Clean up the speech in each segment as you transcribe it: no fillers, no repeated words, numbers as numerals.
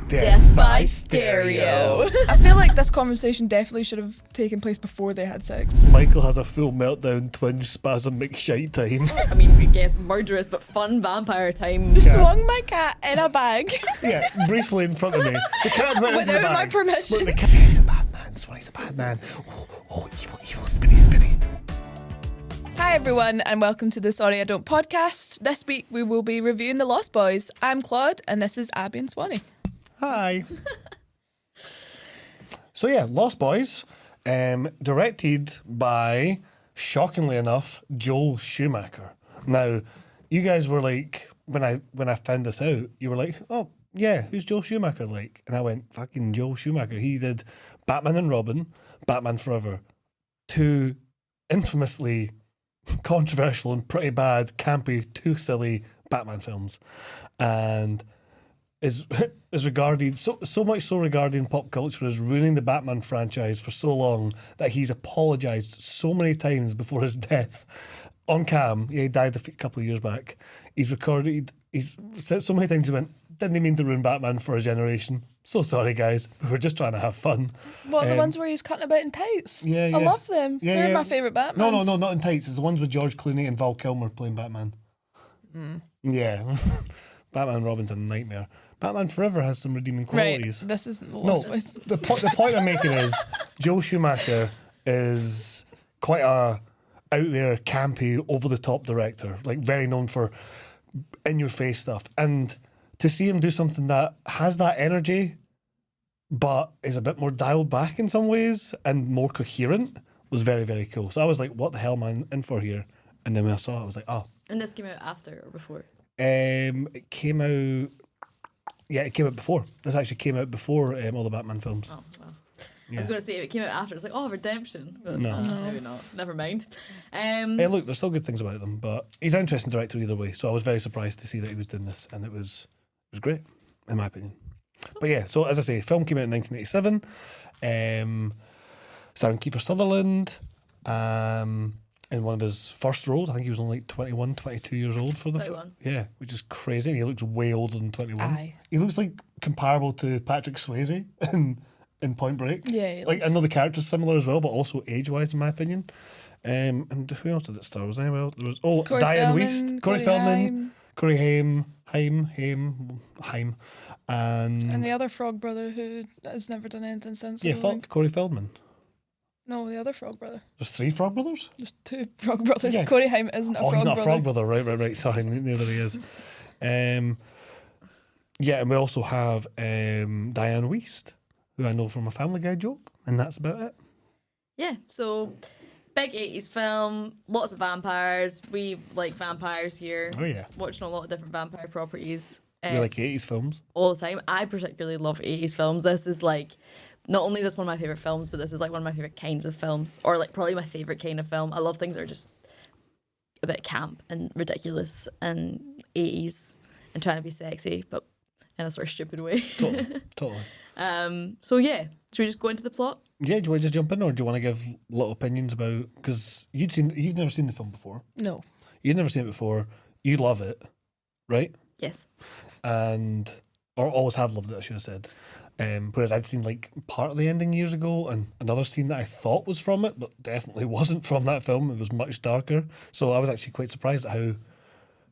Death by stereo. I feel like this conversation definitely should have taken place before they had sex. Michael has a full meltdown, twinge, spasm, McShite time. I mean, I guess murderous but fun vampire time. Yeah. Swung my cat in a bag. Yeah, briefly in front of me. The cat went into the Without my bag. permission. Look, the cat. He's a bad man. Swanny's a bad man. Oh, evil, spinny. Hi everyone and welcome to the Sorry I Don't podcast. This week we will be reviewing The Lost Boys. I'm Claude and this is Abby and Swanny. Hi. So yeah, Lost Boys, directed by, shockingly enough, Joel Schumacher. Now, you guys were like, when I found this out, you were like, oh yeah, who's Joel Schumacher like? And I went, fucking Joel Schumacher. He did Batman and Robin, Batman Forever, two infamously controversial and pretty bad, campy, too silly Batman films, and is regarded so much so regarded in pop culture as ruining the Batman franchise for so long that he's apologised so many times before his death on cam. Yeah, he died a couple of years back. He's said so many times he went, didn't mean to ruin Batman for a generation. So sorry guys, we were just trying to have fun. What, the ones where he was cutting about in tights? Yeah. I love them. Yeah, They're yeah. my favourite Batmans. No, not in tights. It's the ones with George Clooney and Val Kilmer playing Batman. Yeah. Batman and Robin's a nightmare. Batman Forever has some redeeming qualities. Right, this isn't The No, Lost Boys. the point I'm making is Joel Schumacher is quite a out there, campy, over the top director, like very known for in your face stuff. And to see him do something that has that energy, but is a bit more dialed back in some ways and more coherent was very, very cool. So I was like, what the hell am I in for here? And then when I saw it, I was like, oh. And this came out after or before? It came out. Yeah, it came out before. This actually came out before all the Batman films. Oh, well. Yeah. I was going to say if it came out after, it's like, oh, redemption. But No. maybe not. Never mind. Hey, look, there's still good things about them, but he's an interesting director either way. So I was very surprised to see that he was doing this, and it was great, in my opinion. But yeah, so as I say, film came out in 1987, starring Kiefer Sutherland, in one of his first roles. I think he was only like 21, 22 years old for the 21. Yeah, which is crazy. And he looks way older than 21. Aye. He looks like comparable to Patrick Swayze in Point Break. Yeah, he Like I know the character's similar as well, but also age-wise, in my opinion. And who else did it star? Was anyone else? There was Corey Diane Feldman, Wiest, Corey Feldman, Corey Haim, and the other frog brother who has never done anything since. I yeah, don't fuck think. Corey Feldman. No, the other frog brother. There's 3 frog brothers. There's 2 frog brothers. Yeah. Corey Haim isn't a frog He's not brother. a frog brother, right. Sorry, neither he is. Yeah, and we also have Diane Wiest, who I know from a Family Guy joke, and that's about it. Yeah, so big 80s film, lots of vampires. We like vampires here. Oh yeah, Watching a lot of different vampire properties. we like 80s films. All the time. I particularly love 80s films. This is like, not only is this one of my favourite films, but this is like one of my favourite kinds of films, or like probably my favourite kind of film. I love things that are just a bit camp and ridiculous and 80s and trying to be sexy, but in a sort of stupid way. Totally. So yeah, should we just go into the plot? Yeah, do you want to just jump in, or do you want to give little opinions about? Because you've never seen the film before. No. You've never seen it before. You love it, right? Yes. Or always have loved it, I should have said. Whereas I'd seen like part of the ending years ago, and another scene that I thought was from it, but definitely wasn't from that film. It was much darker. So I was actually quite surprised at how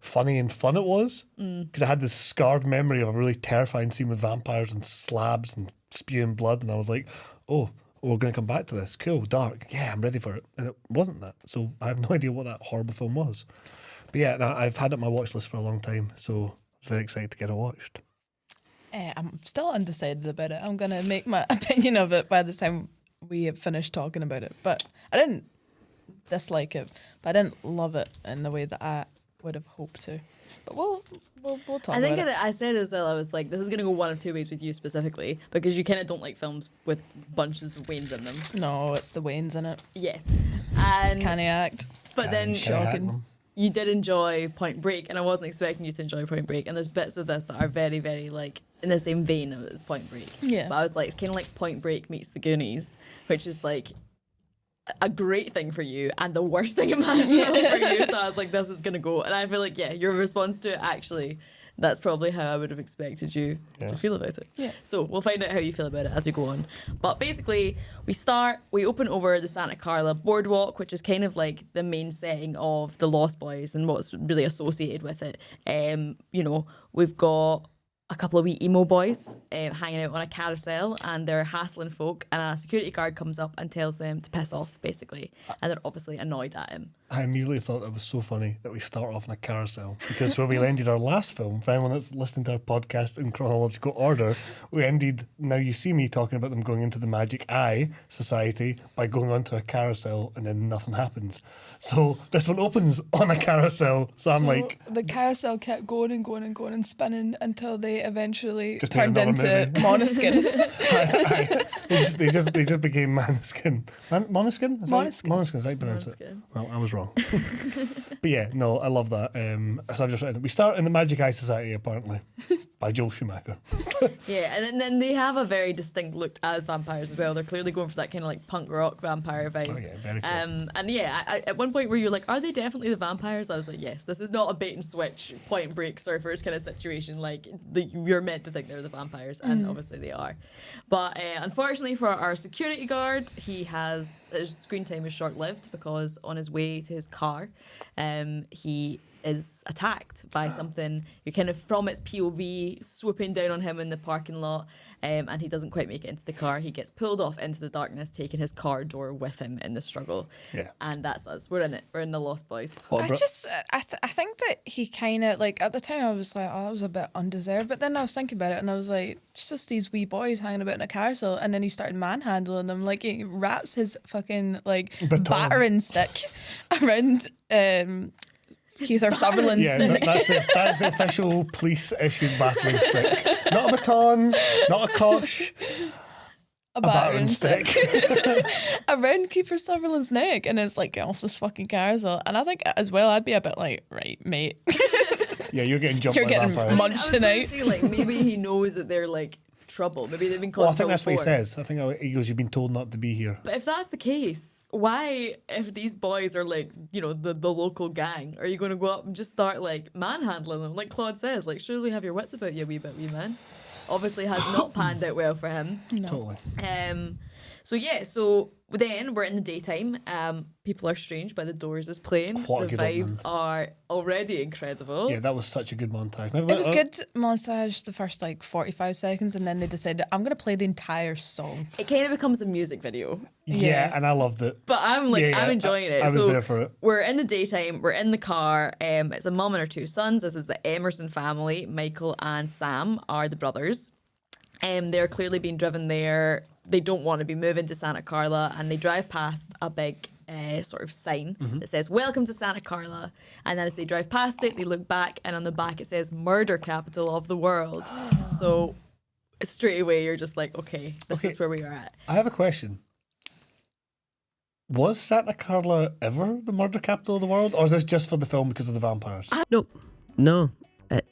funny and fun it was, because I had this scarred memory of a really terrifying scene with vampires and slabs and spewing blood, and I was like, oh, we're going to come back to this. Cool, dark. Yeah, I'm ready for it. And it wasn't that. So I have no idea what that horrible film was. But yeah, no, I've had it on my watch list for a long time, so I was very excited to get it watched. I'm still undecided about it. I'm going to make my opinion of it by the time we have finished talking about it. But I didn't dislike it, but I didn't love it in the way that I would have hoped to. But we'll talk I think about it. I said as well, I was like, this is going to go one of two ways with you specifically, because you kind of don't like films with bunches of Waynes in them. No, it's the Waynes in it. Yeah. And Can he act? But then Can I hack them? you did enjoy Point Break, and I wasn't expecting you to enjoy Point Break. And there's bits of this that are very, very like in the same vein as Point Break. Yeah. But I was like, it's kind of like Point Break meets The Goonies, which is like a great thing for you and the worst thing imaginable for you. So I was like, this is gonna go. And I feel like, yeah, your response to it actually, that's probably how I would have expected you to feel about it. Yeah. So we'll find out how you feel about it as we go on. But basically, we open over the Santa Carla boardwalk, which is kind of like the main setting of the Lost Boys and what's really associated with it. You know, we've got a couple of wee emo boys hanging out on a carousel, and they're hassling folk, and a security guard comes up and tells them to piss off, basically. And they're obviously annoyed at him. I immediately thought it was so funny that we start off in a carousel, because where we ended our last film, for anyone that's listening to our podcast in chronological order, we ended Now You See Me talking about them going into the Magic Eye Society by going onto a carousel, and then nothing happens. So this one opens on a carousel, so I'm like... The carousel kept going and going and going and spinning until they eventually Just made turned another into Måneskin. they just became Maneskin. Måneskin? Måneskin. Måneskin, is that how you pronounce it? Måneskin. Well, I was wrong. But yeah, no, I love that. So I've just written it. We start in the Magic Eye Society, apparently, by Joel Schumacher. Yeah, and then they have a very distinct look as vampires as well. They're clearly going for that kind of like punk rock vampire vibe. Oh yeah, very cool. And yeah, at one point where you're like, are they definitely the vampires? I was like, yes, this is not a bait and switch, Point Break surfers kind of situation. Like, you're meant to think they're the vampires, and obviously they are. But unfortunately for our security guard, his screen time is short-lived, because on his way to his car, he is attacked by something who kind of from its POV swooping down on him in the parking lot, and he doesn't quite make it into the car. He gets pulled off into the darkness, taking his car door with him in the struggle. Yeah. And that's us. We're in it. We're in the Lost Boys. What, bro- I think that he kind of, like, at the time I was like, oh, that was a bit undeserved. But then I was thinking about it and I was like, it's just these wee boys hanging about in a carousel. And then he started manhandling them. Like, he wraps his fucking, like, Baton. battering stick around Keith Sutherland's Yeah, that's the official police issued battering stick. Not a baton, not a kosh, a battering stick. around Kiefer Sutherland's neck, and it's like, get off this fucking carousel. And I think as well, I'd be a bit like, right, mate, Yeah, you're getting jumped you're by getting vampires. munched I was gonna tonight. say, like, maybe he knows that they're like trouble. Maybe they've been called. Well, I think that's what he before. says. I think he goes, you've been told not to be here. But if that's the case, why, if these boys are like, you know, the local gang, are you going to go up and just start like manhandling them? Like Claude says, like, surely have your wits about you a wee bit, wee man. Obviously has not panned out well for him. Totally. So then we're in the daytime. People Are Strange by The Doors is playing. What a The good vibes opening. are already incredible. Yeah, that was such a good montage. It was good montage the first like 45 seconds, and then they decided, I'm going to play the entire song. It kind of becomes a music video. Yeah, Yeah. and I loved it. But I'm like, Yeah, I'm enjoying it. I was So there for it. We're in the daytime. We're in the car. It's a mum and her two sons. This is the Emerson family. Michael and Sam are the brothers. They're clearly being driven there. They don't want to be moving to Santa Carla, and they drive past a big sort of sign that says "Welcome to Santa Carla." And then as they drive past it, they look back, and on the back it says "Murder Capital of the World." So straight away you're just like, okay, this is where we are at. I have a question. Was Santa Carla ever the murder capital of the world, or is this just for the film because of the vampires? Nope. No. It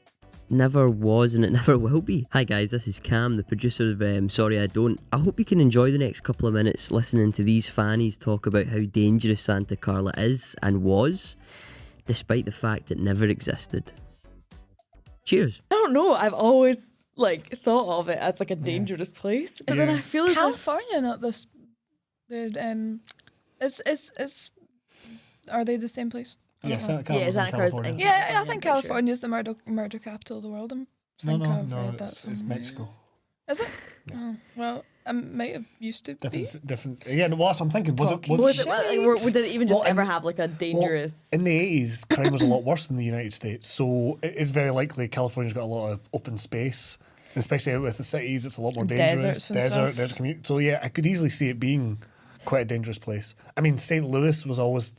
never was and it never will be. Hi guys, this is Cam, the producer of Sorry I Don't. I hope you can enjoy the next couple of minutes listening to these fannies talk about how dangerous Santa Carla is and was, despite the fact it never existed. Cheers. I don't know. I've always like thought of it as like a dangerous place, but then Yeah. I feel as if California, not this. Are they the same place? Yeah, Santa Carla's in Santa Claus California. in- Yeah, I I'm think pretty sure. California is the murder capital of the world. No, it's Mexico. Is it? Oh, well, I might have used to be. Different. Yeah, no, well, that's what I'm thinking. Was it? Talking was shit. it, did it even just Well, ever in- have like a dangerous? In the 80s, crime was a lot worse than the United States, so it is very likely California's got a lot of open space, especially with the cities. It's a lot more dangerous. Deserts and stuff. There's commute. So yeah, I could easily see it being quite a dangerous place. I mean, St. Louis was always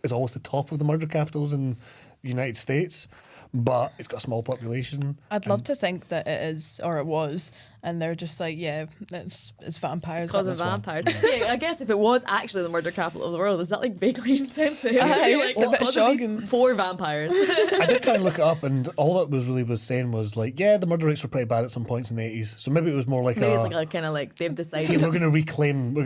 is always the top of the murder capitals in the United States, but it's got a small population. I'd love to think that it is, or it was, and they're just like, yeah, it's vampires. Because of vampires. Yeah, I guess if it was actually the murder capital of the world, is that like vaguely insensitive? It's a bit because of shocking. these 4 vampires. I did try and look it up, and all it was saying was like, yeah, the murder rates were pretty bad at some points in the 80s. So maybe it was more like Maybe it's like a kind of like they've hey, decided. we're going to claim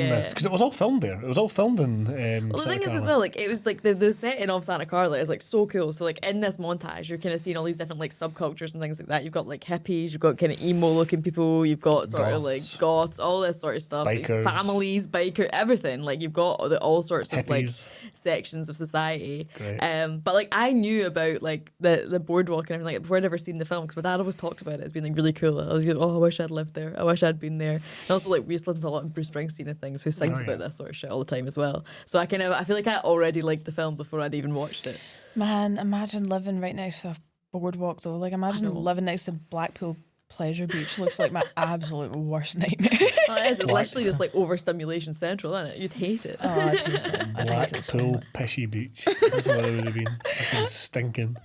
Yeah. this because it was all filmed there. It was all filmed in. Well, the Santa thing is Carla. as well, like it was like the setting of Santa Carla is like so cool. So like in this montage, you're kind of seeing all these different like subcultures and things like that. You've got like hippies, you've got kind of emo looking people, you've got sort of like Goths. goths, all this sort of stuff. Like, Bikers. families, biker, everything. Like you've got all sorts of like Hippies. sections of society. Great. But like I knew about like the boardwalk and everything like, before I'd ever seen the film because my dad always talked about it as being like really cool. I was like, oh, I wish I'd lived there. I wish I'd been there. And also like we used to listen to a lot of Bruce Springsteen and things who sings Oh, about yeah. this sort of shit all the time as well. So I feel like I already liked the film before I'd even watched it. Man, imagine living right next to a boardwalk though. Like imagine living next to Blackpool Pleasure Beach. Looks like my absolute worst nightmare. Well, it is. It's literally just like overstimulation central, isn't it? You'd hate it. Oh, I'd hate it. I'd hate it so Blackpool bad. Pishy Beach. That's what it would have been. Fucking stinking.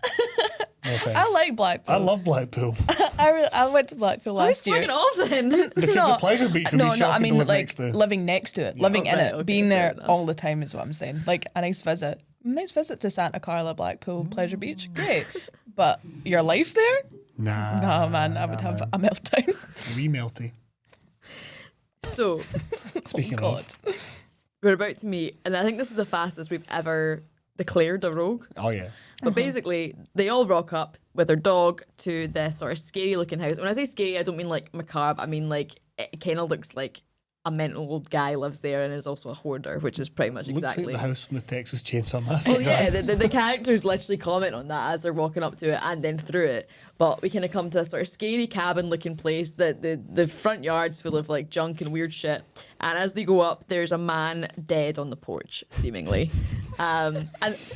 No offense. I like Blackpool. I love Blackpool I went to Blackpool Why last fucking year. off then? because the pleasure beach would be No, shocking I mean to live like next to. living next to it, living in right, it, okay, being fair there enough. all the time is what I'm saying. Like a nice visit to Santa Carla, Blackpool, Pleasure Beach, great. But your life there? Nah, No, man, I would have a meltdown. wee melty. So Speaking Oh, of, we're about to meet, and I think this is the fastest we've ever declared a rogue. oh yeah, But basically, they all rock up with their dog to this sort of scary looking house. When I say scary, I don't mean like macabre. I mean like it kind of looks like a mental old guy lives there and is also a hoarder, which is pretty much looks exactly. like the house from the Texas Chainsaw Massacre. Well, yeah, the characters literally comment on that as they're walking up to it and then through it. But we kind of come to this sort of scary cabin-looking place. The front yard's full of like junk and weird shit. And as they go up, there's a man dead on the porch, seemingly. And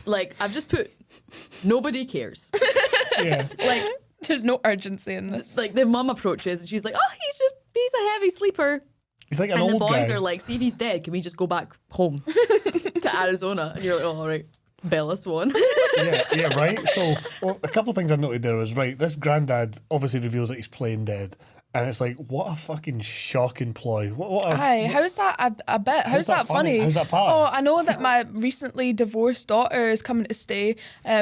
like I've just put, nobody cares. yeah. Like There's no urgency in this. like the mum approaches and she's like, oh, he's a heavy sleeper. He's like an And the old boys guy. are like, see if he's dead, can we just go back home to Arizona? And you're like, oh, all right, Bella Swan. yeah, right. So, well, a couple of things I noted there was right. This granddad obviously reveals that he's playing dead, and it's like, what a fucking shocking ploy. What a, Aye, how's that a bit? How's that funny? How's that part? Oh, I know that my recently divorced daughter is coming to stay.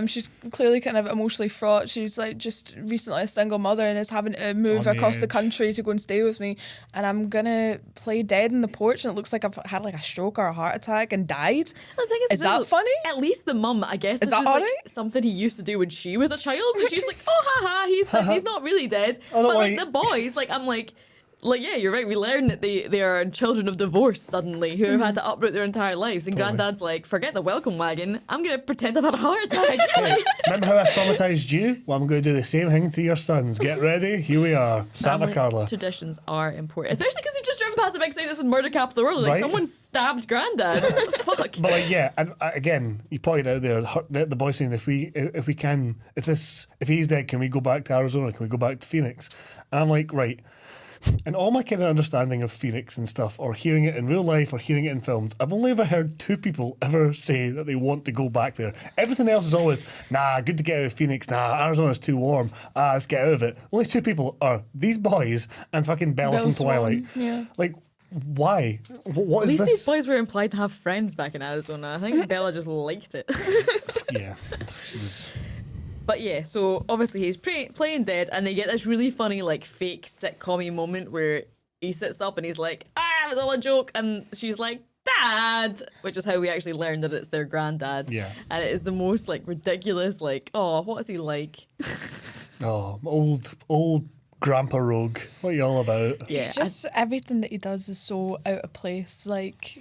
She's clearly kind of emotionally fraught. She's like just recently a single mother and is having to move On the across the edge. country to go and stay with me. And I'm gonna play dead in the porch, and it looks like I've had like a stroke or a heart attack and died. The thing Is that funny? At least the mum, I guess, Is this that was, like, alright? something he used to do when she was a child. And she's like, oh, haha, he's not really dead. Oh, don't but like worry. the boys, like I'm like, yeah, you're right. We learn that they are children of divorce suddenly who have had to uproot their entire lives. And Totally. Granddad's like, forget the welcome wagon. I'm gonna pretend I've had a heart attack. Hey, remember how I traumatized you? Well, I'm going to do the same thing to your sons. Get ready. Here we are. Santa Family Carla. traditions are important, especially because you've just driven past a big sign that says murder capital of the world. Like Right. someone stabbed Granddad. Fuck. But like, yeah, and again, you pointed out there the boy saying if he's dead, can we go back to Arizona? Can we go back to Phoenix? And I'm like, right. And all my kind of understanding of Phoenix and stuff, or hearing it in real life or hearing it in films, I've only ever heard 2 people ever say that they want to go back there. Everything else is always, nah, good to get out of Phoenix. Nah, Arizona's too warm. Let's get out of it. Only 2 people are these boys and fucking Bella from Swan, Twilight. yeah. Like, why? What At is least these this? boys were implied to have friends back in Arizona. I think Bella just liked it. Yeah, she was. But yeah, so obviously he's playing dead, and they get this really funny, like, fake sitcom-y moment where he sits up and he's like, it was all a joke, and she's like, Dad! Which is how we actually learned that it's their granddad. Yeah. And it is the most, like, ridiculous, like, oh, what is he like? Oh, old Grandpa Rogue. What are you all about? Yeah. It's just everything that he does is so out of place. Like,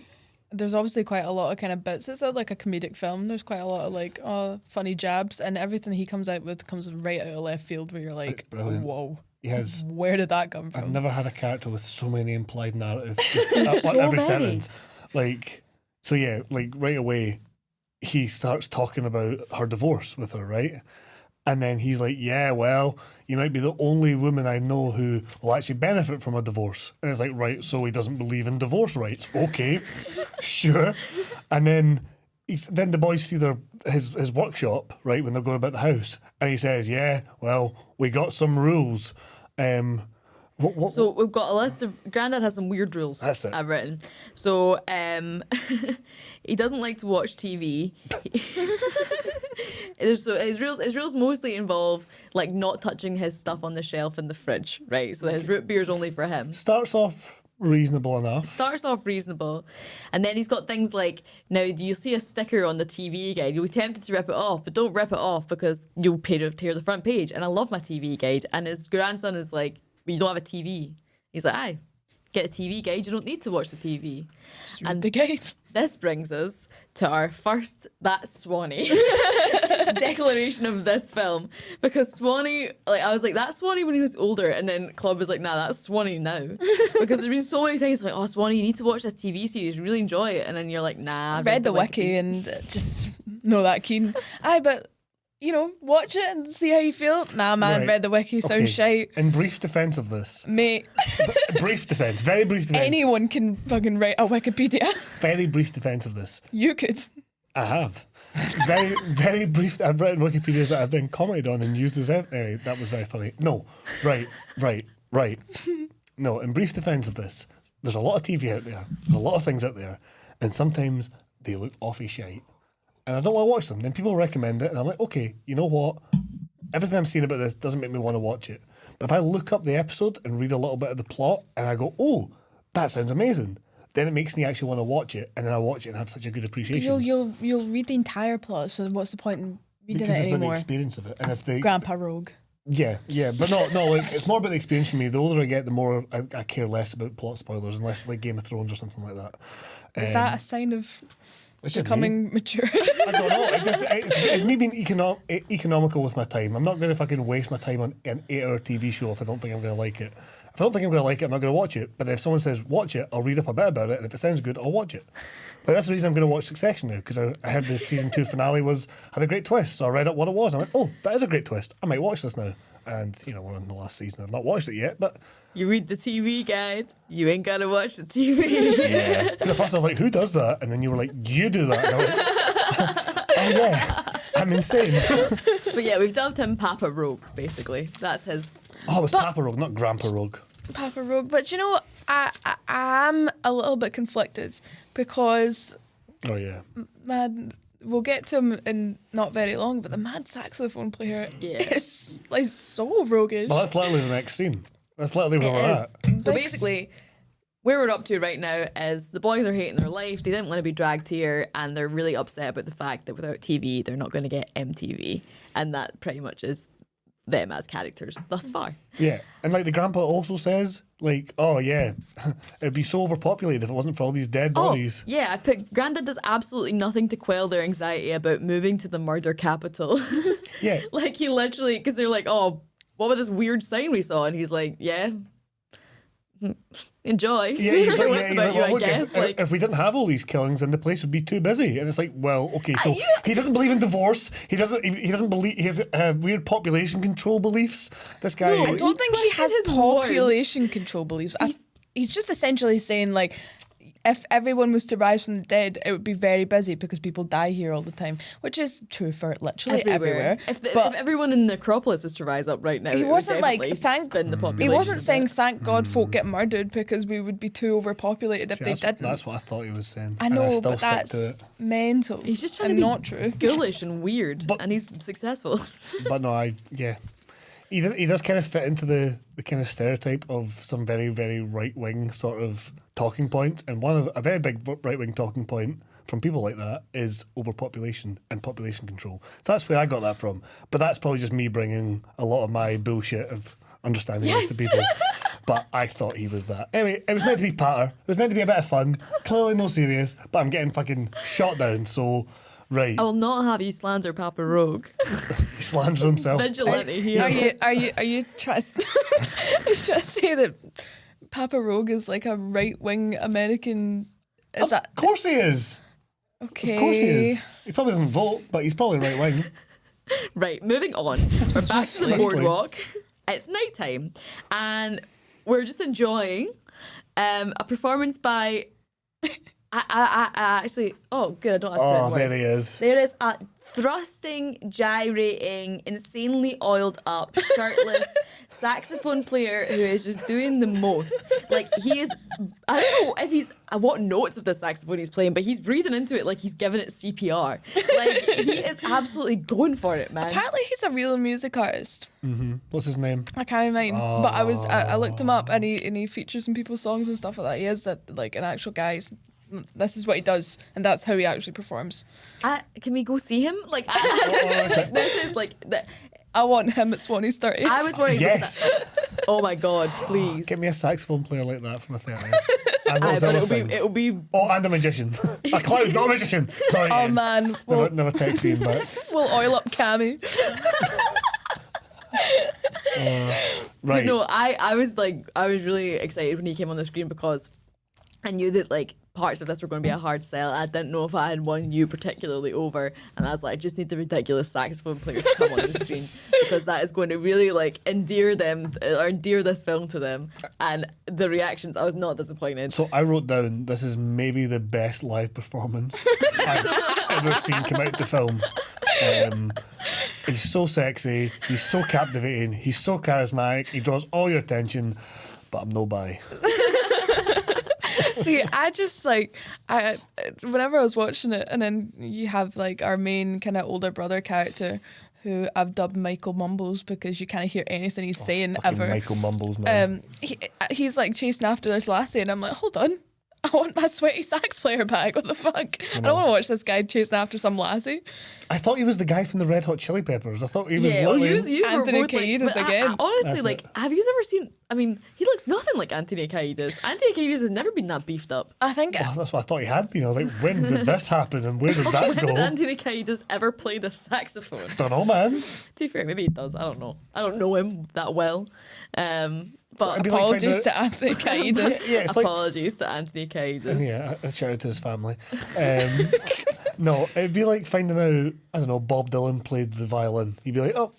there's obviously quite a lot of kind of bits. It's like a comedic film. There's quite a lot of like funny jabs, and everything he comes out with comes right out of left field where you're like, brilliant. whoa. He has. Where did that come I've from? never had a character with so many implied narratives just on So every many. sentence. Like, so yeah, like right away, he starts talking about her divorce with her, right? And then he's like, yeah, well, you might be the only woman I know who will actually benefit from a divorce. And it's like, right, so he doesn't believe in divorce rights. Okay, sure. And then then the boys see his workshop, right, when they're going about the house, and he says, "Yeah, well, we got some rules." So we've got a list of Grandad has some weird rules. That's it. I've written. So he doesn't like to watch TV. So his rules mostly involve like not touching his stuff on the shelf in the fridge, right? So his root beer's only for him. Starts off reasonable enough. And then he's got things like, now you see a sticker on the TV guide, you'll be tempted to rip it off, but don't rip it off because you'll tear the front page. And I love my TV guide. And his grandson is like, well, you don't have a TV. He's like, aye, get a TV guide, you don't need to watch the TV. And the guide. This brings us to our first That's Swanny declaration of this film. Because Swanny, like I was like, that's Swanny when he was older, and then Claude was like, nah, that's Swanny now. Because there's been so many things like, oh, Swanny, you need to watch this TV series, really enjoy it. And then you're like, nah, I've read the wiki and just not that keen. Aye, but you know, watch it and see how you feel. Nah, man, Right. read the wiki, sounds shite. In brief defence of this, Mate, brief defence, very brief defence, anyone can fucking write a Wikipedia. very brief defence of this. You could. I have. Very, very brief. I've written Wikipedias that I've then commented on and used as anyway, that was very funny. No, right. No, in brief defence of this, there's a lot of TV out there. There's a lot of things out there, and sometimes they look awfully shite, and I don't want to watch them. Then people recommend it, and I'm like, okay, you know what? Everything I'm seeing about this doesn't make me want to watch it. But if I look up the episode and read a little bit of the plot, and I go, oh, that sounds amazing, then it makes me actually want to watch it, and then I watch it and have such a good appreciation. You'll read the entire plot, so what's the point in reading Because it it's about the anymore? experience of it, and if the Grandpa Rogue. yeah, but no, like it's more about the experience for me. The older I get, the more I care less about plot spoilers, unless it's like Game of Thrones or something like that. Is that a sign of It's just me. becoming mature? I don't know. It's me being economical with my time. I'm not going to fucking waste my time on an 8-hour TV show if I don't think I'm going to like it. If I don't think I'm going to like it, I'm not going to watch it. But if someone says watch it, I'll read up a bit about it, and if it sounds good, I'll watch it. But that's the reason I'm going to watch Succession now, because I heard the season 2 finale had a great twist. So I read up what it was. I went, oh, that is a great twist. I might watch this now. And you know, we're in the last season. I've not watched it yet, but You read the TV guide, you ain't gotta watch the TV. yeah. Because at first I was like, who does that? And then you were like, you do that. And I went, oh yeah, I'm insane. But yeah, we've dubbed him Papa Rogue, basically. That's his. Oh, it was Papa Rogue, not Grandpa Rogue. Papa Rogue. But you know, I am a little bit conflicted because Oh yeah. we'll get to him in not very long, but the mad saxophone player is like so roguish. Well, that's literally the next scene. That's literally where we're at. So Big basically, where we're up to right now is the boys are hating their life. They didn't want to be dragged here, and they're really upset about the fact that without TV, they're not going to get MTV. And that pretty much is them as characters thus far. Yeah. And like the grandpa also says, like, oh yeah, it'd be so overpopulated if it wasn't for all these dead bodies. Yeah, I've put Grandad does absolutely nothing to quell their anxiety about moving to the murder capital. Yeah. Like he literally, because they're like, oh, what about this weird sign we saw? And he's like, yeah, enjoy. Yeah, he's like, What's about you, well, I look, guess. if we didn't have all these killings, then the place would be too busy. And it's like, well, okay, so he doesn't believe in divorce. He doesn't believe he has weird population control beliefs. This guy, I don't think he has his population control beliefs. He's just essentially saying like, if everyone was to rise from the dead, it would be very busy because people die here all the time, which is true for literally everywhere. If But everyone in the Necropolis was to rise up right now, he it would wasn't like definitely spin the he population wasn't a saying bit. thank God folk get murdered because we would be too overpopulated if See, they that's, didn't. that's what I thought he was saying. I and know, I still but stick that's to it. mental. He's just trying and to be not true. ghoulish and weird, But- and he's successful. But no, he does kind of fit into the kind of stereotype of some very, very right wing sort of talking points. And a very big right wing talking point from people like that is overpopulation and population control. So that's where I got that from. But that's probably just me bringing a lot of my bullshit of understanding this to people. But I thought he was that. Anyway, it was meant to be patter. It was meant to be a bit of fun. Clearly no serious, but I'm getting fucking shot down. So, right. I will not have you slander Papa Rogue. He slanders himself. Vigilante here. Are you trying to say that Papa Rogue is like a right wing American? Is that Of course he is. okay? Of course he is. He probably doesn't vote, but he's probably right wing. Right, moving on. We're back to the Swiftly. boardwalk. It's nighttime, and we're just enjoying a performance by I actually. Oh, good. I don't have to put it in Oh, there words. he is. There is a thrusting, gyrating, insanely oiled up, shirtless saxophone player who is just doing the most. Like, he is. I don't know if he's what notes of the saxophone he's playing, but he's breathing into it like he's giving it CPR. Like, he is absolutely going for it, man. Apparently, he's a real music artist. What's his name? I can't remember, but I looked him up, and he features in people's songs and stuff like that. He is like an actual guy. This is what he does, and that's how he actually performs. Can we go see him? Like, this is like that. I want him at Swanny's 30. I was worried. Yes. Oh my god, please. Give me a saxophone player like that from a 30s. And what's the But other thing? it'll be. Oh, and a magician. A clown, not a magician. Sorry. Oh Ian. man, Never text me back. we'll oil up Cammy. Right. No, I was really excited when he came on the screen because I knew that like parts of this were going to be a hard sell. I didn't know if I had won you particularly over, and I was like, I just need the ridiculous saxophone player to come on the screen because that is going to really like endear this film to them. And the reactions, I was not disappointed. So I wrote down, this is maybe the best live performance I've ever seen come out the film. He's so sexy, he's so captivating, he's so charismatic, he draws all your attention, but I'm no bi. See, I just like whenever I was watching it, and then you have like our main kind of older brother character, who I've dubbed Michael Mumbles because you can't hear anything he's saying Fucking ever. Michael Mumbles, man. He's like chasing after this lassie, and I'm like, hold on, I want my sweaty sax player back. What the fuck? I don't want to watch this guy chasing after some lassie. I thought he was the guy from the Red Hot Chili Peppers. I thought he was Yeah, literally... you were Anthony both, like- Kiedis but again. honestly, That's like, it. have you ever seen? I mean, he looks nothing like Anthony Kiedis. Anthony Kiedis has never been that beefed up. I think Oh, that's what I thought he had been. I was like, when did this happen and where did that When did go? Anthony Kiedis ever play the saxophone? Don't know, man. To be fair, maybe he does. I don't know. I don't know him that well. But it'd be like apologies finding to Anthony Kiedis. Yeah, it's like... apologies to Anthony Kiedis. Yeah, a shout out to his family. No, it'd be like finding out, I don't know, Bob Dylan played the violin. You'd be like, oh,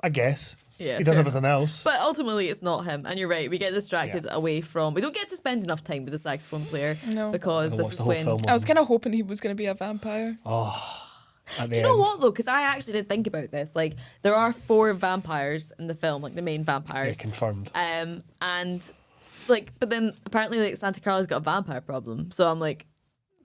I guess. Yeah, He does fair. everything else. But ultimately, it's not him. And you're right. We get distracted away from. We don't get to spend enough time with the saxophone player No. because I this watched is the whole when. film. I was kind of hoping he was going to be a vampire. At the Do you know end. what though? Because I actually did think about this. Like, there are 4 vampires in the film, like the main Yeah, vampires. confirmed. And like, but then apparently like Santa Carla's got a vampire problem. So I'm like,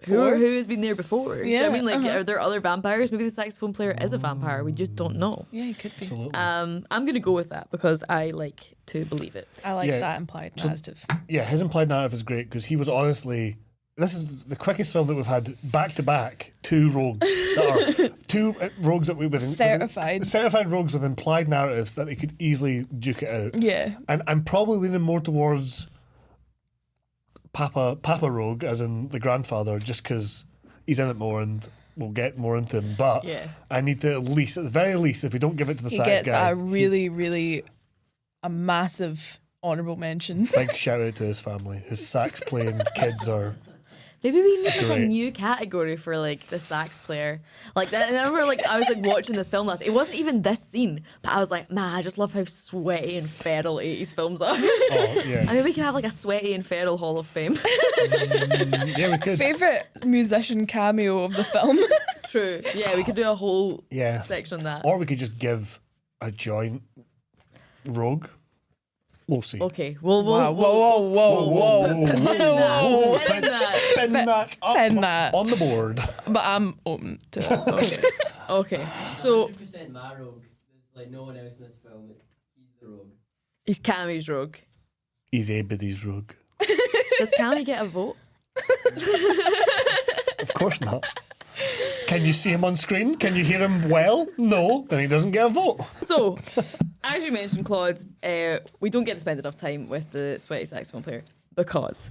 who has been there before? Do you know what I mean? Like, are there other vampires? Maybe the saxophone player is a vampire. We just don't know. Yeah, he could be. Absolutely. I'm gonna go with that because I like to believe it. I like Yeah. that implied narrative. Yeah, his implied narrative is great because he was honestly... This is the quickest film that we've had back to back 2 rogues that are 2 rogues that we with Certified. certified rogues with implied narratives that they could easily duke it out. Yeah. And I'm probably leaning more towards Papa Rogue, as in the grandfather, just because he's in it more and we'll get more into him. But Yeah. I need to at the very least, if we don't give it to the He sax gets guy, a really a massive honourable mention. big shout out to his family. His sax playing kids are... Maybe we need like a Great. new category for like the sax player. Like that. And I remember like I was like watching this film last. It wasn't even this scene, but I was like, man, I just love how sweaty and feral 80s films are. Oh, I yeah. mean, we can have like a sweaty and feral Hall of Fame. Yeah, we could. Favourite musician cameo of the film? True. Yeah, we could do a whole Yeah. section on that. Or we could just give a joint Rogue. We'll see. Okay. We'll Wow, whoa. pin that. Pin that up Pin that. on the board. But I'm open to it. Okay. So 100% my rogue. There's like no one else in this film. He's the rogue. he's Cammy's rogue. He's Abidy's Rogue. Does Cammy get a vote? Of course not. Can you see him on screen? Can you hear him well? No. Then he doesn't get a vote. So, as you mentioned, Claude, we don't get to spend enough time with the sweaty saxophone player because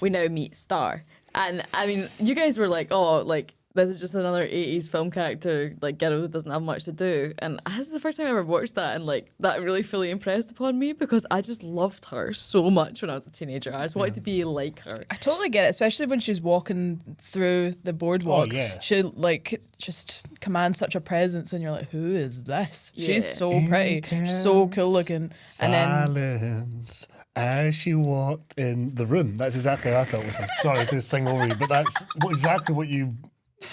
we now meet Star. And I mean, you guys were like, oh, like this is just another 80s film character, like girl who doesn't have much to do. And this is the first time I ever watched that, and like that really fully impressed upon me because I just loved her so much when I was a teenager. I just wanted to be like her. I totally get it, especially when she's walking through the boardwalk. Oh, yeah. She like just commands such a presence, and you're like, who is this? Yeah. She's so pretty, she's so cool looking. And then Silence as she walked in the room. That's exactly how I felt with her. Sorry to sing over you, but that's exactly what you.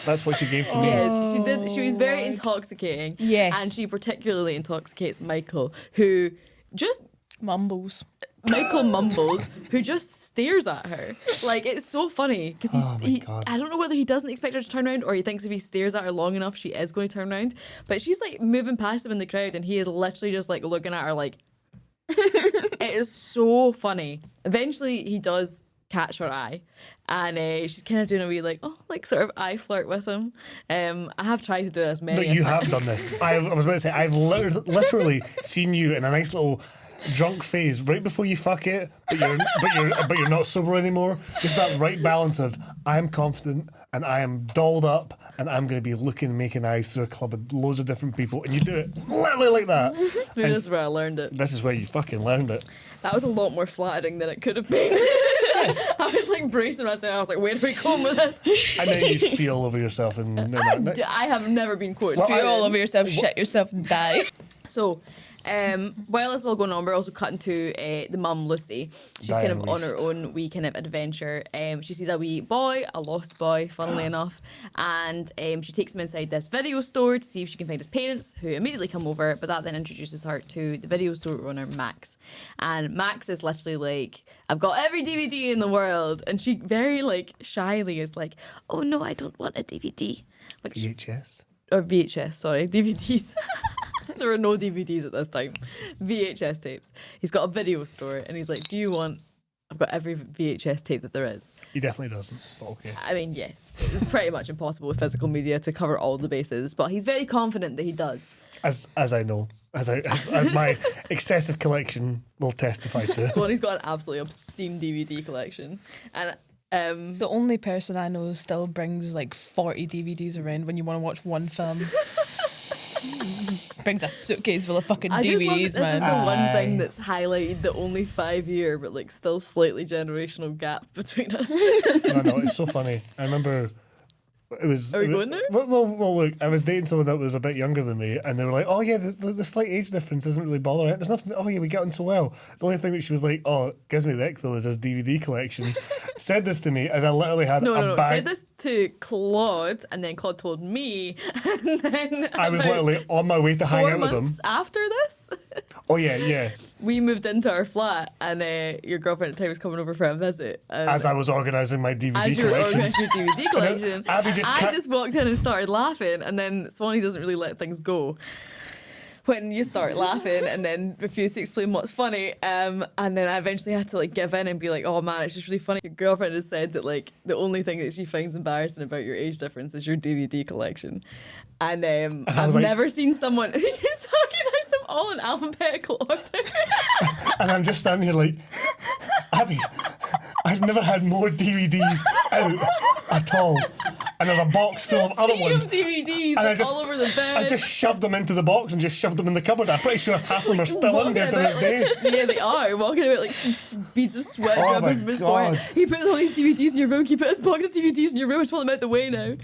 That's what she gave to me. Yeah, she did. She was very Lord. intoxicating. Yes. And she particularly intoxicates Michael, who just mumbles. Michael mumbles, who just stares at her. Like, it's so funny because Oh my God. I don't know whether he doesn't expect her to turn around or he thinks if he stares at her long enough, she is going to turn around. But she's like moving past him in the crowd and he is literally just like looking at her like, it is so funny. Eventually, he does catch her eye. And she's kind of doing a wee like, oh, like sort of eye flirt with him. I have tried to do this No, many. you have done this. I was about to say, I've literally seen you in a nice little drunk phase right before you fuck it, but you're not sober anymore. Just that right balance of I'm confident and I am dolled up and I'm going to be looking, making eyes through a club of loads of different people, and you do it literally like that. Maybe And this is where I learned it. this is where you fucking learned it. That was a lot more flattering than it could have been. I was like bracing myself. I was like, where do we go with this? And then you spew all over yourself and I have never been quoted. Well, If you're all over yourself, shit yourself and die. So, while this is all going on, we're also cutting to the mum, Lucy. She's kind of on her own wee kind of adventure. She sees a wee boy, a lost boy, funnily enough, and she takes him inside this video store to see if she can find his parents, who immediately come over, but that then introduces her to the video store owner, Max. And Max is literally like, I've got every DVD in the world. And she very like shyly is like, oh no, I don't want a DVD. Which, VHS. or VHS, sorry, DVDs. There were no DVDs at this time. VHS tapes. He's got a video store and he's like, do you want... I've got every VHS tape that there is. He definitely doesn't, but okay. I mean, yeah, it's pretty much impossible with physical media to cover all the bases, but he's very confident that he does. As I know, as my excessive collection will testify to. So he's got an absolutely obscene DVD collection. And It's the only person I know who still brings like 40 DVDs around when you want to watch one film. Brings a suitcase full of fucking I just love that DVDs, this is man. the one thing Aye. that's highlighted the only 5-year but like still slightly generational gap between us. No, it's so funny. I remember it was. Are we going there? Well, look, I was dating someone that was a bit younger than me, and they were like, "Oh yeah, the slight age difference doesn't really bother it. There's nothing. Oh yeah, we get on so well." The only thing that she was like, "Oh, it gives me the ick though," is his DVD collection. Said this to me as I literally had No. a bag. Said this to Claude, and then Claude told me, and then I was about literally on my way to hang 4 out with him. months after this, Oh yeah. we moved into our flat, and your girlfriend at the time was coming over for a visit. And As I was organising my DVD as you were collection. organising your DVD collection, Abby just I ca- just walked in and started laughing, and then Swanny doesn't really let things go. When you start laughing and then refuse to explain what's funny, and then I eventually had to like give in and be like, oh man, it's just really funny. Your girlfriend has said that like the only thing that she finds embarrassing about your age difference is your DVD collection. And I've like- never seen someone who just organised them all in alphabetical order. And I'm just standing here like, Abby, I've never had more DVDs out at all. And there's a box full of other ones. DVDs And I like, just- all over the bed. I just shoved them into the box and just shoved them in the cupboard. I'm pretty sure half of them are still in there to this day. Yeah, they are. Walking about like some beads of sweat Oh dripping my from his God. forehead. He puts all these DVDs in your room. He put his box of DVDs in your room. I just want them out the way now.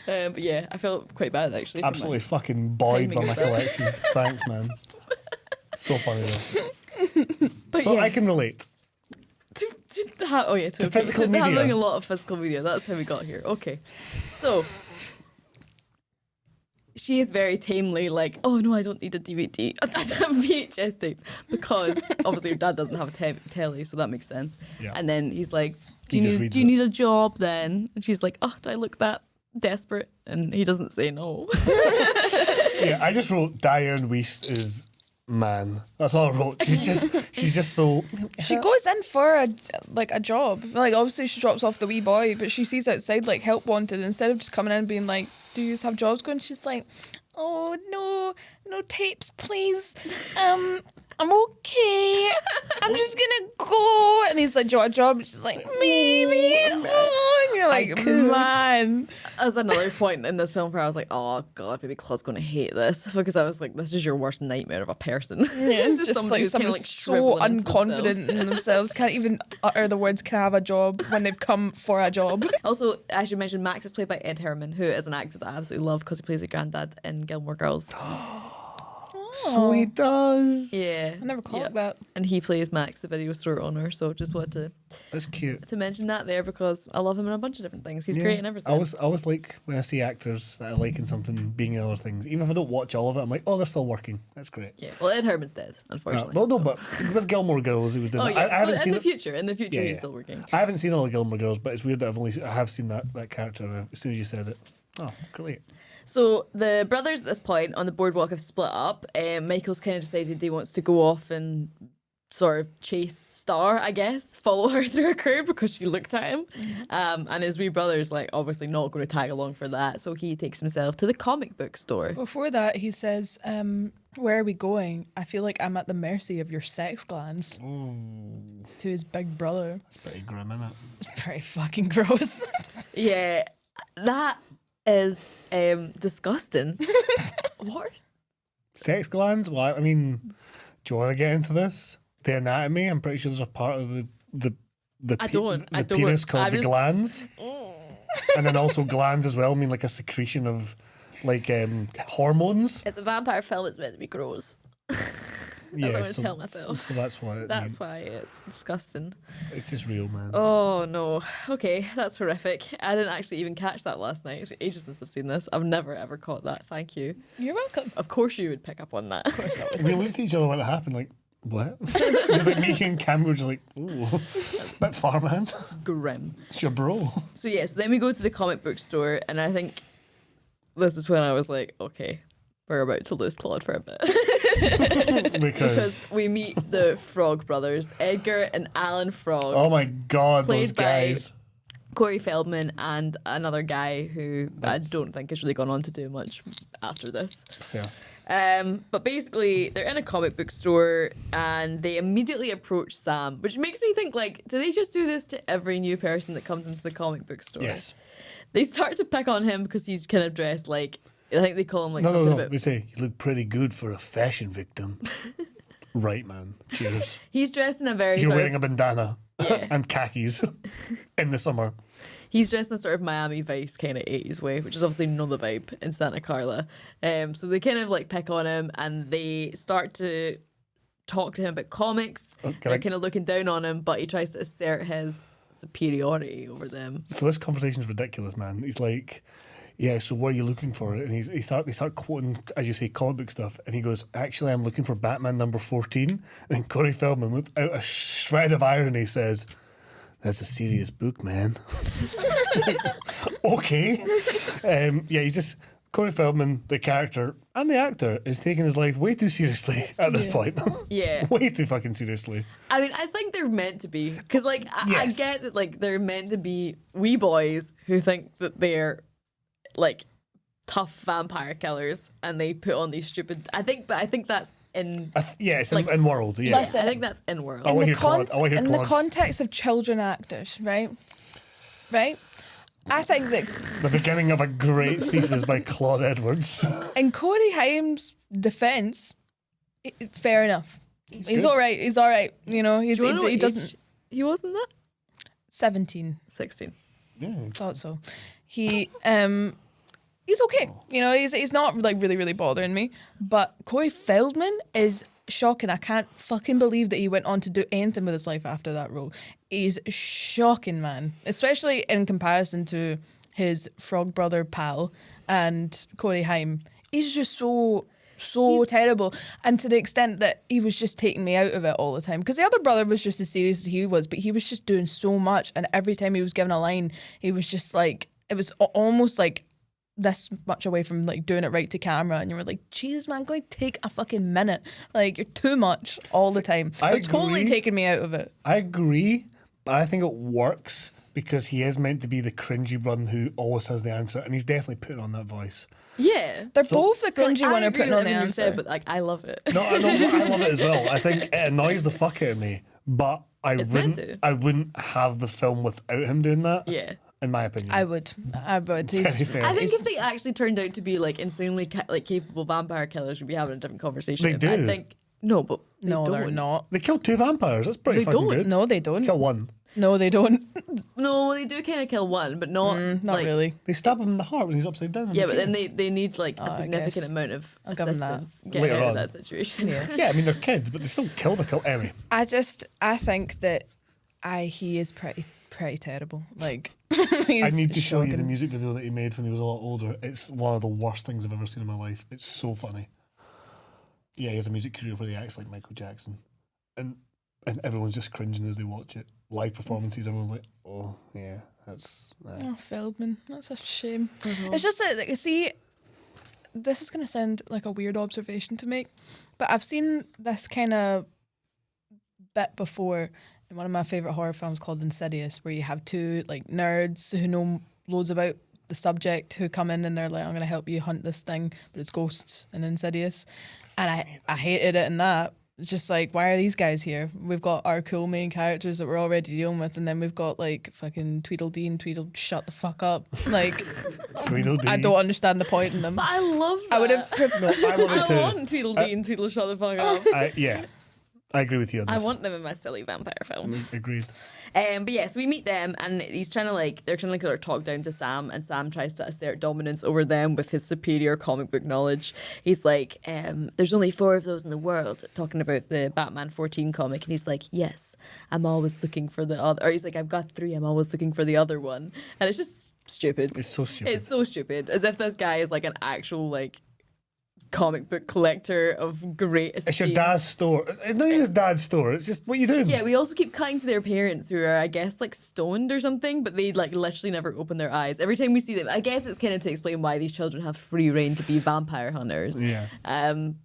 But yeah, I felt quite bad actually. for Absolutely fucking buoyed by timing my of that. collection. Thanks, man. So funny though. But So I yes, can relate. to physical media. having a lot of physical media. That's how we got here. Okay, so she is very tamely like, oh no, I don't need a DVD, a VHS tape, because obviously your dad doesn't have a telly, so that makes sense. Yeah. And then he's like, He just reads do you it. need a job then? And she's like, oh, do I look that desperate? And he doesn't say no. Yeah, I just wrote Diane Weist is man. That's all I wrote. She's just so. She goes in for a job. Like obviously she drops off the wee boy, but she sees outside like help wanted. Instead of just coming in and being like, "Do you have jobs going?" She's like, "Oh no tapes, please. I'm okay. I'm just gonna go. And he's like, do you want a job? And she's like, maybe. Oh, and you're like, man. As another point in this film where I was like, oh god, maybe Claude's gonna hate this, because I was like, this is your worst nightmare of a person. Yeah, it's just somebody like who's kinda, someone so shriveling into unconfident in themselves, can't even utter the words, can I have a job, when they've come for a job. Also, I should mention, Max is played by Ed Herman, who is an actor that I absolutely love because he plays a granddad in Gilmore Girls. So he does. Yeah. I never clocked that. And he plays Max, the video store owner, so just wanted That's cute. to mention that there because I love him in a bunch of different things. He's Yeah. great in everything. I always like when I see actors that I like in something being in other things. Even if I don't watch all of it, I'm like, oh, they're still working. That's great. Yeah, well, Ed Herman's dead, unfortunately. Well, no, so- but with Gilmore Girls, he was doing Oh that. yeah, I haven't so seen in the it. future, Yeah, he's yeah. still working. I haven't seen all the Gilmore Girls, but it's weird that I have seen that character as soon as you said it. Oh, great. So the brothers at this point on the boardwalk have split up. Michael's kind of decided he wants to go off and sort of chase Star, I guess, follow her through a crowd because she looked at him. And his wee brother's like obviously not going to tag along for that, so he takes himself to the comic book store. Before that, he says, where are we going? I feel like I'm at the mercy of your sex glands. To his big brother. That's pretty grim, isn't it? It's very fucking gross. Yeah, that is disgusting. What? Sex glands? Well, I mean, do you want to get into this? The anatomy? I'm pretty sure there's a part of the I don't. penis called I the just- glands. And then also glands as well mean like a secretion of like hormones. It's a vampire film. It's meant to be gross. Yeah, what I tell myself. So that's why. That's why it's disgusting. It's just real, man. Oh no. Okay, that's horrific. I didn't actually even catch that last night. It's ages since I've seen this. I've never ever caught that. Thank you. You're welcome. Of course you would pick up on that. Of course I would. We looked at each other when it happened, like, what? Like me and Cam were just like, ooh, bit far, man. Grim. It's your bro. So yeah, so then we go to the comic book store, and I think this is when I was like, okay, we're about to lose Claude for a bit. Because, Because we meet the Frog brothers, Edgar and Alan Frog, oh my god, those Played by- guys. Corey Feldman, and another guy who I don't think has really gone on to do much after this. Fair. But basically, they're in a comic book store and they immediately approach Sam, which makes me think, like, do they just do this to every new person that comes into the comic book store? Yes. They start to pick on him because he's kind of dressed like, I think they call him like No, something no. about. They say, you look pretty good for a fashion victim. Right, man. Cheers. He's dressed in a very You're sort wearing of, a bandana Yeah. and khakis in the summer. he's dressed in a sort of Miami Vice kind of 80s way, which is obviously not the vibe in Santa Carla. So they kind of like pick on him and they start to talk to him about comics. Okay. They're kind of looking down on him, but he tries to assert his superiority over them. So this conversation is ridiculous, man. He's like, yeah, so what are you looking for? And they start quoting, as you say, comic book stuff. And he goes, actually, I'm looking for Batman number 14. And then Corey Feldman, without a shred of irony, says, that's a serious book, man. Okay. Yeah, he's just, Corey Feldman, the character and the actor, is taking his life way too seriously at this point. Yeah. Way too fucking seriously. I mean, I think they're meant to be. Because, like, I Yes. get that, like, they're meant to be wee boys who think that they're, like, tough vampire killers and they put on these stupid. I think that's in. Yeah, it's Like- in world. Yeah. Listen, I think that's in world. I want to hear Claude. I want to hear in the Claude's- context of children actors, right? Right? I think that The beginning of a great thesis by Claude Edwards. in Corey Haim's defense, fair enough. He's good. all right. He's all right. You know, Do you wanna know he what doesn't. age he wasn't that 17. 16. Yeah. Thought so. He's okay. You know, he's not like really bothering me. But Corey Feldman is shocking. I can't fucking believe that he went on to do anything with his life after that role. He's shocking, man. Especially in comparison to his frog brother pal and Corey Haim. He's just so terrible, and to the extent that he was just taking me out of it all the time, because the other brother was just as serious as he was, but he was just doing so much, and every time he was given a line he was just like, it was almost like this much away from like doing it right to camera, and you were like, Jesus man, go take a fucking minute, like you're too much all the time. I You're totally agree. taking me out of it. I agree, but I think it works because he is meant to be the cringy one who always has the answer, and he's definitely putting on that voice. Yeah. They're both the So, like, cringy I one who are agree putting with on the everything you've answer. said, but like I love it. No, I love it as well. I think it annoys the fuck out of me, but It's meant to. I wouldn't have the film without him doing that. Yeah. In my opinion. I would. Very fair. I think if they actually turned out to be like insanely capable vampire killers, we'd be having a different conversation. They do. I think no, but they No, they're don't. not. They killed 2 vampires. That's pretty They fucking don't. good. No, they don't. Kill one. No, they don't. No, they do kind of kill one, but not Not like, really. They stab him in the heart when he's upside down. in Yeah, the but then cave. they need like a I significant guess. amount of I'll give 'em that. assistance getting Later out on. of that situation. Yeah. Yeah, I mean they're kids, but they still kill the kill. Anyway, I think that he is pretty terrible. Like, I need to show you the shocking. music video that he made when he was a lot older. It's one of the worst things I've ever seen in my life. It's so funny. Yeah, he has a music career where he acts like Michael Jackson, and everyone's just cringing as they watch it. Live performances, everyone's like, "Oh yeah, that's." Oh, Feldman, that's a shame. It's just that, like, see, this is gonna sound like a weird observation to make, but I've seen this kind of bit before in one of my favorite horror films called Insidious, where you have 2 like nerds who know loads about the subject who come in and they're like, "I'm gonna help you hunt this thing," but it's ghosts in Insidious, and I hated it in that. It's just like, why are these guys here? We've got our cool main characters that we're already dealing with, and then we've got like fucking Tweedledee and Tweedle, shut the fuck up. Like, Tweedledee. I don't understand the point in them. But I love that. I would have. No, I love it I too. want Tweedledee and Tweedle shut the fuck up. Yeah, I agree with you on I this. want them in my silly vampire film. Agreed. But yeah, so we meet them, and he's trying to they're trying to sort of talk down to Sam, and Sam tries to assert dominance over them with his superior comic book knowledge. He's like, "There's only 4 of those in the world," talking about the Batman 14 comic, and he's like, "Yes, I'm always looking for the other," or he's like, "I've got 3, I'm always looking for the other one," and it's just stupid. It's so stupid. It's so stupid, as if this guy is like an actual like comic book collector of great esteem. It's your dad's store. It's not even his dad's store. It's just what you do. Yeah, we also keep cutting to their parents who are, I guess, like stoned or something, but they like literally never open their eyes. Every time we see them, I guess it's kind of to explain why these children have free reign to be vampire hunters. Yeah.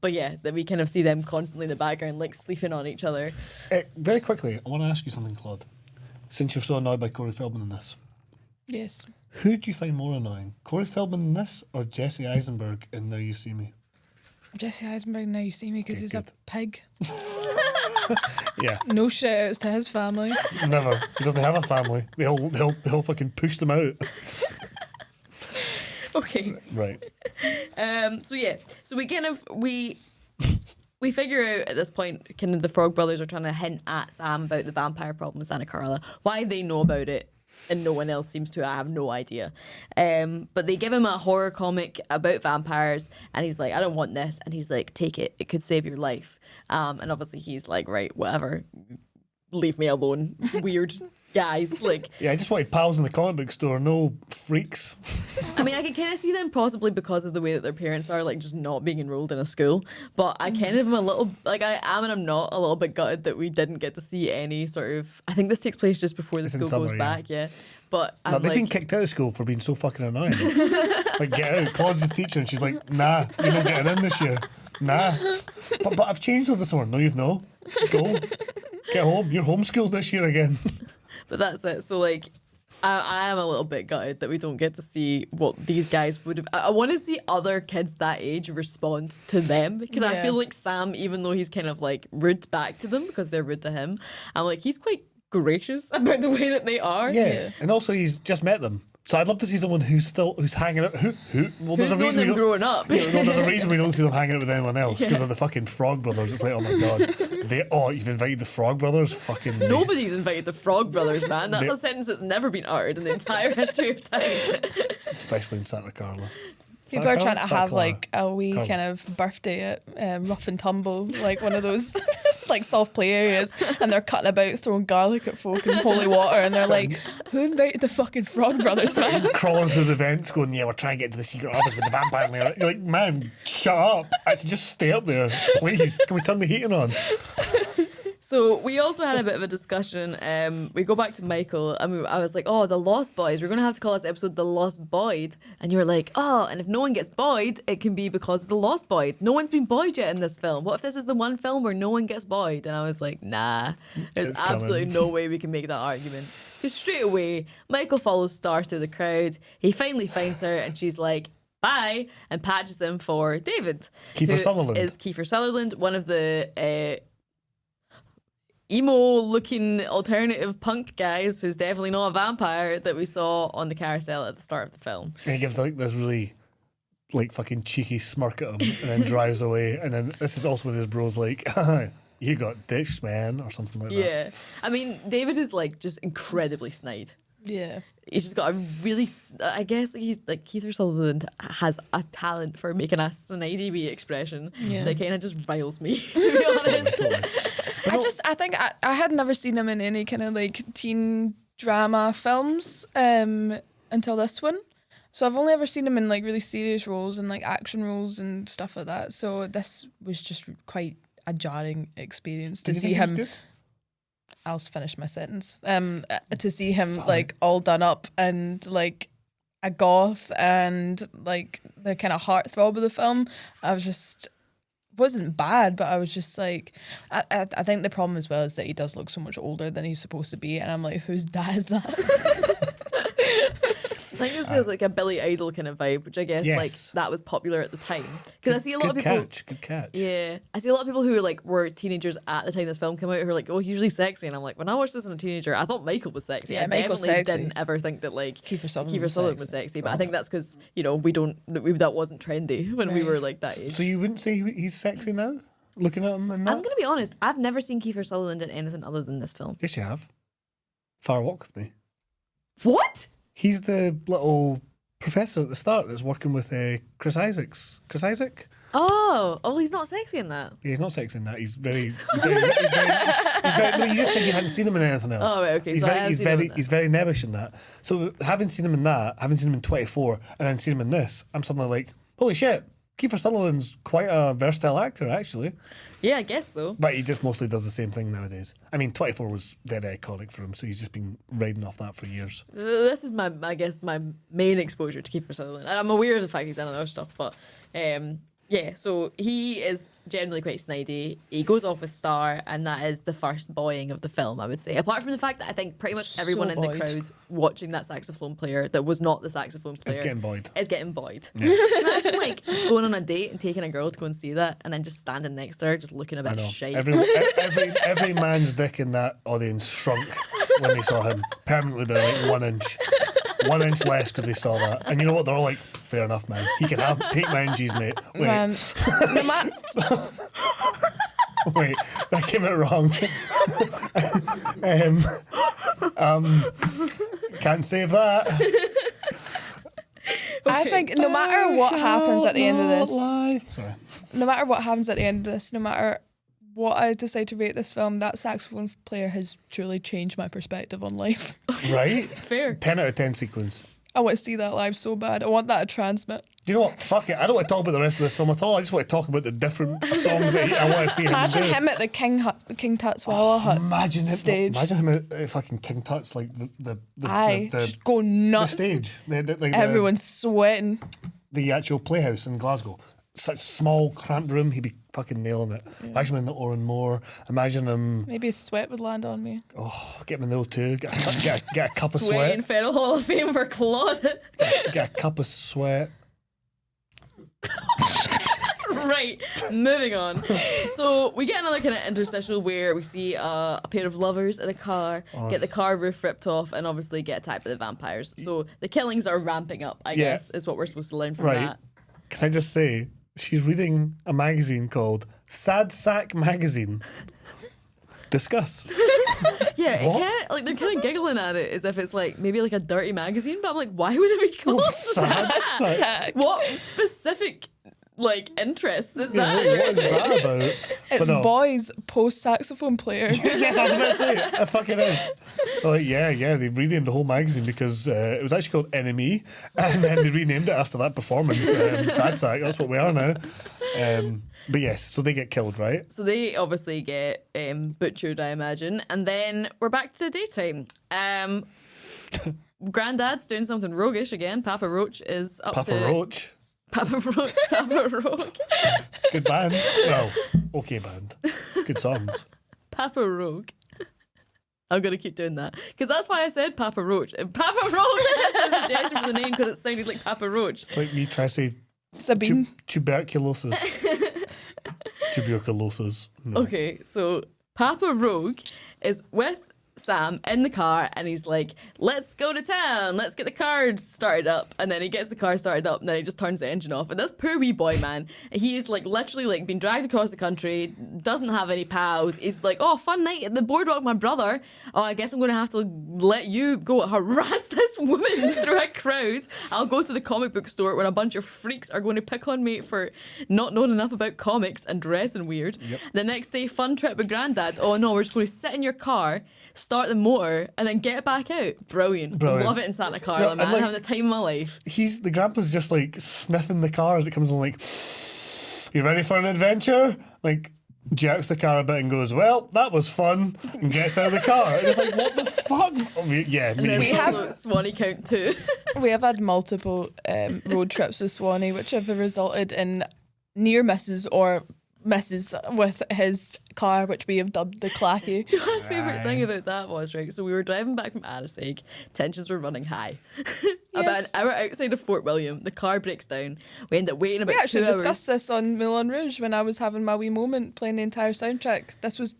But yeah, that we kind of see them constantly in the background, like sleeping on each other. Very quickly, I want to ask you something, Claude. Since you're so annoyed by Corey Feldman in this, Yes. who do you find more annoying? Corey Feldman in this or Jesse Eisenberg in Now You See Me? Jesse Eisenberg, now you see me because Okay, he's good. a pig. Yeah, No shout outs to his family. never. He doesn't have a family. They'll fucking push them out. Okay. Right. So yeah, so we kind of we figure out at this point, kind of the Frog Brothers are trying to hint at Sam about the vampire problem with Santa Carla. Why they know about it and no one else seems to, I have no idea. But they give him a horror comic about vampires, and he's like, "I don't want this," and he's like, "Take it, it could save your life." And obviously he's like, "Right, whatever, leave me alone, weird guys." Like, Yeah, I just wanted pals in the comic book store, no freaks. I mean, I can kind of see them possibly because of the way that their parents are, like, just not being enrolled in a school. But I kind of am a little, like, I am and I'm not a little bit gutted that we didn't get to see any sort of. I think this takes place just before the It's in school goes summer, yeah. back, yeah. But No, I'm they've like, been kicked out of school for being so fucking annoying. Like, get out. Claude's the teacher, and she's like, "Nah, you're not getting in this year. Nah." But I've changed over the summer. No, you've not. Go. Get home. You're homeschooled this year again. but that's it. So, like, I am a little bit gutted that we don't get to see what these guys would have. I want to see other kids that age respond to them, because I Yeah. feel like Sam, even though he's kind of like rude back to them because they're rude to him, I'm like, he's quite gracious about the way that they are. Yeah. And also, he's just met them. So I'd love to see someone who's hanging out. Well, Who's there's a known reason them we don't. growing up. Yeah, no, there's a reason we don't see them hanging out with anyone else because of the fucking Frog Brothers. It's like, oh my god, you've invited the Frog Brothers? Fucking Nobody's invited the Frog Brothers, man. That's They- a sentence that's never been uttered in the entire history of time. especially in Santa Carla. People Santa are trying Carla? to Santa have Clara. like a wee Carla. kind of birthday at Rough and Tumble, like one of those like soft play areas, and they're cutting about throwing garlic at folk in holy water, and they're like, "Who invited the fucking Frog Brothers, man?" crawling through the vents, going, "Yeah, we're trying to get to the secret office with the vampire lair." You're like, "Man, shut up! Actually, just stay up there, please. Can we turn the heating on?" So we also had a bit of a discussion. We go back to Michael, and I was like, "Oh, the Lost Boys. We're gonna have to call this episode the Lost Boyd." And you were like, "Oh, and if no one gets Boyd, it can be because of the Lost Boyd. No one's been Boyd yet in this film. What if this is the one film where no one gets Boyd?" And I was like, "Nah, there's It's absolutely coming. no way we can make that argument." Because straight away, Michael follows Star through the crowd. He finally finds her, and she's like, "Bye," and patches him for David. Kiefer who Sutherland. is Kiefer Sutherland, one of the emo-looking alternative punk guys who's definitely not a vampire that we saw on the carousel at the start of the film. And he gives like this really like fucking cheeky smirk at him and then drives away. And then this is also when his bro's like, "You got ditched, man," or something like that. Yeah. I mean, David is like just incredibly snide. Yeah. He's just got a really, I guess he's like Keith Sutherland has a talent for making a snidey wee expression Yeah. that kind of just riles me, to be honest. Totally. I think I had never seen him in any kind of like teen drama films until this one. So I've only ever seen him in like really serious roles and like action roles and stuff like that. So this was just quite a jarring experience to Did you see think he was him. good? I'll finish my sentence. To see him like all done up and like a goth and like the kind of heartthrob of the film, I was just wasn't bad, but I was just like, I think the problem as well is that he does look so much older than he's supposed to be, and I'm like, whose dad is that? I think this has like a Billy Idol kind of vibe, which I guess Yes. like that was popular at the time. Because I see a lot of Good people. catch. Good catch. Yeah, I see a lot of people who are like were teenagers at the time this film came out who are like, "Oh, he's really sexy," and I'm like, when I watched this as a teenager, I thought Michael was sexy. Yeah, I Michael's definitely sexy. didn't ever think that like Kiefer Sutherland Sutherland was sexy, but I think that's because that wasn't trendy when we Right. were like that age. So you wouldn't say he's sexy now? Looking at him and that? I'm gonna be honest, I've never seen Kiefer Sutherland in anything other than this film. Yes, you have. Far Walk With Me. What? He's the little professor at the start that's working with Chris Isaacs. Chris Isaac? Oh, he's not sexy in that. Yeah, he's not sexy in that. He's very no, you just said you hadn't seen him in anything else. Oh, right, okay, He's so I very, have he's seen him very, in he's very nebbish in that. So having seen him in that, having seen him in 24, and then seen him in this, I'm suddenly like, holy shit, Kiefer Sutherland's quite a versatile actor, actually. Yeah, I guess so. But he just mostly does the same thing nowadays. I mean, 24 was very iconic for him, so he's just been riding off that for years. This is my main exposure to Kiefer Sutherland. And I'm aware of the fact he's in other stuff, but yeah, so he is generally quite snidey. He goes off with Star, and that is the first boying of the film, I would say. Apart from the fact that I think pretty much everyone So in the buoyed. crowd watching that saxophone player that was not the saxophone player It's getting buoyed. is getting buoyed. Imagine like going on a date and taking a girl to go and see that, and then just standing next to her, just looking a I bit know. shite. Every man's dick in that audience shrunk when they saw him, permanently by like 1 inch. 1 inch less because they saw that. And you know what? They're all like, fair enough, man. He can take my inches, mate. Wait, Man, no matter. wait, that came out wrong. Can't save that. I think no matter what happens at the end of this, Lie. Sorry. no matter what happens at the end of this, no matter what I decide to rate this film, that saxophone player has truly changed my perspective on life. Right? Fair. 10 out of 10 sequence. I want to see that live so bad. I want that to transmit. Do you know what? Fuck it. I don't want to talk about the rest of this film at all. I just want to talk about the different songs that I want to see him Imagine do. him at the King Tut's Walla Hut Imagine him. stage. Imagine him at fucking King Tut's, like the Just go the nuts. stage. Everyone's sweating. The actual playhouse in Glasgow. Such small, cramped room. He'd be fucking nailing it. Imagine him in the Oran Moor. Imagine him. Maybe his sweat would land on me. Oh, get him in the O2. Get a cup of Sweating sweat. Federal Hall of Fame for Claude. Get a cup of sweat. Right, moving on. So we get another kind of interstitial where we see a pair of lovers in a car, get the car roof ripped off, and obviously get attacked by the vampires. So the killings are ramping up, I Yeah. guess, is what we're supposed to learn from Right. that. Can I just say, she's reading a magazine called Sad Sack Magazine. Discuss. Yeah, it What? can't, like they're kind of giggling at it as if it's like maybe like a dirty magazine, but I'm like, why would it be called Sad Sack. Sack. What specific like interests is Yeah, that? what is that about? It's But no. boys post saxophone player. Yes, I was about to say it. It fucking is. They're like, yeah, they renamed the whole magazine because it was actually called Enemy, and then they renamed it after that performance. Sad Sack, that's what we are now. But yes, so they get killed, right? So they obviously get butchered, I imagine. And then we're back to the daytime. Granddad's doing something roguish again. Papa Roach is up Papa to... Roach. Papa Roach. Papa Roach. Good band. Well, okay band. Good songs. Papa Rogue. I'm going to keep doing that. Because that's why I said Papa Roach. And Papa Roach is a suggestion for the name because it sounded like Papa Roach. It's like me trying to say Sabine. tuberculosis. Tuberculosis. No. Okay, so Papa Rogue is with Sam in the car and he's like, let's go to town, let's get the car started up. And then he gets the car started up and then he just turns the engine off. And this poor wee boy, man, he's like literally like been dragged across the country, doesn't have any pals. He's like, oh, fun night at the boardwalk with my brother. Oh, I guess I'm going to have to let you go harass this woman through a crowd. I'll go to the comic book store where a bunch of freaks are going to pick on me for not knowing enough about comics and dressing weird. Yep. The next day, fun trip with Granddad. Oh no, we're just going to sit in your car, start the motor, and then get it back out. Brilliant. Love it in Santa Carla, Yeah, and man. like- Having the time of my life. The grandpa's just like sniffing the car as it comes on, like, you ready for an adventure? Like, jerks the car a bit and goes, well, that was fun, and gets out of the car. And it's like, what the fuck? Oh, yeah, And then me. we have Swanny count too. We have had multiple road trips with Swanny, which have resulted in near misses or misses with his car, which we have dubbed the Clacky. My favourite thing about that was, right, so we were driving back from Annisig, tensions were running high. About an Yes. hour outside of Fort William, the car breaks down. We end up waiting about We actually 2 hours. discussed this on Moulin Rouge when I was having my wee moment playing the entire soundtrack. This was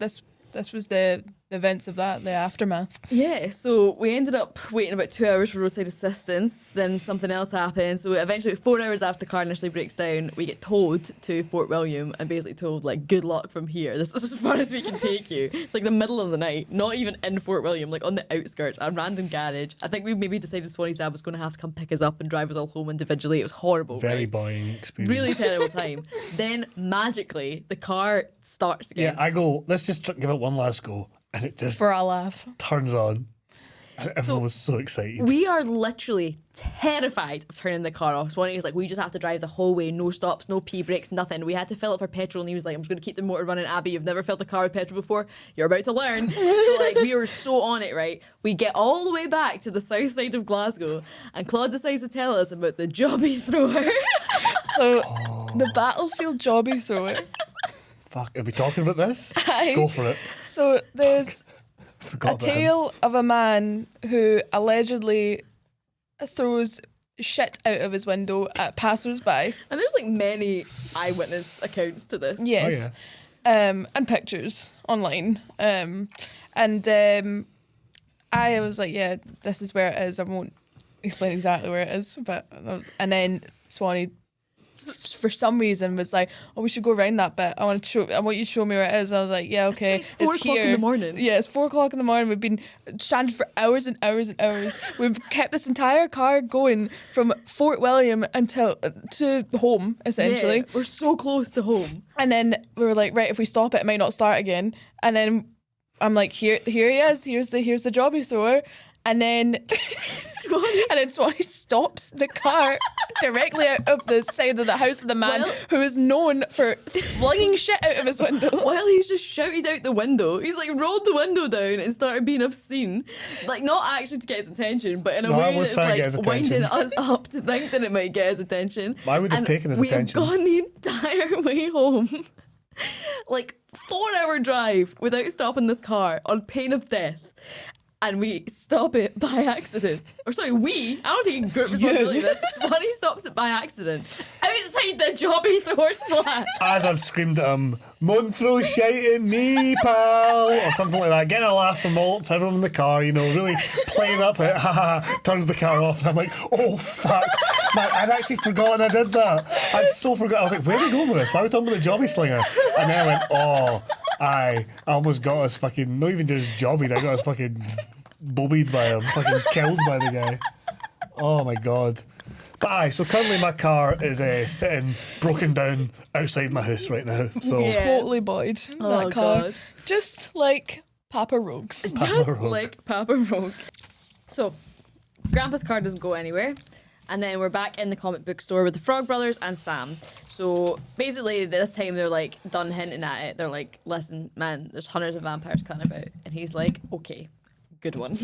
the events of that, the aftermath. Yeah, so we ended up waiting about 2 hours for roadside assistance. Then something else happened. So eventually, 4 hours after the car initially breaks down, we get towed to Fort William and basically told, like, good luck from here. This is as far as we can take you. It's like the middle of the night, not even in Fort William, like on the outskirts, a random garage. I think we maybe decided Swanny's dad was going to have to come pick us up and drive us all home individually. It was horrible. Very right? boring experience. Really terrible time. Then magically, the car starts again. Yeah, I go, let's just give it one last go. And it just For a laugh. turns on. And everyone was so excited. We are literally terrified of turning the car off. Swanny was like, we just have to drive the whole way, no stops, no pee breaks, nothing. We had to fill up for petrol, and he was like, I'm just going to keep the motor running. Abby, you've never filled a car with petrol before. You're about to learn. So, like, we were so on it, right? We get all the way back to the south side of Glasgow, and Claude decides to tell us about the jobby thrower. So the battlefield jobby thrower. Fuck, are we talking about this? Aye. Go for it. So there's Forgot a about him. tale of a man who allegedly throws shit out of his window at passers-by. And there's like many eyewitness accounts to this. Yes. And pictures online. I was like, yeah, this is where it is. I won't explain exactly where it is, but and then Swanny, for some reason, was like, "Oh, we should go around that bit. I want you to show me where it is." I was like, "Yeah, okay." It's like 4 o'clock in the morning. Yeah, it's 4 o'clock in the morning. We've been stranded for hours and hours and hours. We've kept this entire car going from Fort William until to home, essentially. Yeah, we're so close to home. And then we were like, right, if we stop it, it might not start again. And then I'm like, here he is. Here's the jobby thrower. And then Swanny stops the car directly out of the side of the house of the man who is known for flinging shit out of his window. While he's just shouted out the window, he's like rolled the window down and started being obscene. Like, not actually to get his attention, but in a way that's like winding us up to think that it might get his attention. I would have taken his attention. We have gone the entire way home. Like 4-hour drive without stopping this car on pain of death. And we stop it by accident. Or sorry, I don't think you can group responsibility for this. Swanny stops it by accident. Outside the jobby thrower's flat. As I've screamed at him, "Mon throw shite at me, pal," or something like that. Getting a laugh from everyone in the car, really playing up it. Turns the car off, and I'm like, "Oh fuck!" Man, I'd actually forgotten I did that. I'd so forgot. I was like, "Where are we going with this? Why are we talking about the jobby slinger?" And then I went, "Oh, I almost got us fucking not even just jobbied. I got us fucking bobbied by him, fucking killed by the guy." Oh my god. But so currently my car is sitting broken down outside my house right now. So Yeah. Totally buoyed. That car. God. Just like Papa Rogue's. Just Rogue. like Papa Rogue. So, Grandpa's car doesn't go anywhere. And then we're back in the comic book store with the Frog Brothers and Sam. So basically, this time they're like done hinting at it. They're like, listen, man, there's hundreds of vampires coming about. And he's like, okay, good one.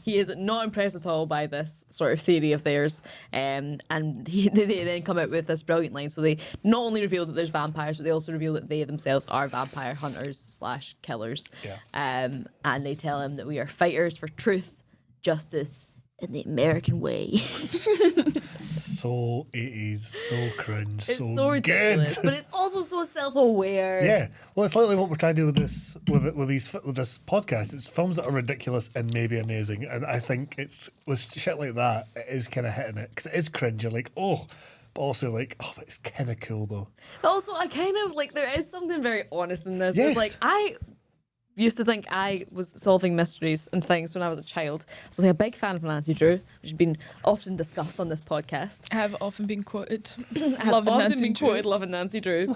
He is not impressed at all by this sort of theory of theirs. And they then come out with this brilliant line. So they not only reveal that there's vampires, but they also reveal that they themselves are vampire hunters / killers. Yeah. And they tell him that we are fighters for truth, justice, in the American way. So 80s, so cringe, It's so so ridiculous, good. but it's also so self-aware. Yeah, well, it's literally what we're trying to do with this with this podcast. It's films that are ridiculous and maybe amazing, and I think it's with shit like that, it is kind of hitting it because it is cringe. You're like, oh, but also like, oh, but it's kind of cool though. But also, I kind of like there is something very honest in this. Yes. It's like I used to think I was solving mysteries and things when I was a child. So I was a big fan of Nancy Drew, which has been often discussed on this podcast. I have often been quoted. I have Loving often Nancy been Drew. quoted loving Nancy Drew.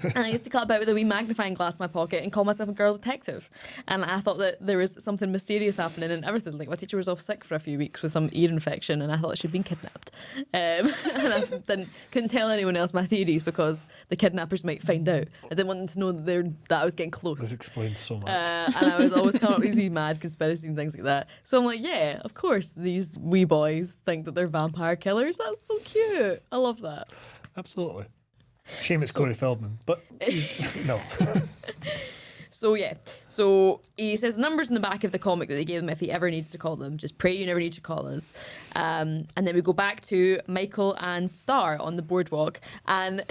And I used to cut about with a wee magnifying glass in my pocket and call myself a girl detective. And I thought that there was something mysterious happening and everything. Like my teacher was off sick for a few weeks with some ear infection and I thought she'd been kidnapped. And I couldn't tell anyone else my theories because the kidnappers might find out. I didn't want them to know that I was getting This close. explains so much. And I was always coming up with these wee mad conspiracies and things like that. So I'm like, yeah, of course these wee boys think that they're vampire killers. That's so cute. I love that. Absolutely. Shame it's Corey Feldman, but no. So yeah, so he says numbers in the back of the comic that they gave him if he ever needs to call them. Just pray you never need to call us. And then we go back to Michael and Star on the boardwalk. And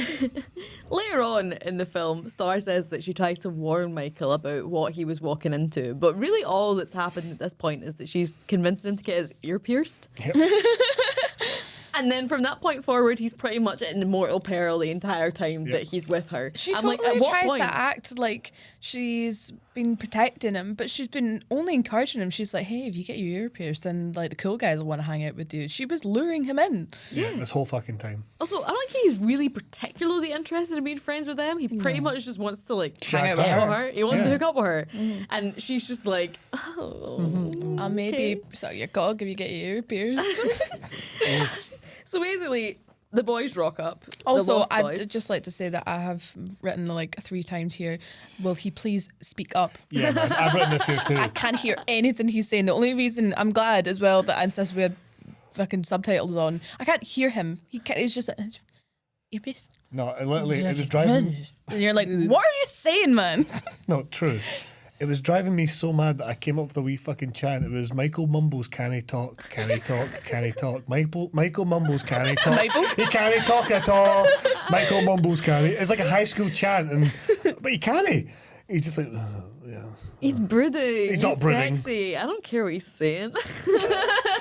later on in the film, Star says that she tried to warn Michael about what he was walking into. But really all that's happened at this point is that she's convinced him to get his ear pierced. Yep. And then from that point forward, he's pretty much in mortal peril the entire time that he's with her. She I'm totally like, at what tries point? to act like she's been protecting him, but she's been only encouraging him. She's like, hey, if you get your ear pierced, then like the cool guys will want to hang out with you. She was luring him in. Yeah, this whole fucking time. Also, I don't think he's really particularly interested in being friends with them. He pretty much just wants to like Shag hang out with her. her. He wants to Yeah. hook up with her, and she's just like, oh, I'll maybe okay. suck your cock if you get your ear pierced. So basically, the boys rock up. the Also, Lost I'd Boys. just like to say that I have written like 3 times here. Will he please speak up? Yeah, man. I've written this here too. I can't hear anything he's saying. The only reason I'm glad as well that since we had fucking subtitles on, I can't hear him. He's just like, earpiece. No, it literally, it was driving. And you're like, what are you saying, man? No, true. It was driving me so mad that I came up with a wee fucking chant. It was Michael mumbles, can he talk? Can he talk? Can he talk? Michael mumbles, can he talk? Michael? He can't talk at all. Michael mumbles, can he? It's like a high school chant, but he can't. He's just like, yeah. He's brooding. He's not brooding. Sexy. I don't care what he's saying.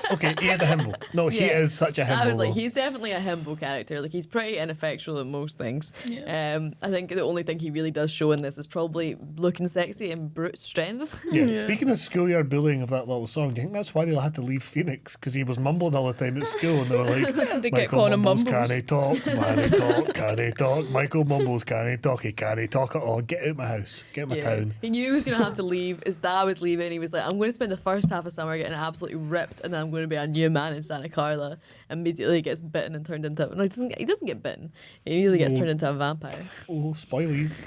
Okay, he is a himbo. No, he Yeah. is such a himbo. I was like, though. he's definitely a himbo character. Like, he's pretty ineffectual in most things. I think the only thing he really does show in this is probably looking sexy and brute strength. Yeah. Speaking of schoolyard bullying of that little song, do you think that's why they had to leave Phoenix? Because he was mumbling all the time at school, and they were like, They kept Michael calling him mumbles, Mumbles. can he talk? Can he talk? Can he talk? Michael mumbles, can he talk? He can't he talk at all. Get out my house. Get out my town. He knew he was going to have to leave. His dad was leaving. He was like, I'm going to spend the first half of summer getting absolutely ripped, and then I'm going to be a new man in Santa Carla. Immediately gets bitten and turned into... No, he doesn't get bitten. He immediately gets turned into a vampire. Oh, spoilies.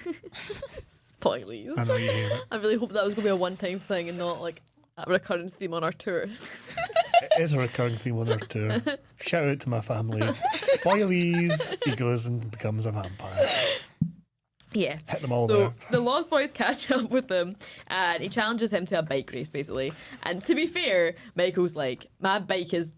Spoilies. I know you hear it. I really hope that was going to be a one-time thing and not like a recurring theme on our tour. It is a recurring theme on our tour. Shout out to my family. Spoilies. He goes and becomes a vampire. Yeah. Hit them all So there. the Lost Boys catch up with him and he challenges him to a bike race, basically. And to be fair, Michael's like, my bike is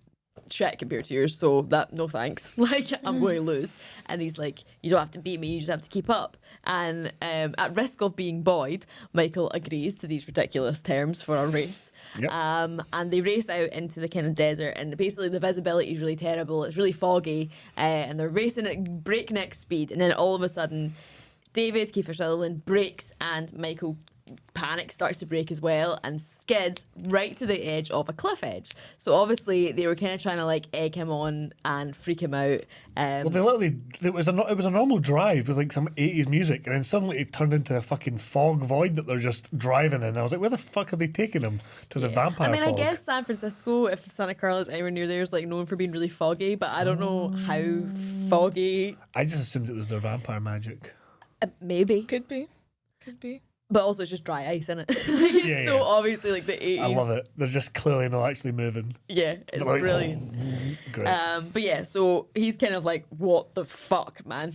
shit compared to yours, so that no thanks. Like, I'm going to lose. And he's like, you don't have to beat me, you just have to keep up. And at risk of being buoyed, Michael agrees to these ridiculous terms for a race. Yep. And they race out into the kind of desert, and basically the visibility is really terrible. It's really foggy, and they're racing at breakneck speed. And then all of a sudden, David Kiefer Sutherland breaks, and Michael panic, starts to break as well, and skids right to the edge of a cliff edge. So obviously they were kind of trying to like egg him on and freak him out. Well, they literally, it was a normal drive with like some 80s music, and then suddenly it turned into a fucking fog void that they're just driving in. I was like, where the fuck are they taking him to the vampire I mean, fog? I guess San Francisco, if Santa Carla is anywhere near there, is like known for being really foggy, but I don't know how foggy. I just assumed it was their vampire magic. Maybe. Could be. But also it's just dry ice, isn't it? It's Yeah, so yeah. obviously like the 80s. I love it. They're just clearly not actually moving. Yeah, it's They're like, brilliant. Great. But yeah, so he's kind of like, what the fuck, man?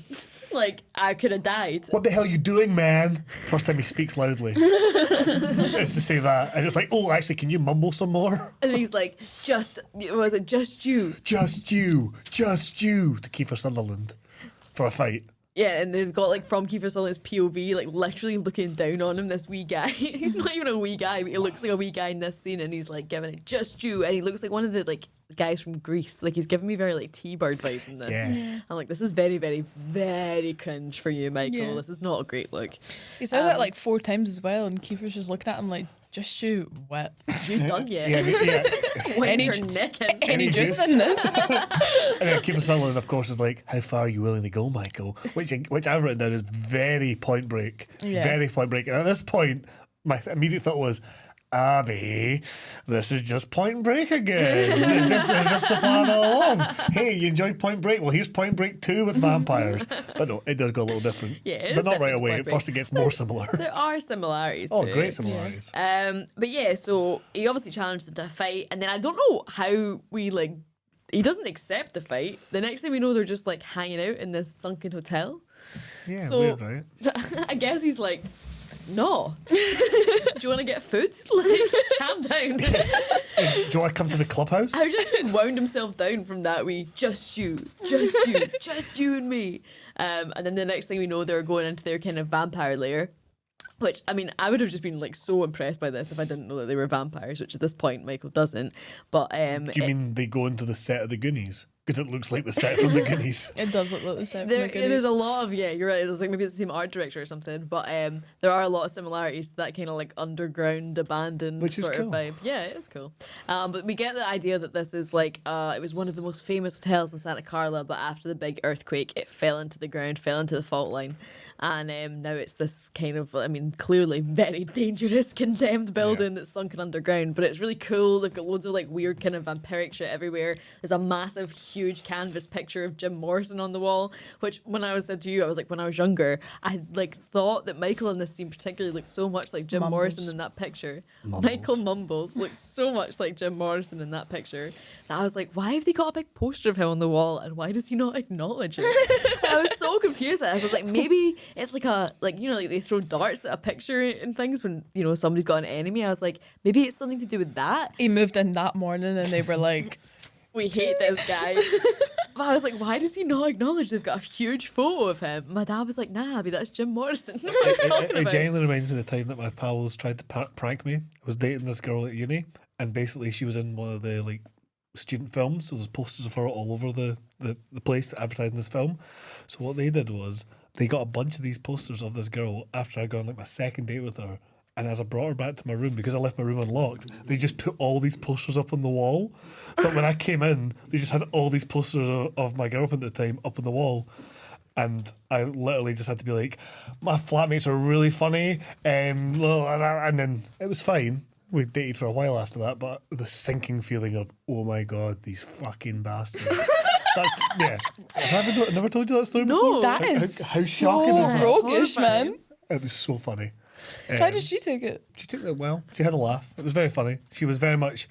Like, I could have died. What the hell are you doing, man? First time he speaks loudly. It's to say that. And it's like, oh, actually, can you mumble some more? And he's like, just you? Just you. To Kiefer Sutherland for a fight. Yeah, and they've got like from Kiefer Sutherland's POV, like literally looking down on him, this wee guy. He's not even a wee guy, but he looks like a wee guy in this scene, and he's like giving it just you, and he looks like one of the like guys from Greece. Like he's giving me very like T-Bird vibes in this. Yeah. I'm like, this is very, very, very cringe for you, Michael. Yeah. This is not a great look. He said that like 4 times as well, and Kiefer's just looking at him like, just you, what? You done yet? Yeah. When's Any your ju- neck in? Any juice? juice in this? And then Kiefer Sutherland, of course, is like, how far are you willing to go, Michael? Which I've written down is very Point Break. Yeah. Very Point Break. And at this point, my immediate thought was, Abby, this is just Point Break again. Is this the plan all along? Hey, you enjoyed Point Break? Well, here's Point Break 2 with vampires. But no, it does go a little different. Yeah, it is but not right different to away. Point At Break. first, it gets more similar. There are similarities. Oh, to great it. similarities. But yeah, so he obviously challenged him to a fight, and then I don't know how we like. He doesn't accept the fight. The next thing we know, they're just like hanging out in this sunken hotel. Yeah, so- weird, right? I guess he's like, no. Do you want to get food? Like, calm down. Do you want to come to the clubhouse? How just wound himself down from that just you and me. And then the next thing we know, they're going into their kind of vampire lair. Which, I mean, I would have just been like so impressed by this if I didn't know that they were vampires, which at this point Michael doesn't. But Do you mean they go into the set of the Goonies? Because it looks like the set from the Goonies. It does look like the same. there's a lot of, yeah, you're right. It's like maybe it's the same art director or something, but there are a lot of similarities to that kind of like underground, abandoned Which is sort cool. of vibe. Yeah, it is cool. But we get the idea that this is like it was one of the most famous hotels in Santa Carla, but after the big earthquake, it fell into the ground, fell into the fault line. And now it's this kind of, I mean, clearly very dangerous, condemned building that's sunken underground. But it's really cool. They've got loads of like weird kind of vampiric shit everywhere. There's a massive, huge canvas picture of Jim Morrison on the wall. Which, when I said to you, I was like, when I was younger, I had like thought that Michael in this scene particularly looked so much like Jim Mumbles. Morrison in that picture. Mumbles. Michael Mumbles looked so much like Jim Morrison in that picture. And I was like, why have they got a big poster of him on the wall, and why does he not acknowledge it? I was so confused. I was like, maybe it's like like they throw darts at a picture and things when somebody's got an enemy. I was like, maybe it's something to do with that. He moved in that morning, and they were like, We hate this guy. But I was like, why does he not acknowledge they've got a huge photo of him? My dad was like, nah, Abby, that's Jim Morrison. What are you talking It about? genuinely reminds me of the time that my pals tried to prank me. I was dating this girl at uni, and basically she was in one of the like student films, so there's posters of her all over the place advertising this film. So what they did was they got a bunch of these posters of this girl after I'd gone like my second date with her. And as I brought her back to my room, because I left my room unlocked, they just put all these posters up on the wall. So when I came in, they just had all these posters of my girlfriend at the time up on the wall. And I literally just had to be like, my flatmates are really funny. And then it was fine. We dated for a while after that, but the sinking feeling of, oh my God, these fucking bastards. Yeah. Have I never told you that story before? that How- is how shocking is that? roguish, Horrifying. man. It was so funny. How did she take it? She took it well. She had a laugh. It was very funny. She was very much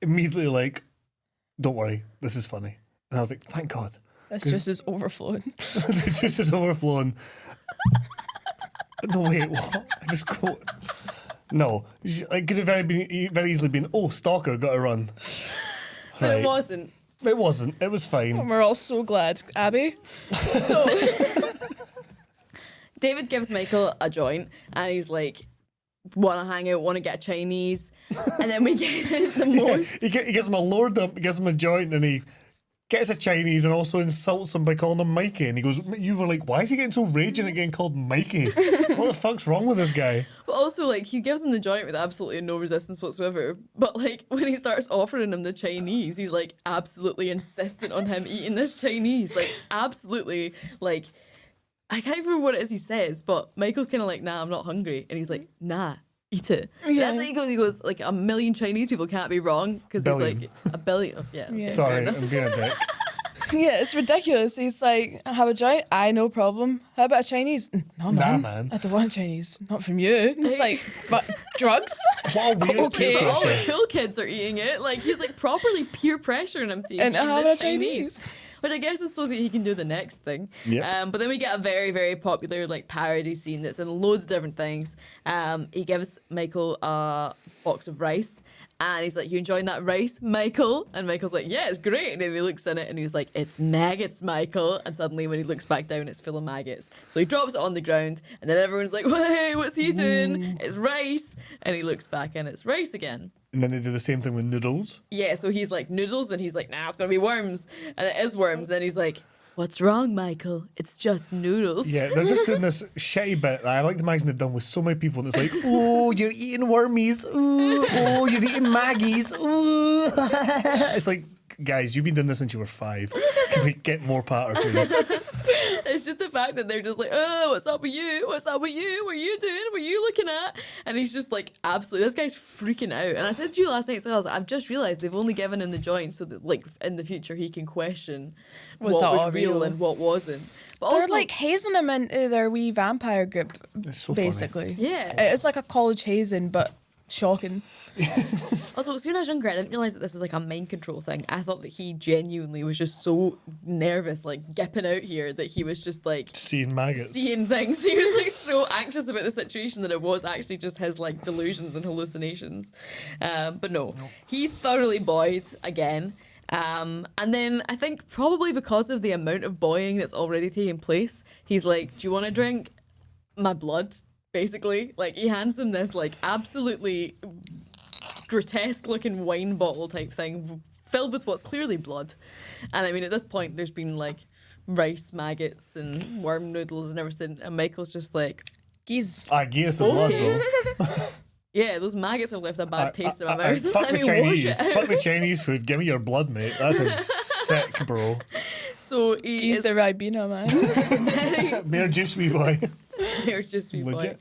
immediately like, don't worry, this is funny. And I was like, thank God. That's just as overflowing. This just is overflowing. No, wait, what? I just quote. No. It could have very easily been, oh, stalker, got to run. But Right. it wasn't. It wasn't. It was fine. We're all so glad. Abby? So David gives Michael a joint, and he's like, want to hang out, want to get a Chinese. And then we get the most... He gives him a lower dump, he gives him a joint, and he gets a Chinese and also insults him by calling him Mikey. And he goes, you were like, why is he getting so raging at getting called Mikey? What the fuck's wrong with this guy? But also, like, he gives him the joint with absolutely no resistance whatsoever. But, like, when he starts offering him the Chinese, he's, like, absolutely insistent on him eating this Chinese. Like, absolutely, like, I can't remember what it is he says, but Michael's kind of like, nah, I'm not hungry. And he's like, nah, eat it. Yeah. That's what he goes, like, 1 million Chinese people can't be wrong. Because he's Billion. like, 1 billion. Oh, yeah. Okay, Yeah. fair Sorry, enough. I'm being a dick. Yeah, it's ridiculous. He's like, have a joint? Aye, no problem. How about a Chinese? No, Nah, man. man. I don't want Chinese. Not from you. And it's like, but drugs? What a weird Okay. peer All the pressure. cool kids are eating it. Like, he's like properly peer pressuring him to eat And have this a Chinese. Which I guess is so that he can do the next thing. Yep. But then we get a very, very popular like parody scene that's in loads of different things. He gives Michael a box of rice. And he's like, you enjoying that rice, Michael? And Michael's like, yeah, it's great. And then he looks in it and he's like, it's maggots, Michael. And suddenly when he looks back down, it's full of maggots. So he drops it on the ground. And then everyone's like, hey, what's he doing? It's rice. And he looks back and it's rice again. And then they do the same thing with noodles. Yeah, so he's like, noodles? And he's like, nah, it's going to be worms. And it is worms. And he's like, what's wrong, Michael? It's just noodles. Yeah, they're just doing this shitty bit that I like to imagine they've done with so many people. And it's like, oh, you're eating wormies. Ooh, oh, you're eating Maggies. Ooh. It's like, guys, you've been doing this since you were 5. Can we get more patter, please? It's just the fact that they're just like, oh, what's up with you? What's up with you? What are you doing? What are you looking at? And he's just like, absolutely, this guy's freaking out. And I said to you last night, so I was like, I've just realised they've only given him the joint so that, like, in the future he can question Was what that was all real real? and what wasn't. But They're also, like hazing him into their wee vampire group, It's so funny. basically. yeah. It's like a college hazing, but shocking. Also, as soon as I was younger, I didn't realise that this was like a mind control thing. I thought that he genuinely was just so nervous, like gipping out here, that he was just like Seeing maggots. seeing things. He was like so anxious about the situation that it was actually just his like delusions and hallucinations. But no, he's thoroughly buoyed again. And then I think probably because of the amount of buoying that's already taking place, he's like, do you want to drink my blood? Basically, like he hands him this like absolutely grotesque looking wine bottle type thing filled with what's clearly blood. And I mean, at this point, there's been like rice maggots and worm noodles and everything. And Michael's just like, Geez. I guess the blood, Okay. though. yeah, those maggots have left a bad taste in my mouth. Fuck Let the me wash Chinese. it out. Fuck the Chinese food. Give me your blood, mate. That sounds sick, bro. So he Geez, is the Ribena, man. Mere juice, wee boy. There's just wee boy. Legit.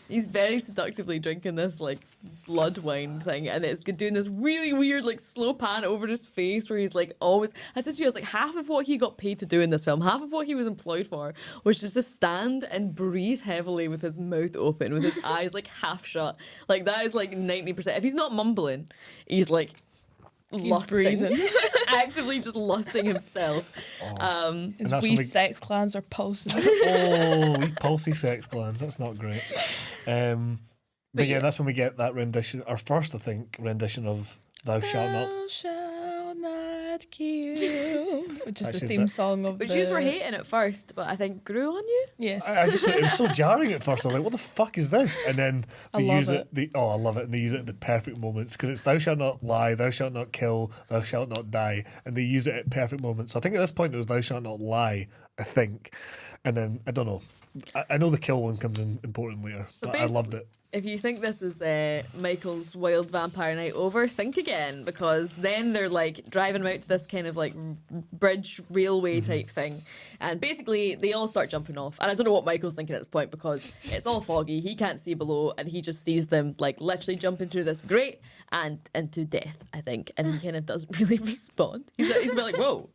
He's very seductively drinking this like blood wine thing, and it's doing this really weird like slow pan over his face where he's like always. I said to you, I was like, half of what he got paid to do in this film, half of what he was employed for, was just to stand and breathe heavily with his mouth open, with his eyes like half shut. Like that is like 90%. If he's not mumbling, he's like lusting. breathing. Actively just lusting himself. His that's wee when we- sex glands are pulsing. Oh, wee pulsy sex glands. That's not great. But yeah, that's when we get that rendition, our first, I think, rendition of Thou Shalt Not. Thou shalt not kill. Which is I the said theme that. song of But the... you were hating at first, but I think grew on you. Yes. I just, it was so jarring at first. I was like, what the fuck is this? And then I they love use it. I love it. And they use it at the perfect moments because it's Thou Shalt Not Lie, Thou Shalt Not Kill, Thou Shalt Not Die. And they use it at perfect moments. So I think at this point it was Thou Shalt Not Lie, I think. And then, I don't know. I know the kill one comes in important later, but I loved it. If you think this is Michael's wild vampire night over, think again, because then they're like driving him out to this kind of like bridge railway type thing, and basically they all start jumping off. And I don't know what Michael's thinking at this point because it's all foggy, he can't see below, and he just sees them like literally jumping through this grate and into death, I think. And he kind of doesn't really respond. He's a bit like, whoa,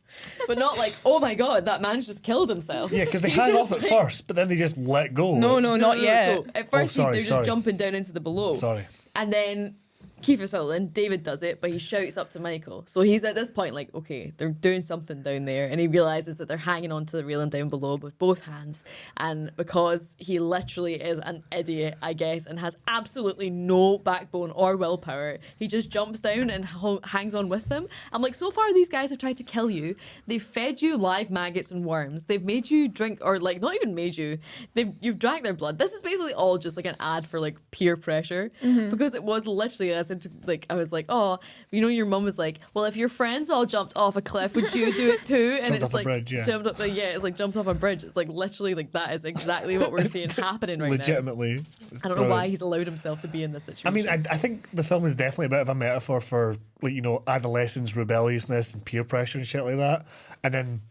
but not like, oh my god, that man's just killed himself. Yeah, because they He's hang just off at like- first, but then they just let go. no, not yet. So at first sorry, they're just sorry. jumping down into the below. Sorry. And then Kiefer Sutherland, David does it, but he shouts up to Michael. So he's at this point like, okay, they're doing something down there. And he realises that they're hanging onto the railing down below with both hands. And because he literally is an idiot, I guess, and has absolutely no backbone or willpower, he just jumps down and hangs on with them. I'm like, so far these guys have tried to kill you. They've fed you live maggots and worms. They've made you drink, or like not even made you, you've drank their blood. This is basically all just like an ad for like peer pressure. Because it was literally, as said to, like, I was like, oh, you know, your mum was like, well, if your friends all jumped off a cliff, would you do it too? And Jumped it's off a like bridge, yeah. jumped up, it's like jumped off a bridge. It's like literally like that is exactly what we're seeing happening right now. Legitimately. I don't know why he's allowed himself to be in this situation. I mean, I think the film is definitely a bit of a metaphor for, like, you know, adolescence, rebelliousness, and peer pressure and shit like that. And then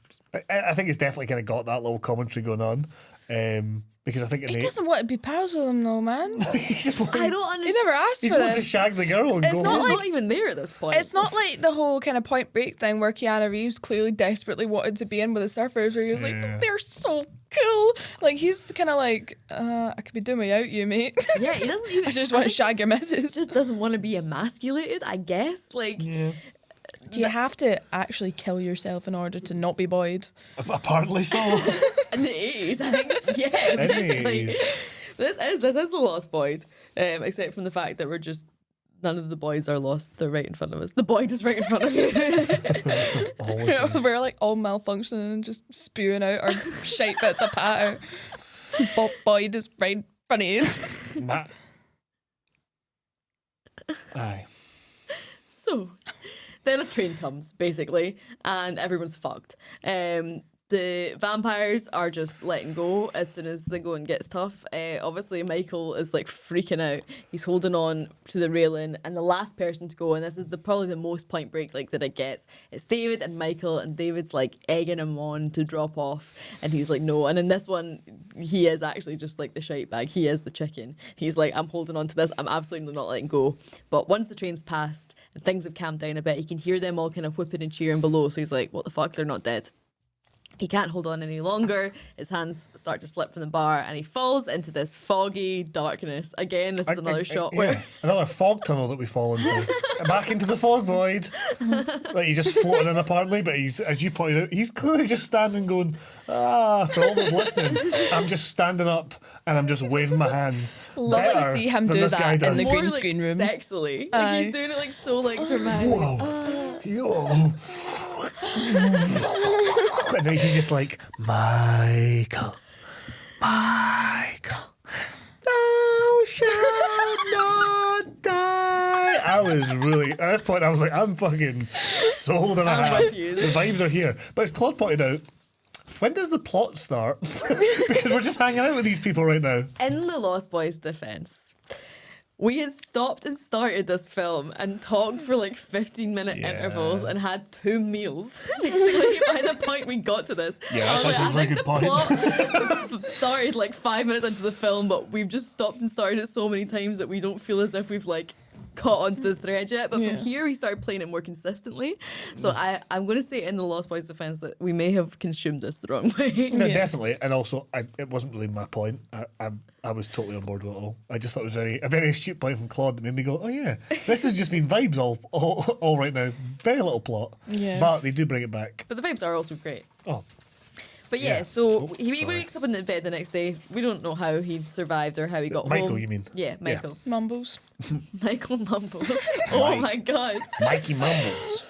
I think it's definitely kind of got that little commentary going on. Because I think He doesn't want to be pals with him, though, man. he just wants, I don't understand. He never asked he for just wants to this. shag the girl and It's go not He's home. like- not even there at this point. It's not like the whole kind of Point Break thing where Keanu Reeves clearly desperately wanted to be in with the surfers, where he was Yeah. like, they're so cool. Like, he's kind of like, I could be doing without you, mate. Yeah, he doesn't even. I just want to think shag your missus. Just doesn't want to be emasculated, I guess. Like, Yeah. Do you have to actually kill yourself in order to not be Boyd? Apparently so. in the 80s, I think. Yeah, basically. Anyways. This is the Lost Boyd, except from the fact that we're just none of the boys are lost. They're right in front of us. The Boyd is right in front of you. Always is. We're like all malfunctioning and just spewing out our shite bits of patter. Bob Boyd is right in front of you. Matt. Aye. So, then a train comes, basically, and everyone's fucked. The vampires are just letting go as soon as the going gets tough. Obviously, Michael is like freaking out. He's holding on to the railing, and the last person to go, and this is probably the most Point Break like that it gets. It's David and Michael, and David's like egging him on to drop off, and he's like no. And in this one, he is actually just like the shite bag. He is the chicken. He's like, I'm holding on to this. I'm absolutely not letting go. But once the train's passed and things have calmed down a bit, he can hear them all kind of whooping and cheering below. So he's like, what the fuck? They're not dead. He can't hold on any longer. His hands start to slip from the bar and he falls into this foggy darkness. Again, this is another shot where... Another fog tunnel that we fall into. Back into the fog, Boyd. Like he's just floating in apparently, but he's, as you pointed out, he's clearly just standing going, for all those listening, I'm just standing up and I'm just waving my hands. Love to Better see him than do this guy that in does. the green more screen room. sexily. Like Aye. he's doing it like so like dramatic. Whoa. Yo. And then he's just like, Michael, thou shalt not die. I was really, at this point, I was like, I'm fucking sold and a I'm half. with you. The vibes are here. But as Claude pointed out, when does the plot start? Because we're just hanging out with these people right now. In the Lost Boys' defense, we had stopped and started this film and talked for like 15-minute Yeah. intervals and had 2 meals. Basically, by the point we got to this. Yeah, that's I was actually a like, very I good think the plot started like 5 minutes into the film, but we've just stopped and started it so many times that we don't feel as if we've like caught onto the thread yet. But Yeah. from here, we started playing it more consistently. So I'm going to say in the Lost Boys' defense that we may have consumed this the wrong way. No, Yeah. definitely. And also, it wasn't really my point. I was totally on board with it all. I just thought it was a very astute point from Claude that made me go, oh yeah, this has just been vibes all right now. Very little plot. Yeah. But they do bring it back. But the vibes are also great. Oh, But yeah, Yeah. so Oh, he sorry. wakes up in the bed the next day. We don't know how he survived or how he got Michael, home. you mean? Yeah, Michael. Mumbles. Michael Mumbles. Oh my god. Mikey Mumbles.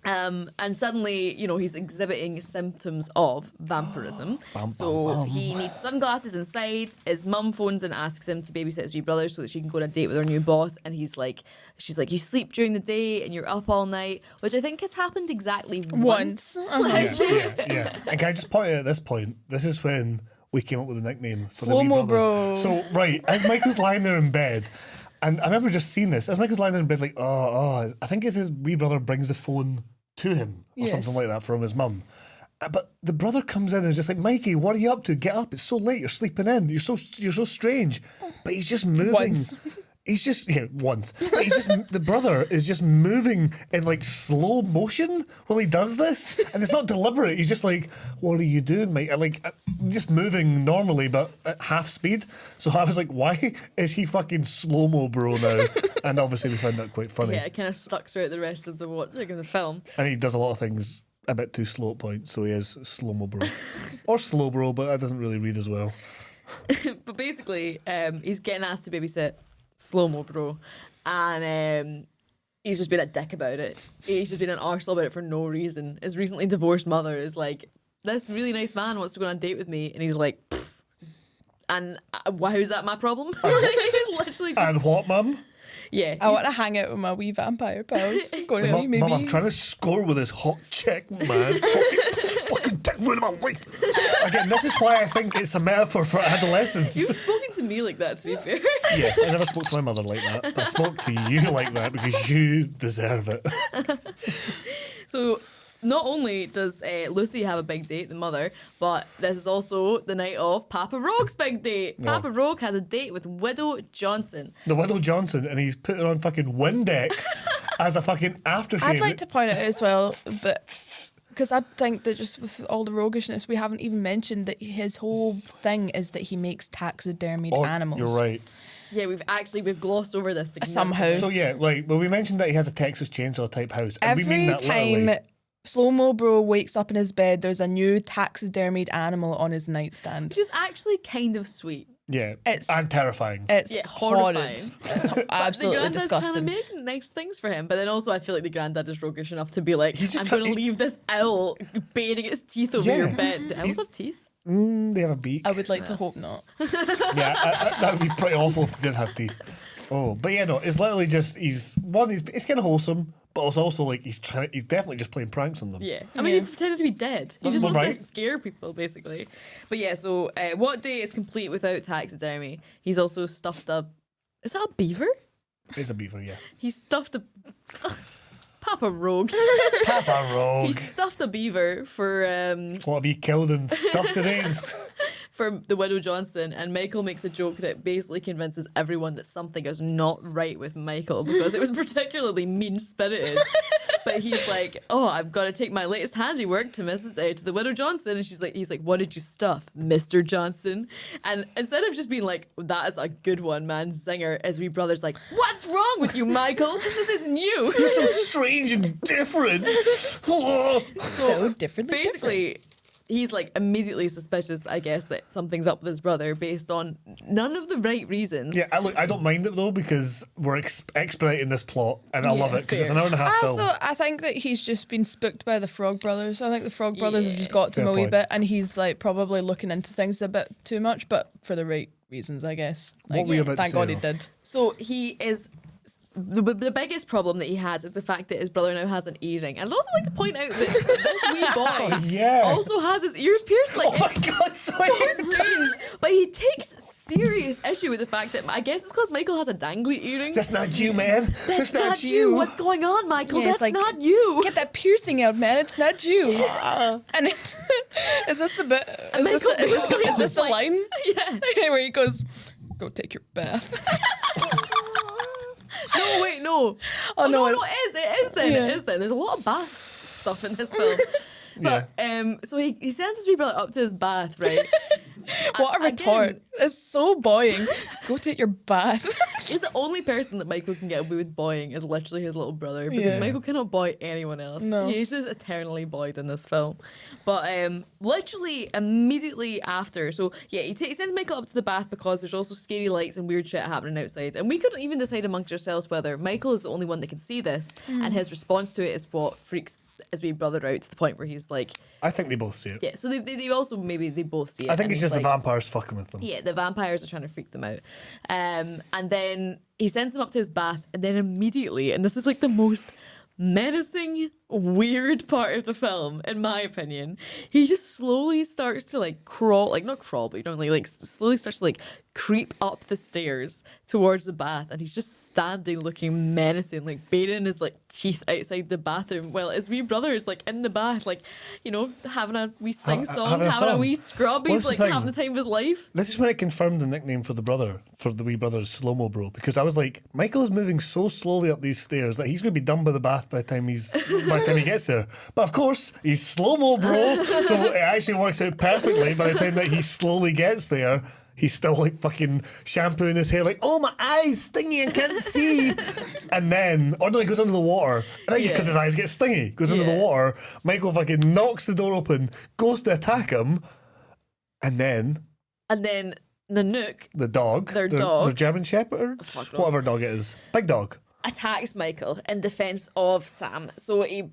And suddenly, you know, he's exhibiting symptoms of vampirism. Bum, So bum, bum. he needs sunglasses inside. His mum phones and asks him to babysit his wee brother so that she can go on a date with her new boss. And she's like, you sleep during the day and you're up all night, which I think has happened exactly once. Yeah. And can I just point out at this point, this is when we came up with the nickname for the wee Slow-mo, brother. bro. So, right, as Michael's lying there in bed, and I remember just seeing this, as Michael's lying there in bed, like, I think it's his wee brother brings the phone to him or Yes. something like that from his mum. But the brother comes in and is just like, Mikey, what are you up to? Get up! It's so late. You're sleeping in. You're so strange. But he's just moving. Once. He's just once. But he's just the brother is just moving in like slow motion while he does this, and it's not deliberate. He's just like, "What are you doing, mate?" Just moving normally, but at half speed. So I was like, "Why is he fucking slow mo, bro?" Now, and obviously we found that quite funny. Yeah, it kind of stuck throughout the rest of the watching of the film. And he does a lot of things a bit too slow at points, so he is slow mo, bro, or slow bro, but that doesn't really read as well. But basically, he's getting asked to babysit slow-mo bro, and he's just been a dick about it. He's just been an arsehole about it for no reason. His recently divorced mother is like, this really nice man wants to go on a date with me, and he's like, pfft. And why is that my problem? He's literally just, And what, mum? Yeah. I want to hang out with my wee vampire pals. Go to maybe. Mum, I'm trying to score with this hot chick, man. fucking take rid of my life. Again, this is why I think it's a metaphor for adolescence. You've spoken to me like that, to be fair. Yes, I never spoke to my mother like that. But I spoke to you like that because you deserve it. So not only does Lucy have a big date, the mother, but this is also the night of Papa Rogue's big date. No. Papa Rogue has a date with Widow Johnson. The Widow Johnson, and he's putting on fucking Windex as a fucking aftershave. I'd like to point out as well that because I think that just with all the roguishness, we haven't even mentioned that his whole thing is that he makes taxidermied animals. You're right. Yeah, we've glossed over this Somehow. So yeah, like, well, we mentioned that he has a Texas Chainsaw type house, and we Every mean that time literally. Slow-mo bro wakes up in his bed, there's a new taxidermied animal on his nightstand. Which is actually kind of sweet. Yeah, It's- and terrifying. It's Yeah, horrid. horrifying. It's The absolutely granddad's disgusting. trying to make nice things for him, but then also I feel like the granddad is roguish enough to be like, He's just I'm try- going to leave this owl baring its teeth over Yeah. your bed. Do owls have teeth? They have a beak. I would like to hope not. Yeah, that would be pretty awful if they did have teeth. Oh, but yeah, no, it's literally just he's kind of wholesome, but it's also like he's definitely just playing pranks on them. Yeah. I mean, he pretended to be dead. He just Well, wants right. to scare people, basically. But yeah, so what day is complete without taxidermy? He's also stuffed a... Is that a beaver? It's a beaver, yeah. He stuffed a... Papa Rogue. Papa Rogue. He stuffed a beaver for What have you killed and stuffed today? for the Widow Johnson, and Michael makes a joke that basically convinces everyone that something is not right with Michael because it was particularly mean-spirited. But he's like, "Oh, I've got to take my latest handiwork to to the Widow Johnson," and he's like, "What did you stuff, Mr. Johnson?" And instead of just being like, "That is a good one, man," Zinger, as we brothers like, "What's wrong with you, Michael? This isn't you." You're so strange and different. So different. Basically, he's like immediately suspicious, I guess, that something's up with his brother based on none of the right reasons. Yeah, I don't mind it though because we're expediting this plot, and I love it because it's an hour and a half film. Also, I think that he's just been spooked by the Frog Brothers. I think the Frog Brothers have just got to him Fair a wee point. bit, and he's like probably looking into things a bit too much, but for the right reasons, I guess. Like, What were you about to thank say, God he though? did. So he is. The biggest problem that he has is the fact that his brother now has an earring. And I'd also like to point out that this wee boy Yeah. also has his ears pierced. Like, Oh my God, so so strange. But he takes serious issue with the fact that I guess it's because Michael has a dangly earring. That's not you, man. That's not you. What's going on, Michael? Yeah, it's That's like, not you. Get that piercing out, man. It's not you. And is this the bit? Is this the line? Yeah. Where he goes, "Go take your bath." No, wait, no. Oh, no, it is then. Yeah. It is then. There's a lot of bath stuff in this film. But so he sends his wee brother up to his bath, right? What a retort! Again, It's so boying. Go take your bath. he's the only person that Michael can get away with boying is literally his little brother because Yeah. Michael cannot boy anyone else. No. He's just eternally boyed in this film. But literally immediately after, so yeah, he sends Michael up to the bath because there's also scary lights and weird shit happening outside. And we couldn't even decide amongst ourselves whether Michael is the only one that can see this and his response to it is what freaks his wee brother out to the point where he's like, I think they both see it. yeah, so they also maybe they both see it. I think and it's he's just the like, vampires fucking with them. yeah, the vampires are trying to freak them out. And then he sends him up to his bath, and then immediately, and this is like the most menacing, weird part of the film, in my opinion, he just slowly starts to like crawl, like not crawl, but you know, like slowly starts to like creep up the stairs towards the bath, and he's just standing looking menacing, like baring his like teeth outside the bathroom while his wee brother is like in the bath, like, you know, having a wee sing song, having a having a song. wee scrub. Well, He's that's like the thing. having the time of his life. This is when it confirmed the nickname for the wee brother's slow-mo bro, because I was like, Michael is moving so slowly up these stairs that he's going to be done by the bath by the time he gets there. But of course, he's slow-mo bro, so it actually works out perfectly by the time that he slowly gets there. He's still like fucking shampooing his hair, like, oh, my eyes stingy, I can't see. And then, or no, he goes under the water. Because Yeah. his eyes get stingy, goes under the Yeah. water. Michael fucking knocks the door open, goes to attack him, and then Nanook the dog, Their dog. their German Shepherd, Fuck knows. whatever dog it is, big dog. attacks Michael in defense of Sam. So he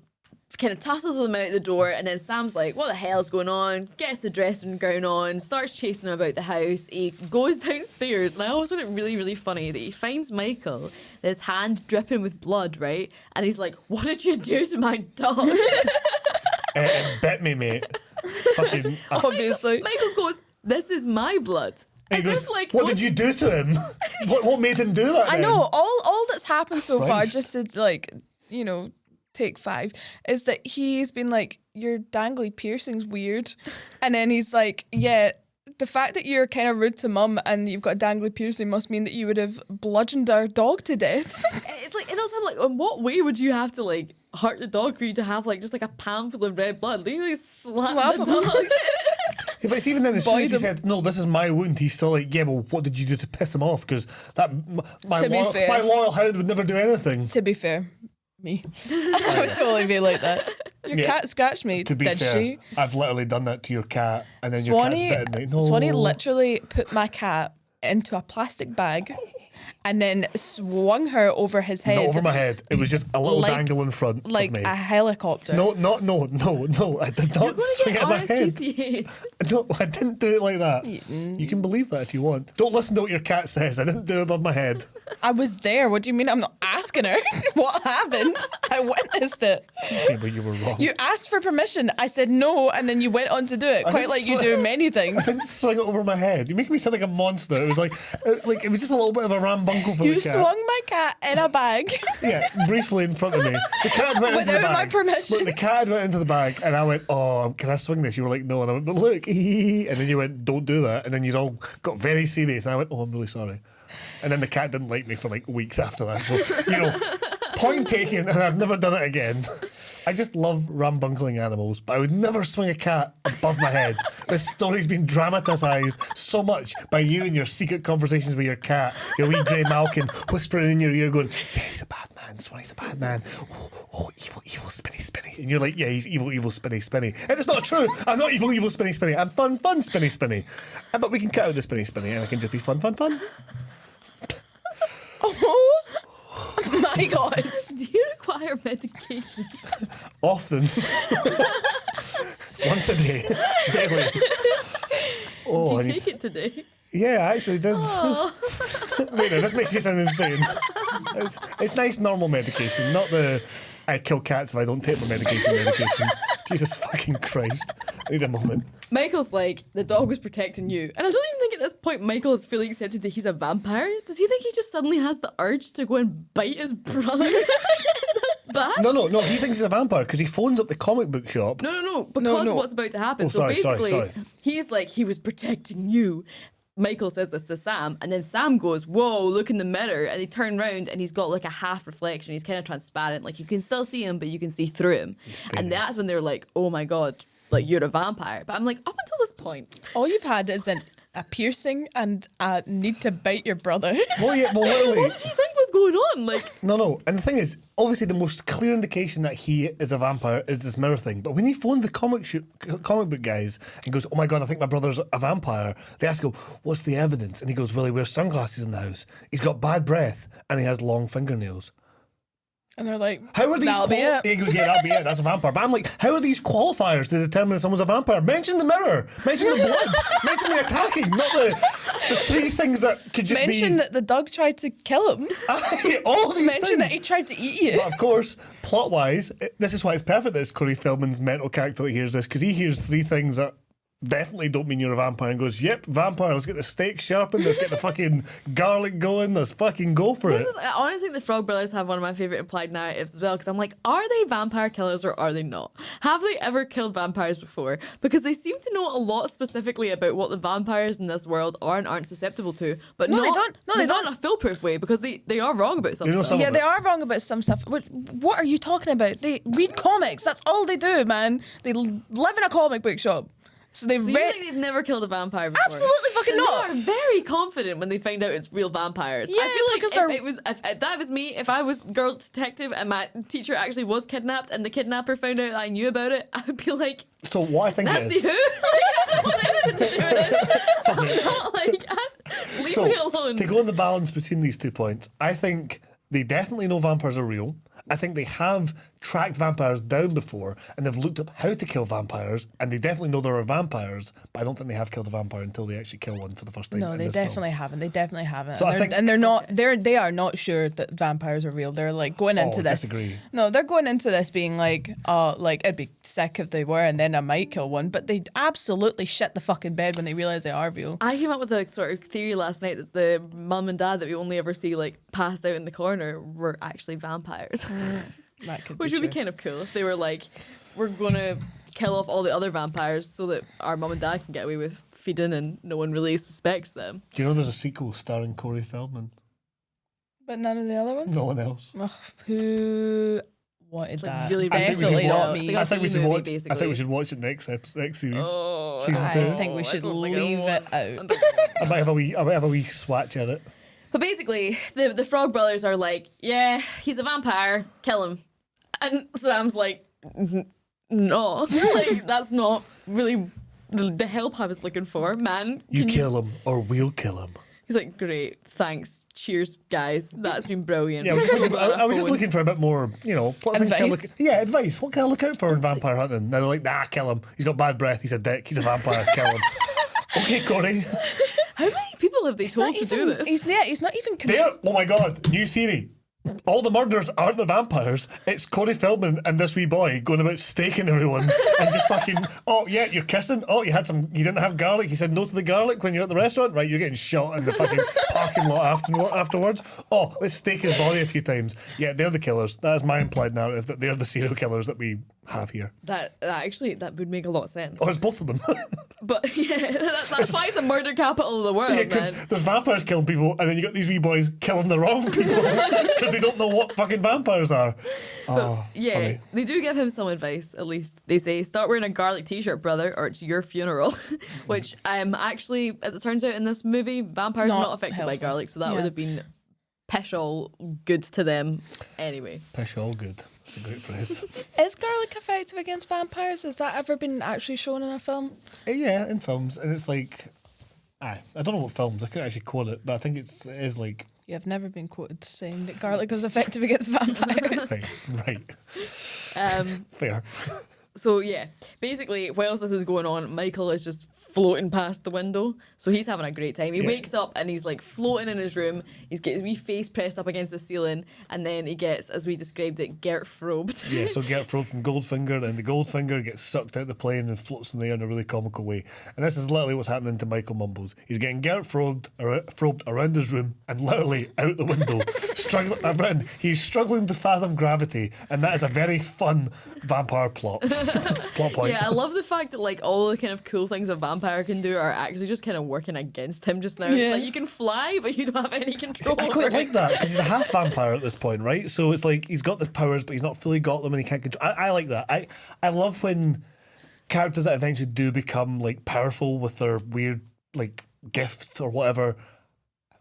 kind of tussles with him out the door, and then Sam's like, what the hell's going on? Gets the dressing gown on, starts chasing him about the house. He goes downstairs, and I always found it really, really funny that he finds Michael, his hand dripping with blood, right? And he's like, what did you do to my dog? It bit me, mate. Fucking Obviously. Michael goes, this is my blood. He As goes, if, like, what did you do to him? What made him do that? I then? know all that's happened so far, Christ. just to like, you know, take 5, is that he's been like, your dangly piercing's weird, and then he's like, yeah, the fact that you're kind of rude to mum and you've got a dangly piercing must mean that you would have bludgeoned our dog to death. It's like, and also I'm like, in what way would you have to like hurt the dog for you to have like just like a pan full of red blood? Literally slap Slap the him. dog. Yeah, but it's even then, as soon Boy, as he the- said, no, this is my wound, he's still like, yeah, well, what did you do to piss him off? Because that my To be fair. my loyal hound would never do anything. To be fair, me, I would totally be like that. Your Yeah. cat scratched me, To be did fair, she? I've literally done that to your cat, and then Swanny, your cat's bitten me. No. Swanny literally put my cat into a plastic bag and then swung her over his head. Not over my head. It was just a little Like- dangle in front like of me. a helicopter. No. I did not swing it at my head. RSPCA. No, I didn't do it like that. You can believe that if you want. Don't listen to what your cat says. I didn't do it above my head. I was there. What do you mean I'm not asking her? What happened? I witnessed it. Okay, but you were wrong. You asked for permission. I said no, and then you went on to do it, I quite didn't like you sw- do many things. I didn't swing it over my head. You're making me sound like a monster. It was like it was just a little bit of a rambuncle for You the cat. swung my cat in a bag. Yeah, briefly in front of me. The cat went into the Without my bag. permission. Look, the cat went into the bag, and I went, "Oh, can I swing this?" You were like, "No," and I went, "But look," and then you went, "Don't do that," and then you all got very serious, and I went, "Oh, I'm really sorry." And then the cat didn't like me for like weeks after that. So point taken, and I've never done it again. I just love rambuncling animals, but I would never swing a cat above my head. This story's been dramatised so much by you and your secret conversations with your cat, your wee grey Malkin whispering in your ear going, yeah, he's a bad man, Swanny's a bad man. Oh, evil, spinny, spinny. And you're like, yeah, he's evil, spinny, spinny. And it's not true. I'm not evil, spinny, spinny. I'm fun, spinny, spinny. But we can cut out the spinny, spinny, and I can just be fun. Oh my god. Do you require medication? Often. Once a day. Daily. Oh, Did you take it today? Yeah, I actually did. Wait, no, this makes me sound insane. It's nice normal medication, not the I kill cats if I don't take my medication. Jesus fucking Christ. I need a moment. Michael's like, the dog was protecting you. And I don't even think at this point Michael has fully accepted that he's a vampire. Does he think he just suddenly has the urge to go and bite his brother in the back? No, he thinks he's a vampire because he phones up the comic book shop. No, because No. of what's about to happen. Oh, So sorry. basically, he's like, he was protecting you. Michael says this to Sam, and then Sam goes, whoa, look in the mirror. And they turn around, and he's got like a half reflection. He's kind of transparent. Like, you can still see him, but you can see through him. And that's when they're like, oh my God, like, you're a vampire. But I'm like, up until this point. All you've had is a piercing and a need to bite your brother. Well, literally. What do you think was going on? Like, No. And the thing is, obviously, the most clear indication that he is a vampire is this mirror thing. But when he phoned the comic book guys and goes, oh my God, I think my brother's a vampire, they ask him, what's the evidence? And he goes, well, he wears sunglasses in the house. He's got bad breath and he has long fingernails. And they're like, How are these? that'll be it. He goes, yeah, that'll be it. That's a vampire. But I'm like, how are these qualifiers to determine if someone's a vampire? Mention the mirror. Mention the blood. Mention the attacking. Not the three things that could just Mention be. that the dog tried to kill him. All these Mention things. that he tried to eat you. But of course, plot-wise, this is why it's perfect that it's Corey Feldman's mental character that hears this, because he hears three things that definitely don't mean you're a vampire and goes, yep, vampire, let's get the steak sharpened, let's get the fucking garlic going, let's fucking go for it. I honestly think the Frog Brothers have one of my favourite implied narratives as well, because I'm like, are they vampire killers or are they not? Have they ever killed vampires before? Because they seem to know a lot specifically about what the vampires in this world are and aren't susceptible to, but No, they not, don't. No, but they not don't. in a foolproof way, because they are wrong about some They know stuff. some Yeah, of they it. are wrong about some stuff. What are you talking about? They read comics. That's all they do, man. They live in a comic book shop. So they've So you read. think they've never killed a vampire before? Absolutely fucking And not. They are very confident when they find out it's real vampires. Yeah, I feel like because if that was me, if I was girl detective and my teacher actually was kidnapped and the kidnapper found out I knew about it, I would be like, So what I think that's is... you. Like, I don't want anything to do with this. I'm not like, leave So, me alone. to go on the balance between these 2 points, I think they definitely know vampires are real. I think they have tracked vampires down before and they've looked up how to kill vampires, and they definitely know there are vampires, but I don't think they have killed a vampire until they actually kill one for the first time. No, in they this definitely film. haven't. They definitely haven't. So And they're not. They are not sure that vampires are real. They're like going into this. Disagree. No, they're going into this being like, oh, like it'd be sick if they were, and then I might kill one. But they absolutely shit the fucking bed when they realize they are real. I came up with a sort of theory last night that the mum and dad that we only ever see like passed out in the corner were actually vampires. That could Which be would be true. kind of cool if they were like, we're gonna kill off all the other vampires so that our mum and dad can get away with feeding and no one really suspects them. Do you know there's a sequel starring Corey Feldman? But none of the other ones. No one else. Ugh, who wanted It's like that? really I think we should Definitely watch- not It's me. like I think we a should movie, watch. I think basically. we should watch it next series. Oh, Season I two. think we should don't think I leave want- it out. I might have a wee swatch at it. But basically, the Frog Brothers are like, yeah, he's a vampire, kill him. And Sam's like, no, like that's not really the help I was looking for, man. You Can kill him or we'll kill him. He's like, great, thanks, cheers, guys. That's been brilliant. Yeah, I was just looking for a bit more, what things can I look. Advice? Yeah, advice. What can I look out for in vampire hunting? And they're like, nah, kill him. He's got bad breath. He's a dick. He's a vampire. Kill him. Okay, Corey. How many people have they told to do this? He's not even. There. Oh my God. New theory. All the murders aren't the vampires. It's Corey Feldman and this wee boy going about staking everyone and just fucking. Oh yeah, you're kissing. Oh, you didn't have garlic. He said no to the garlic when you're at the restaurant. Right, you're getting shot in the fucking parking lot afterwards. Oh, let's stake his body a few times. Yeah, they're the killers. That is my implied narrative, that they're the serial killers that we have here. That would make a lot of sense. Oh, it's both of them. But yeah, that's why it's the murder capital of the world, Yeah, because man. there's vampires killing people, and then you got these wee boys killing the wrong people because they don't know what fucking vampires are. Oh, Yeah, funny. they do give him some advice, at least. They say, start wearing a garlic t-shirt, brother, or it's your funeral. Which, actually, as it turns out in this movie, vampires are Not not affected by helpful. garlic, so that Yeah. would have been pish all good to them anyway. Pish all good. That's a great phrase. Is garlic effective against vampires? Has that ever been actually shown in a film? Yeah, in films, and it's like, I don't know what films. I couldn't actually quote it, but I think it is like You have never been quoted saying that garlic was effective against vampires. right. Um, Fair. So yeah, basically, whilst this is going on, Michael is just floating past the window. So he's having a great time. He Yeah. wakes up and he's like floating in his room. He's got his wee face pressed up against the ceiling, and then he gets, as we described it, Gertfrobed. Yeah, so get thrown from Goldfinger, and the Goldfinger gets sucked out the plane and floats in the air in a really comical way. And this is literally what's happening to Michael Mumbles. He's getting frobed around his room and literally out the window, struggling around. He's struggling to fathom gravity, and that is a very fun vampire plot point. Yeah, I love the fact that like all the kind of cool things a vampire can do are actually just kind of working against him just now. Yeah. It's like you can fly, but you don't have any See, control. I over quite it. like that because he's a half vampire at this point, right? So it's like he's got the powers, but he's not fully got them, and he can't control. I like that. I love when characters that eventually do become like powerful with their weird like gifts or whatever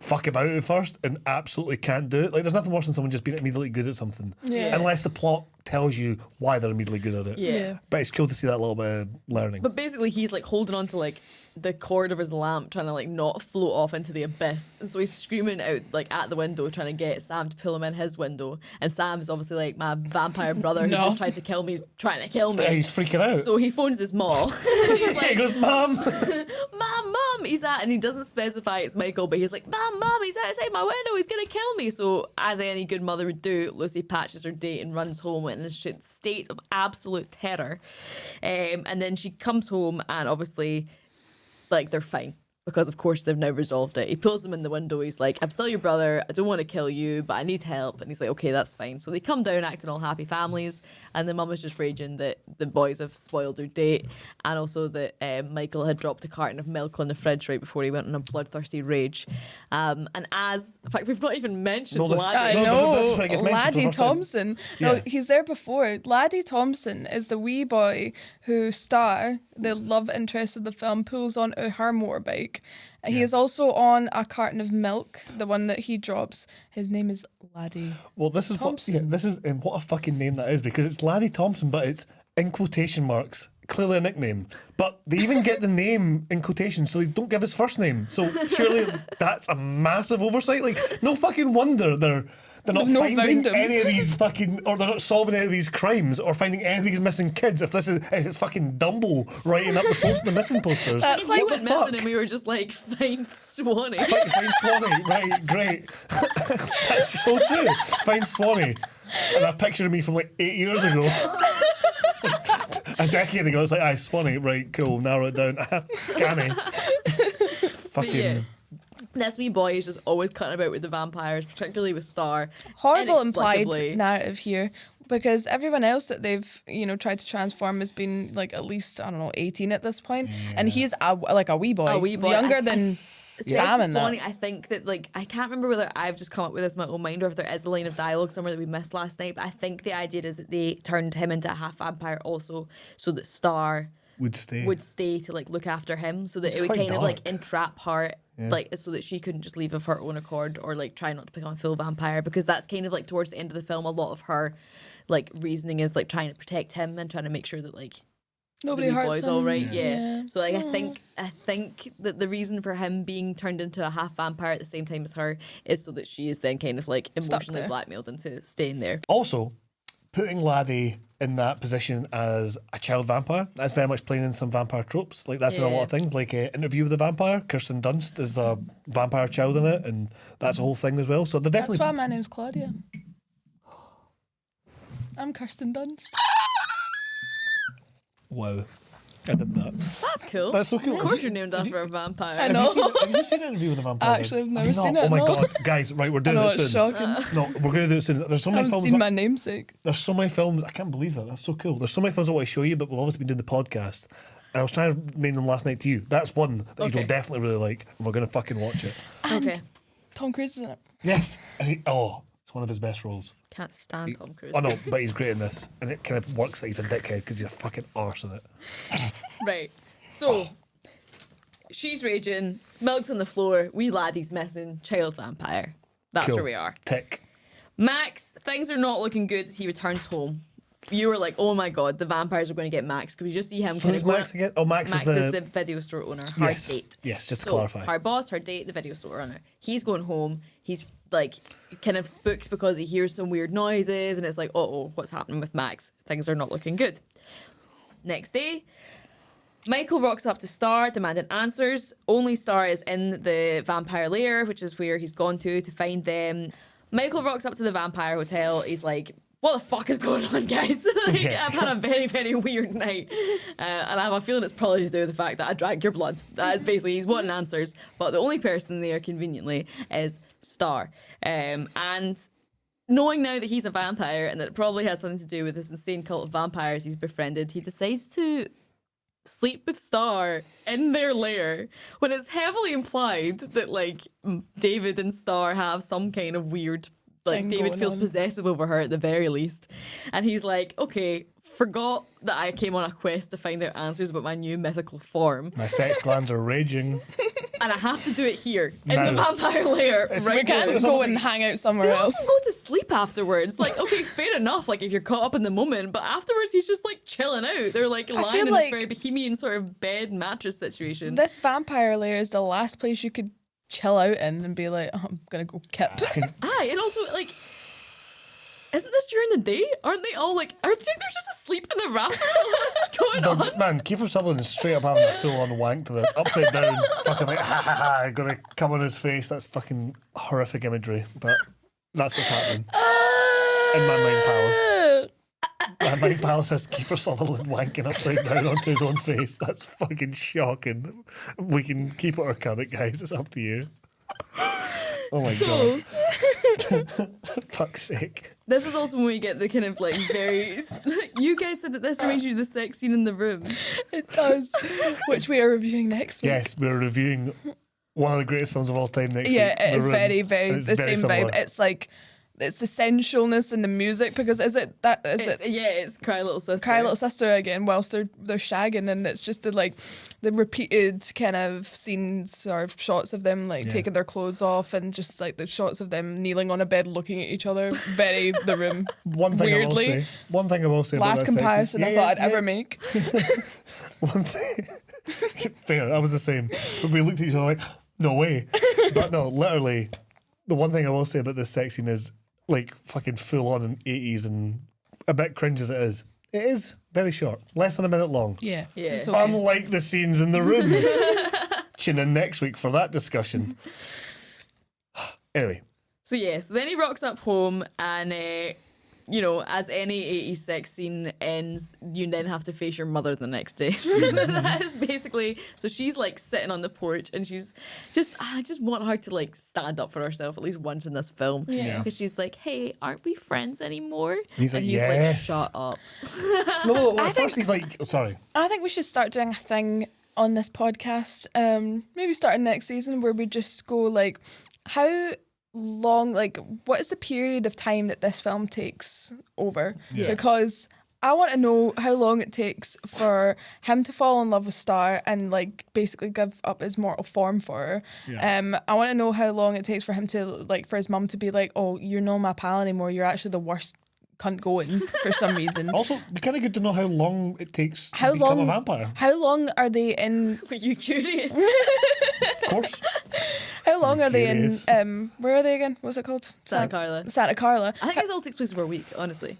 fuck about it first and absolutely can't do it. Like there's nothing worse than someone just being immediately good at something, Yeah. unless the plot tells you why they're immediately good at it. Yeah. But it's cool to see that little bit of learning. But basically, he's like holding on to like the cord of his lamp, trying to like not float off into the abyss. And so he's screaming out like at the window, trying to get Sam to pull him in his window. And Sam is obviously like, my vampire brother No. who just tried to kill me is trying to kill Yeah, me. he's freaking out. So he phones his mom. He's he like, goes, Mom. Mom, he's at, and he doesn't specify it's Michael, but he's like, Mom, he's outside my window, he's gonna kill me. So, as any good mother would do, Lucy patches her date and runs home in a state of absolute terror. And then she comes home, and obviously, like, they're fine. Because of course they've now resolved it. He pulls him in the window. He's like, I'm still your brother. I don't want to kill you, but I need help. And he's like, okay, that's fine. So they come down acting all happy families. And the mum is just raging that the boys have spoiled their date. And also that Michael had dropped a carton of milk on the fridge right before he went on a bloodthirsty rage. And in fact, we've not even mentioned No, this- I Laddie. No, but this is know, when it gets mentioned for the Laddie first time. Thompson. No, Yeah. he's there before. Laddie Thompson is the wee boy who Star, the love interest of the film, pulls onto her motorbike. He is also on a carton of milk, the one that he drops. His name is Laddie. Well, this is what. Yeah, this is what a fucking name that is, because it's Laddie Thompson, but it's in quotation marks clearly a nickname, but they even get the name in quotation, so they don't give his first name. So surely that's a massive oversight. Like, no fucking wonder they're not They've not finding found him. any of these fucking, or they're not solving any of these crimes, or finding any of these missing kids. If this is it's fucking Dumbo writing up the missing posters. That's We like went missing and we were just like, find Swanny. Find Swanny, right? Great. That's so true. Find Swanny, and a picture of me from like 8 years ago. A decade ago, it's like, aye, Swanny, right, cool, narrow it down. Canny. Fucking. Yeah. This wee boy is just always cutting about with the vampires, particularly with Star. Horrible implied inexplicably. narrative here, because everyone else that they've tried to transform has been like at least, I don't know, 18 at this point, and he's like a wee boy, A wee boy. younger than Sam and that. Swanny, I think that, like, I can't remember whether I've just come up with this in my own mind or if there is a line of dialogue somewhere that we missed last night, but I think the idea is that they turned him into a half vampire also so that Star Would stay to like look after him, so that It's it would quite kind of like dark. entrap her, like so that she couldn't just leave of her own accord or like try not to become a full vampire, because that's kind of like towards the end of the film a lot of her like reasoning is like trying to protect him and trying to make sure that like Nobody the wee hurts boy's him. all right. Yeah. Yeah. So like I think that the reason for him being turned into a half vampire at the same time as her is so that she is then kind of like emotionally there. blackmailed into staying there. Also, putting Laddie in that position as a child vampire, that's very much playing in some vampire tropes. Like, that's in a lot of things. Like, Interview with the Vampire, Kirsten Dunst is a vampire child in it, and that's a whole thing as well. So they're That's definitely. why my name's Claudia. I'm Kirsten Dunst. Wow. I did that. That's cool. That's so cool. Of course you're named after a vampire. I know. Have you seen Interview with the Vampire? Actually, I've never Have you seen not? it, Oh my no. god, guys! Right, we're I doing know, it it's soon. shocking. No, we're going to do it soon. There's so I many haven't films. seen my namesake. There's so many films. I can't believe that. That's so cool. There's so many films I want to show you, but we've obviously been doing the podcast. And I was trying to name them last night to you. That's one that Okay. you'll definitely really like, and we're going to fucking watch it. Okay. Tom Cruise is in it. Yes. And it's one of his best roles. Can't stand Tom Cruise. Oh no, but he's great in this, and it kind of works that he's a dickhead because he's a fucking arse in it. Right. So she's raging, milk's on the floor, wee laddie's missing, child vampire. That's Cool. where we are. Tick. Max, things are not looking good as he returns home. You were like, oh my god, the vampires are going to get Max. Could we just see him So kind who's of going- Max again? Oh, Max, Max is the video store owner, her yes. date. Yes, just to So, clarify. her boss, her date, the video store owner. He's going home. He's like kind of spooked because he hears some weird noises and it's like, oh, what's happening with Max? Things are not looking good. Next day, Michael rocks up to Star, demanding answers. Only Star is in the vampire lair, which is where he's gone to find them. Michael rocks up to the vampire hotel. He's like, what the fuck is going on, guys? Like, Yeah. I've had a very, very weird night. And I have a feeling it's probably to do with the fact that I drank your blood. That is basically, he's wanting answers. But the only person there, conveniently, is Star. And knowing now that he's a vampire and that it probably has something to do with this insane cult of vampires he's befriended, he decides to sleep with Star in their lair when it's heavily implied that like David and Star have some kind of weird, like Thing David going feels on. possessive over her at the very least, and he's like, okay, forgot that I came on a quest to find out answers about my new mythical form, My sex glands are raging. and I have to do it here in No. the vampire lair It's- right We can't now. It's go almost and like- hang out somewhere They else. also go to sleep afterwards. Like, okay, fair enough. Like, if you're caught up in the moment, but afterwards he's just like chilling out. They're like lying feel in like- this very bohemian sort of bed mattress situation. This vampire lair is the last place you could chill out in and be like, oh, I'm gonna go kip. Aye, and also like, isn't this during the day? Aren't they all like? Are they they're just asleep in the rafters? What is going on? Man, Kiefer Sutherland is straight up having a full-on wank to this. Upside down, fucking like, ha ha ha, gonna come on his face. That's fucking horrific imagery, but that's what's happening. In my mind palace. My mind palace has Kiefer Sutherland wanking upside down onto his own face. That's fucking shocking. We can keep it or cut it, guys. It's up to you. Oh my god. Fuck's sake. This is also when we get the kind of like very. You guys said that this reminds you of the sex scene in the room. It does. Which we are reviewing next week. Yes, we're reviewing one of the greatest films of all time next Yeah, week. it The is Room, very, very and it's the very same similar. vibe. It's like it's the sensualness in the music, because it's Cry Little Sister. Cry Little Sister again whilst they're shagging, and it's just the repeated kind of scenes or shots of them taking their clothes off, and just like the shots of them kneeling on a bed looking at each other. Very The Room. One thing Weirdly. I will say about Last that sex comparison scene- I thought I'd ever make. One thing. Fair, I was the same. But we looked at each other like, no way. But no, literally, the one thing I will say about this sex scene is like fucking full on in 80s and a bit cringe as it is very short, less than a minute long. Yeah. Yeah. Unlike the scenes in The Room. Tune in next week for that discussion. Anyway. So then he rocks up home, and as any 80s sex scene ends, you then have to face your mother the next day. That is basically, so she's like sitting on the porch, and I just want her to like stand up for herself at least once in this film. Yeah. Because she's like, hey, aren't we friends anymore? He's like, and yes. Shut up. No, at first he's like, oh, sorry. I think we should start doing a thing on this podcast, maybe starting next season, where we just go like, how long, like, what is the period of time that this film takes over? Yeah. Because I want to know how long it takes for him to fall in love with Star and like basically give up his mortal form for her. Yeah. I want to know how long it takes for him to like, for his mum to be like, oh, you're not my pal anymore, you're actually the worst cunt going for some reason. Also, it'd be kind of good to know how long it takes to become a vampire. How long are they in? Were you curious? Of course. How long are they Curious. in? Where are they again? What's it called? Santa Carla. Santa Carla. I think this all takes place over a week, honestly.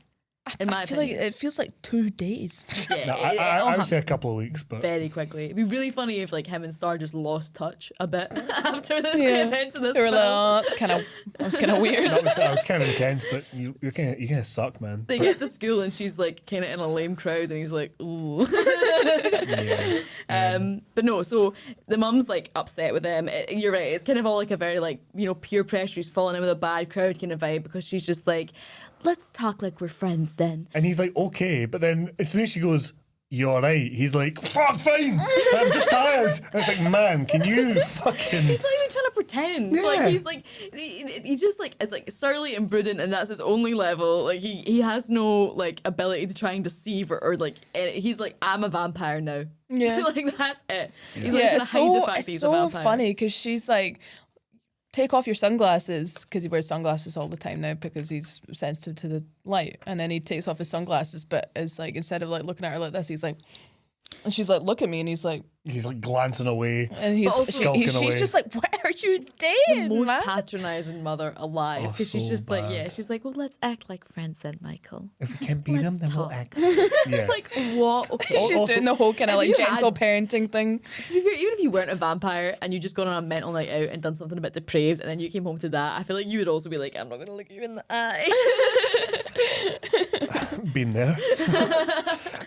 In my I feel like opinion. it feels like 2 days. Yeah, No, it all I would say a happens couple of weeks, but very quickly. It'd be really funny if like him and Star just lost touch a bit after the Yeah. events of this They were film. like, oh, that was kind of weird. that was kind of intense. But you kind of suck, man. They get to school and she's like kind of in a lame crowd, and he's like, ooh. Yeah. But no, so the mum's like upset with him. You're right. It's kind of all like a very like peer pressure. He's falling in with a bad crowd kind of vibe, because she's just like, let's talk like we're friends then. And he's like, okay, but then as soon as she goes, you alright? He's like, fuck, fine. I'm just tired. And it's like, man, can you fucking? He's not even trying to pretend. Yeah. Like he's just like is like surly and brooding, and that's his only level. Like he has no like ability to try and deceive or like he's like, I'm a vampire now. Yeah. Like that's it. He's like Yeah, trying to it's hide the so, fact it's that he's a so vampire. funny because she's like, take off your sunglasses, because he wears sunglasses all the time now because he's sensitive to the light. And then he takes off his sunglasses, but is like, instead of like looking at her like this, he's like, and she's like, look at me, and he's like glancing away. and he's, But also- Skulking she's away. just like, what are you The doing, most man? patronizing mother alive, Oh, because she's so just like, bad. she's like, well, let's act like friends then, Michael. If we can't beat him, Let's then we'll talk. act. Yeah. It's like, what? Okay. She's Also- doing the whole kind of Have like you gentle had- parenting thing. To be fair, even if you weren't a vampire and you just gone on a mental night out and done something a bit depraved, and then you came home to that, I feel like you would also be like, I'm not going to look you in the eye. Been there.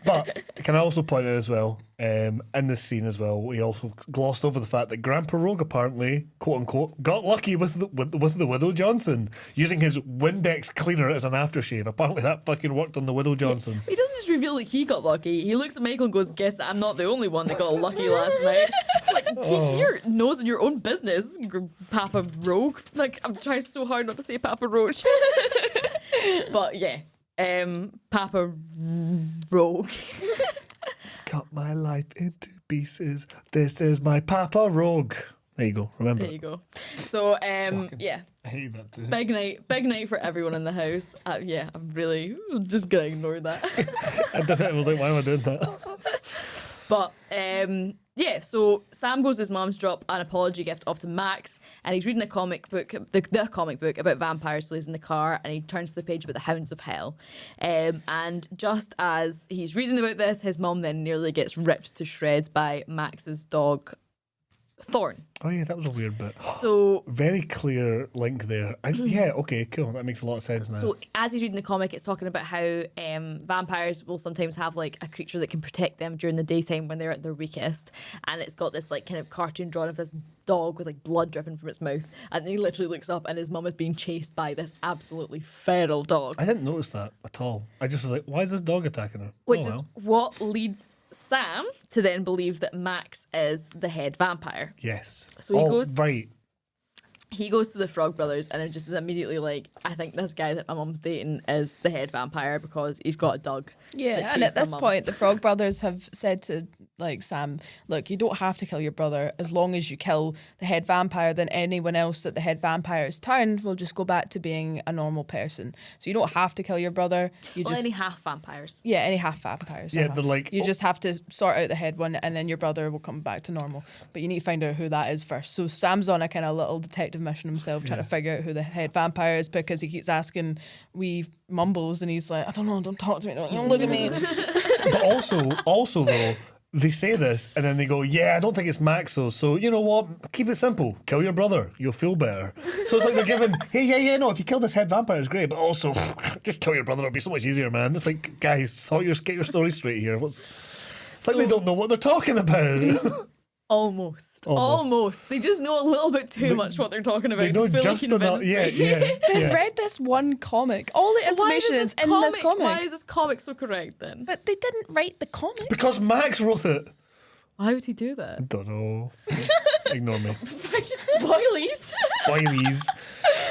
But can I also point out as well, in this scene as well, we also glossed over the fact that Grandpa Rogue apparently, quote unquote, got lucky with the Widow Johnson, using his Windex cleaner as an aftershave. Apparently that fucking worked on the Widow Johnson. He doesn't just reveal that he got lucky. He looks at Michael and goes, guess I'm not the only one that got lucky last night. It's like, keep your nose in your own business, Papa Rogue. Like, I'm trying so hard not to say Papa Roach. But yeah, Papa Rogue. Cut my life into pieces. This is my Papa Rogue. There you go. Remember. There you go. So, yeah. I hate that too. Big night for everyone in the house. Yeah, I'm just gonna ignore that. I did it. I was like, why am I doing that? But yeah, so Sam goes to his mum's, drop an apology gift off to Max, and he's reading a comic book, the comic book about vampires. So he's in the car, and he turns to the page about the Hounds of Hell. And just as he's reading about this, his mum then nearly gets ripped to shreds by Max's dog, Thorn. Oh yeah, that was a weird bit. So Very clear link there. Yeah, okay, cool. That makes a lot of sense now. So as he's reading the comic, it's talking about how vampires will sometimes have like a creature that can protect them during the daytime when they're at their weakest, and it's got this like kind of cartoon drawing of this dog with like blood dripping from its mouth, and then he literally looks up and his mum is being chased by this absolutely feral dog, I didn't notice that at all. I just was like, why is this dog attacking her? which Oh, is well. what leads Sam to then believe that Max is the head vampire. Yes. So he oh, goes- right. he goes to the Frog Brothers and it just is immediately like, I think this guy that my mum's dating is the head vampire because he's got a dog. Yeah, that and cheats at this my mum. point, the Frog Brothers have said to like Sam, look, you don't have to kill your brother as long as you kill the head vampire. Then anyone else that the head vampire has turned will just go back to being a normal person. So you don't have to kill your brother. You Well, just any half vampires. yeah, any half vampires. Yeah, they're like, you oh. just have to sort out the head one, and then your brother will come back to normal. But you need to find out who that is first. So Sam's on a kind of little detective mission himself, trying to figure out who the head vampire is because he keeps asking wee Mumbles, and he's like, I don't know, don't talk to me, don't look at me. But also though, they say this and then they go, yeah, I don't think it's Max though. So you know what? Keep it simple. Kill your brother. You'll feel better. So it's like they're giving, hey, yeah, no, if you kill this head vampire, it's great. But also, just kill your brother. It'll be so much easier, man. It's like, guys, get your story straight here. It's like they don't know what they're talking about. Almost. They just know a little bit too much what they're talking about. They know to fully just enough. convince Yeah, me. yeah. They've read this one comic. All the Why information is is in this comic. Why is this comic so correct then? But they didn't write the comic. Because Max wrote it. Why would he do that? Don't know. Ignore me. Spoilies.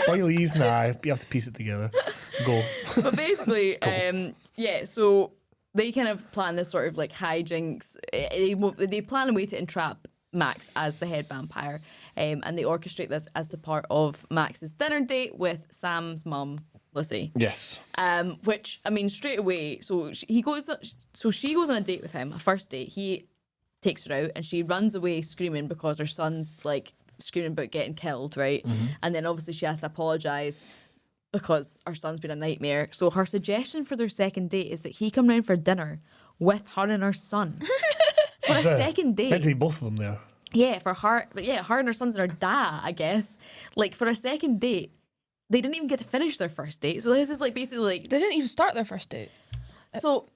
Spoilies. Nah, you have to piece it together. Go. But basically, so they kind of plan this sort of like hijinks. They plan a way to entrap Max as the head vampire, and they orchestrate this as the part of Max's dinner date with Sam's mum, Lucy. Yes. Which I mean, straight away. So she goes on a date with him, a first date. He takes her out, and she runs away screaming because her son's like screaming about getting killed, right? And then obviously she has to apologise because her son's been a nightmare. So her suggestion for their second date is that he come round for dinner with her and her son. For a second It's meant to date. be both of them there. Yeah, for her. But yeah, her and her son's and her dad, I guess. Like for a second date, they didn't even get to finish their first date. So this is like basically like. They didn't even start their first date. So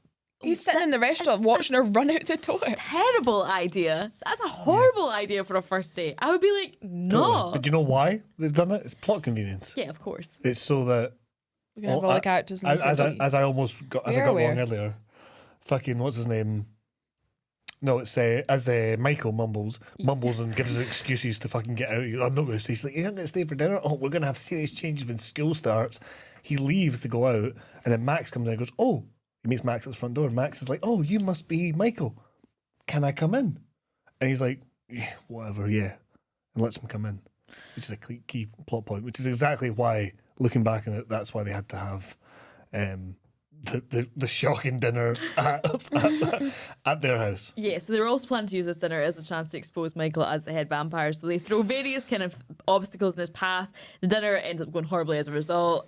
He's sitting in the restaurant watching her run out the door. terrible idea. That's a horrible idea for a first date. I would be like, no. But do you know why they've done it? It's plot convenience. Yeah, of course. It's so that We can have all the characters in the as city. I almost got as I We're got aware. wrong earlier. Fucking what's his name? No, it's as Michael mumbles and gives us excuses to fucking get out. I'm not going to stay. He's like, you're not going to stay for dinner. Oh, we're going to have serious changes when school starts. He leaves to go out, and then Max comes in and goes, oh. He meets Max at the front door. And Max is like, oh, you must be Michael. Can I come in? And he's like, yeah, whatever, yeah. And lets him come in, which is a key plot point, which is exactly why, looking back on it, that's why they had to have the shocking dinner at their house. Yeah, so they were also planning to use this dinner as a chance to expose Michael as the head vampire. So they throw various kind of obstacles in his path. The dinner ends up going horribly as a result.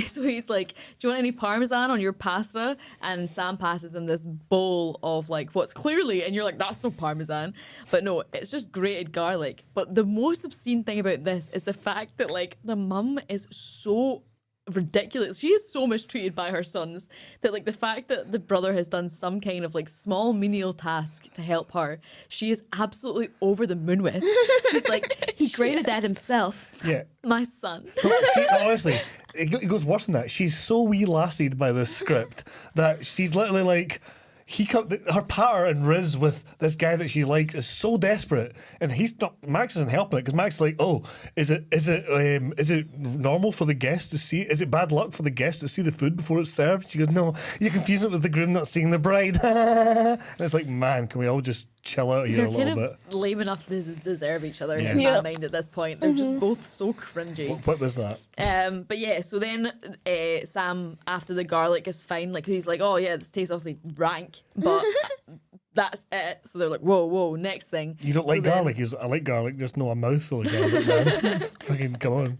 So he's like, do you want any parmesan on your pasta? And Sam passes him this bowl of like what's clearly, and you're like, that's no parmesan. But no, it's just grated garlic. But the most obscene thing about this is the fact that like the mum is so ridiculous. She is so mistreated by her sons that like the fact that the brother has done some kind of like small menial task to help her, she is absolutely over the moon with. She's like, he grated that himself. Yeah. My son. No, honestly, it goes worse than that. She's so wee lassied by this script that she's literally like, her patter and Riz with this guy that she likes is so desperate, and Max isn't helping it because Max is like, oh, is it normal for the guests to see? Is it bad luck for the guests to see the food before it's served? She goes, no, you're confusing it with the groom not seeing the bride. And it's like, man, can we all just chill out here They're a kind little of bit? lame enough to deserve each other Yeah. in Yeah. my mind at this point. They're just both so cringy. What was that? But yeah, so then Sam, after the garlic is fine, like he's like, oh yeah, this tastes obviously rank, but that's it. So they're like, whoa, next thing. You don't So like then- garlic? He's, I like garlic, just no a mouthful of garlic, man. Fucking come on.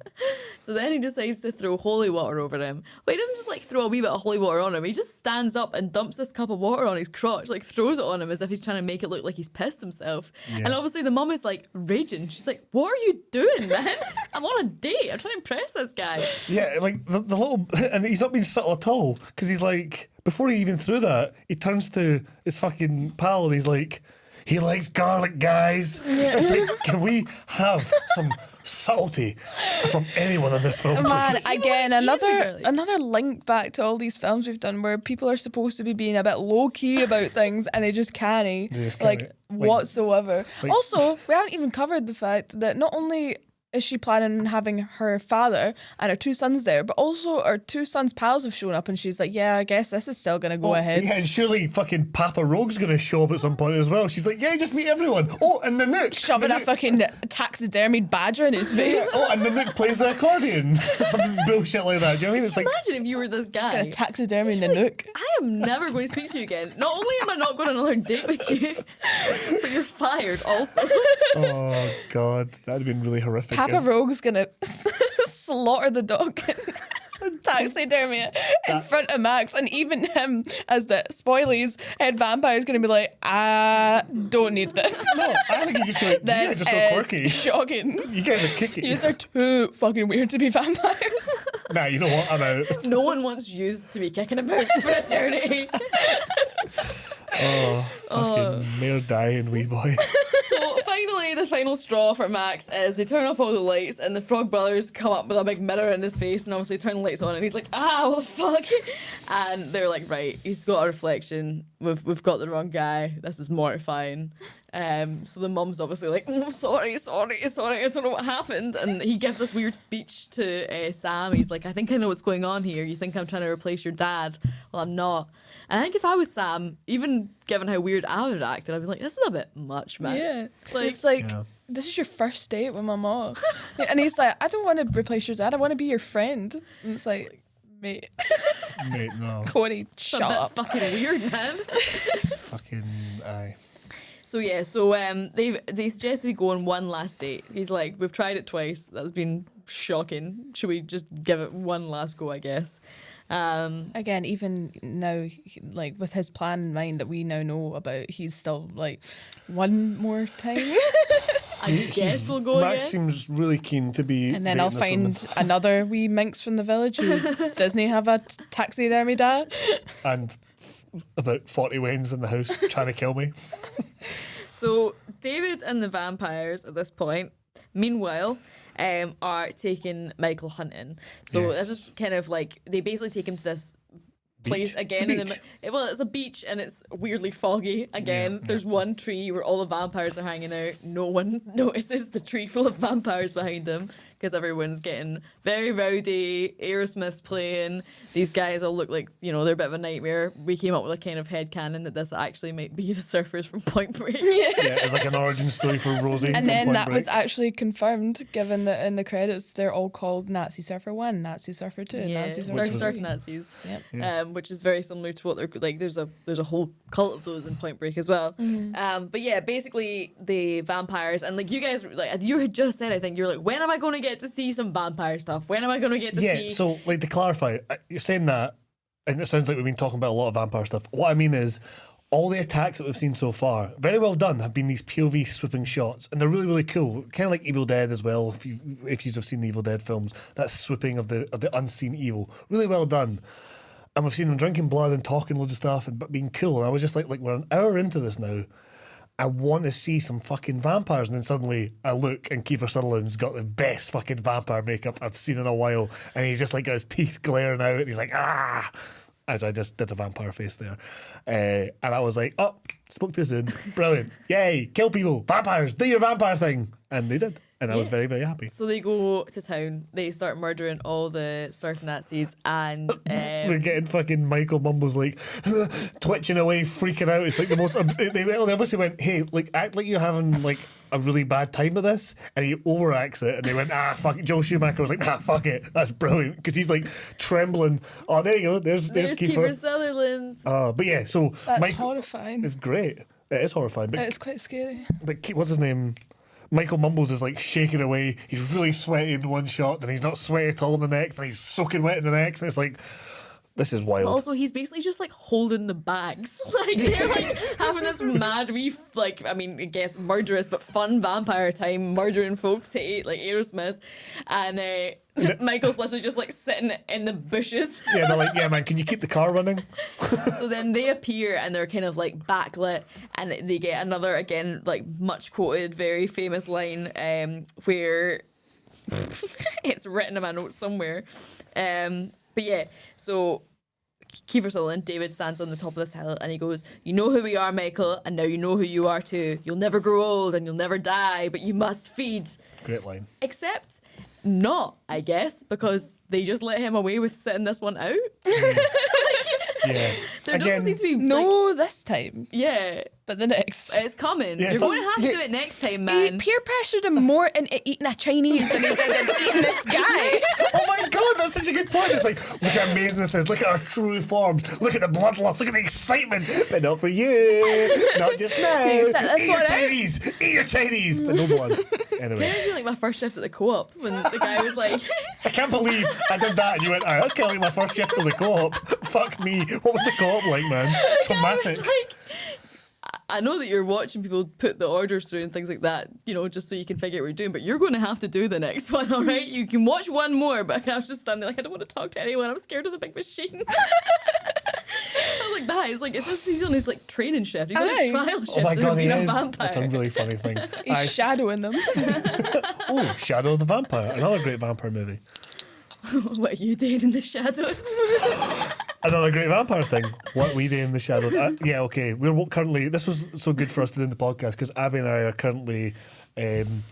So then he decides to throw holy water over him. But he doesn't just like throw a wee bit of holy water on him. He just stands up and dumps this cup of water on his crotch, like throws it on him as if he's trying to make it look like he's pissed himself. Yeah. And obviously the mum is like raging. She's like, what are you doing, man? I'm on a date. I'm trying to impress this guy. Yeah, like the little, and he's not being subtle at all because he's like, before he even threw that, he turns to his fucking pal and he's like, he likes garlic, guys. It's like, can we have some subtlety from anyone in this film? Man, please? again, You know what's easy, girly? another link back to all these films we've done where people are supposed to be being a bit low key about things and they just can't, just like can't. whatsoever. like- Also, we haven't even covered the fact that not only is she planning on having her father and her 2 sons there, but also her 2 sons' pals have shown up, and she's like, yeah, I guess this is still gonna go ahead. Yeah, and surely fucking Papa Rogue's gonna show up at some point as well. She's like, yeah, just meet everyone. Oh, and the Nook. Shoving a fucking taxidermied badger in his face. Oh, and the Nook plays the accordion. Some bullshit like that. Do you know what I mean? It's like, Imagine if you were this guy. Gonna taxidermy the Nook. I am never going to speak to you again. Not only am I not going on another date with you, but you're fired also. oh god, that'd have been really horrific. Papa Rogue's gonna slaughter the dog and taxidermy it in front of Max, and even him as the spoilies head vampire is gonna be like, I don't need this. No, I think he's just like, you guys This are so is quirky. shocking. You guys are kicking. You are too fucking weird to be vampires. Nah, you know what? I'm out. No one wants you to be kicking about for eternity. Oh, fucking mere dying wee boy. So finally, the final straw for Max is they turn off all the lights, and the Frog Brothers come up with a big mirror in his face, and obviously turn the lights on, and he's like, ah, what the fuck? And they're like, right, he's got a reflection. We've got the wrong guy. This is mortifying. So the mum's obviously like, oh, sorry, I don't know what happened. And he gives this weird speech to Sam. He's like, I think I know what's going on here. You think I'm trying to replace your dad? Well, I'm not. And I think if I was Sam, even given how weird I would have acted, I'd be like, this is a bit much, man. Yeah. Like, It's like, Yeah. this is your first date with my mom. And he's like, I don't want to replace your dad. I want to be your friend. And it's like, mate, Mate, no. Cody, it's shut a bit up. fucking weird, man. Fucking aye. So yeah, they suggested go on one last date. He's like, we've tried it twice. That's been shocking. Should we just give it one last go, I guess? Again, even now, like with his plan in mind that we now know about, he's still like, one more time. I guess we'll go Max again. seems really keen to be. And then dating I'll this find woman. another wee minx from the village who Disney have a taxidermy dad. And about 40 Waynes in the house trying to kill me. So David and the vampires at this point, meanwhile, are taking Michael hunting. So Yes. this is kind of like they basically take him to this place Beach. again. It's a beach. Well, it's a beach and it's weirdly foggy again. Yeah, There's one tree where all the vampires are hanging out. No one notices the tree full of vampires behind them because everyone's getting very rowdy. Aerosmith's playing. These guys all look like, you know, they're a bit of a nightmare. We came up with a kind of headcanon that this actually might be the surfers from Point Break. Yeah, it's like an origin story for Rosie. And from then Point that Break. was actually confirmed, given that in the credits they're all called Nazi Surfer 1, Nazi Surfer 2, Yeah, Nazi surf, Surfer was- surf 3. Nazis, Yep. which is very similar to what they're like. There's a whole cult of those in Point Break as well. But yeah, basically the vampires and like you guys, like you had just said, I think you're like, when am I going to get to see some vampire stuff? When am I going to get to see? Yeah, so like to clarify, you're saying that, and it sounds like we've been talking about a lot of vampire stuff. What I mean is, all the attacks that we've seen so far, very well done, have been these POV swooping shots, and they're really, really cool. Kind of like Evil Dead as well. If you have seen the Evil Dead films, that swooping of the unseen evil, really well done. And we've seen them drinking blood and talking loads of stuff and but being cool. And I was just like we're an hour into this now. I want to see some fucking vampires. And then suddenly I look and Kiefer Sutherland's got the best fucking vampire makeup I've seen in a while. And he's just like got his teeth glaring out and he's like, ah, as I just did a vampire face there. And I was like, oh, spoke too soon. Brilliant. Yay, kill people. Vampires, do your vampire thing. And they did. And I was very, very happy. So they go to town. They start murdering all the surf Nazis, and We're getting fucking Michael Mumbles like twitching away, freaking out. It's like the most. They obviously went, hey, like act like you're having like a really bad time with this, and he overacts it. And they went, fuck it. Joel Schumacher was like, fuck it, that's brilliant because he's like trembling. Oh, there you go. There's Kiefer Kiefer. Sutherland. But yeah, so That's Michael horrifying. is great. It is horrifying. But It's quite scary. like, what's his name? Michael Mumbles is like shaking away. He's really sweaty in one shot, then he's not sweaty at all in the next, and he's soaking wet in the next. And it's like, this is wild. Also, he's basically just like holding the bags. Like they're like having this mad I guess murderous but fun vampire time, murdering folk to eat like Aerosmith, and Michael's literally just like sitting in the bushes. Yeah, they're like, yeah, man, can you keep the car running? So then they appear and they're kind of like backlit, and they get another again like much quoted, very famous line where it's written in my notes somewhere. But yeah, so Kiefer Sutherland, David stands on the top of this hill and he goes, "You know who we are, Michael, and now you know who you are too. You'll never grow old and you'll never die, but you must feed." Great line. Except not, I guess, because they just let him away with sitting this one out. Yeah. There doesn't seem to be No, this time, yeah, but the next. it's coming. Yeah, You're so- going to have to do it next time, He man. peer pressured him more into eating a Chinese than he did into eating this guy. Oh my god, that's such a good point. It's like, look how amazing this is. Look at our true forms. Look at the bloodlust. Look at the excitement. But not for you. Not just now. You set this Eat your one out. Chinese. Eat your Chinese. But no blood. That Anyway, was like my first shift at the co-op when the guy was like, I can't believe I did that and you went, "Aye, that's kind of like my first shift to the co-op." Fuck me. What was the co-op like, man? I Traumatic. was like, I know that you're watching people put the orders through and things like that, you know, just so you can figure out what you're doing, but you're going to have to do the next one, all right? You can watch one more, but I was just standing there like, I don't want to talk to anyone. I'm scared of the big machine. I was like, that is like, he's on his like training shift. He's on his Aye. trial shift. Oh my of god, he being a is. vampire. That's a really funny thing. He's shadowing them. Oh, Shadow of the Vampire. Another great vampire movie. What are you doing in the shadows? Another great vampire thing. What we do in the shadows. Yeah, okay. We're currently. This was so good for us to do in the podcast because Abby and I are currently, in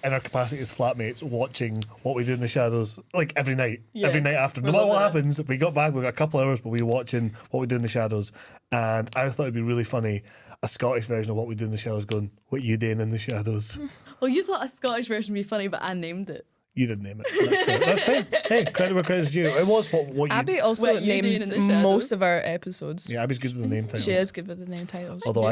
our capacity as flatmates, watching What We Do in the Shadows like every night. Yeah, Every night after. No we matter love what that. happens, if we got back, we got a couple hours, but we were watching What We Do in the Shadows. And I thought it'd be really funny, a Scottish version of What We Do in the Shadows going, "What you doing in the shadows?" Well, you thought a Scottish version would be funny, but I named it. You didn't name it. That's fair. That's fine. Hey, credit where credit's due. It was what you. Abby also What you doing names in the shadows? most of our episodes. Yeah, Abby's good with the name titles. She is good with the name titles. Although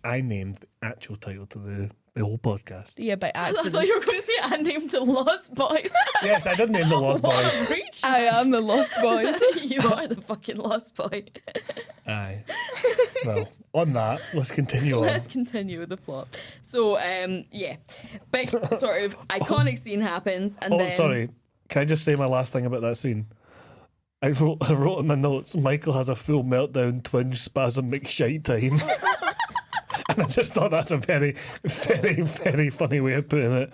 I named the actual title to the whole podcast. Yeah, by I thought accident. you were going to say I named the Lost Boys. Yes, I did name the Lost What Boys. a reach. I am the lost boy. You are the fucking Lost Boy. Aye. Well, on that, let's continue on. Let's continue with the plot. So, yeah, big sort of iconic scene happens, and Oh, then sorry. Can I just say my last thing about that scene? I wrote in my notes, Michael has a full meltdown, twinge, spasm, McShite time. And I just thought that's a very, very, very funny way of putting it.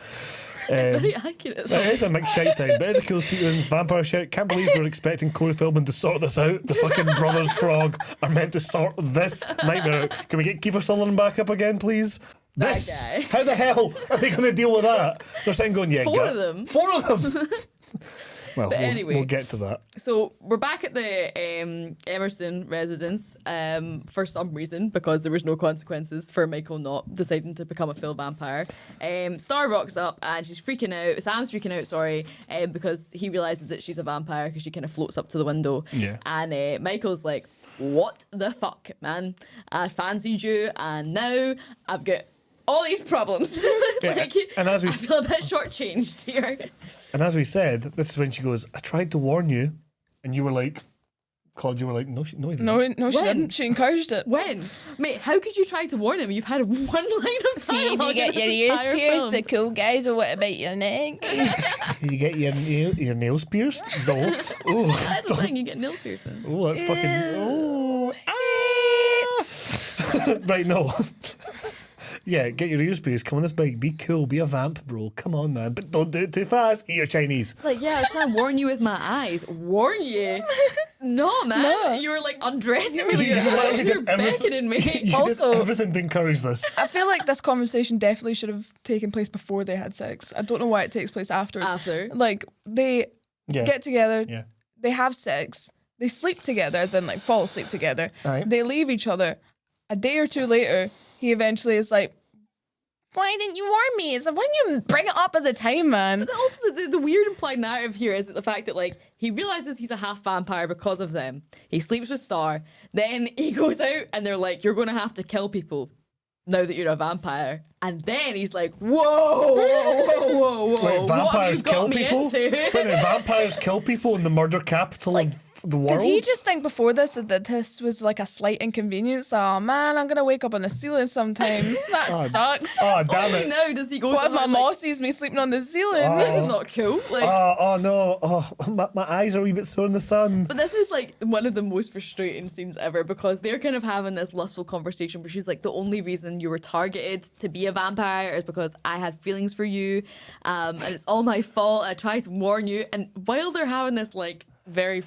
it's very accurate. It is a McShite time, but it's a cool sequence. Vampire shit. Can't believe they're expecting Corey Feldman to sort this out. The fucking Brothers Frog are meant to sort this nightmare out. Can we get Kiefer Sutherland back up again, please? That This. guy. How the hell are they going to deal with that? They're sitting going, yeah, Four of them. 4 of them. Well, But anyway. we'll get to that. So we're back at the Emerson residence for some reason, because there was no consequences for Michael not deciding to become a full vampire. Star rocks up and she's freaking out. Sam's freaking out, sorry, because he realizes that she's a vampire because she kind of floats up to the window. Yeah. And Michael's like, "What the fuck, man? I fancied you, and now I've got all these problems." Yeah, and as we I feel a bit shortchanged here. And as we said, this is when she goes, "I tried to warn you," and you were like, Claude, you were like, "No, she didn't." No, she When? didn't. She encouraged it. When? Mate, how could you try to warn him? You've had one line of See, if you dialogue get in your this ears entire pierced, film. the cool guys will what about your neck? You get your nails pierced? No. Oh, That's the thing, you get nail piercings. oh, that's fucking. Oh. Ah. Right, no. Yeah, get your ears pierced. Come on this bike. Be cool. Be a vamp, bro. Come on, man. But don't do it too fast. Eat your Chinese. It's like, yeah, I was trying to warn you with my eyes. Warn you? No, man. No. You were like undressing me You with your literally eyes. did You're everything. beckoning me. You Also- did everything to encourage this. I feel like this conversation definitely should have taken place before they had sex. I don't know why it takes place afterwards. After. Like, they Yeah. get together, Yeah. they have sex, they sleep together, as in, like, fall asleep together. Aye. They leave each other. A day or two later, he eventually is like, "Why didn't you warn me?" It's like, why didn't you bring it up at the time, man? But also, the weird implied narrative here is that the fact that, like, he realizes he's a half vampire because of them. He sleeps with Star. Then he goes out and they're like, "You're going to have to kill people now that you're a vampire." And then he's like, "Whoa, whoa, whoa, whoa, whoa. Wait, what have vampires you got kill me people? into?" Wait, no, vampires kill people in the murder capital of the world? Did he just think before this that this was like a slight inconvenience? Oh man, I'm gonna wake up on the ceiling sometimes. That sucks. Oh, damn Only it. now does he go What to if my her, mom like, sees me sleeping on the ceiling? "This is not cool." Like, Oh no. Oh, my eyes are a wee bit sore in the sun. but this is like one of the most frustrating scenes ever, because they're kind of having this lustful conversation where she's like, "The only reason you were targeted to be a vampire is because I had feelings for you, and it's all my fault. I tried to warn you." And while they're having this like very,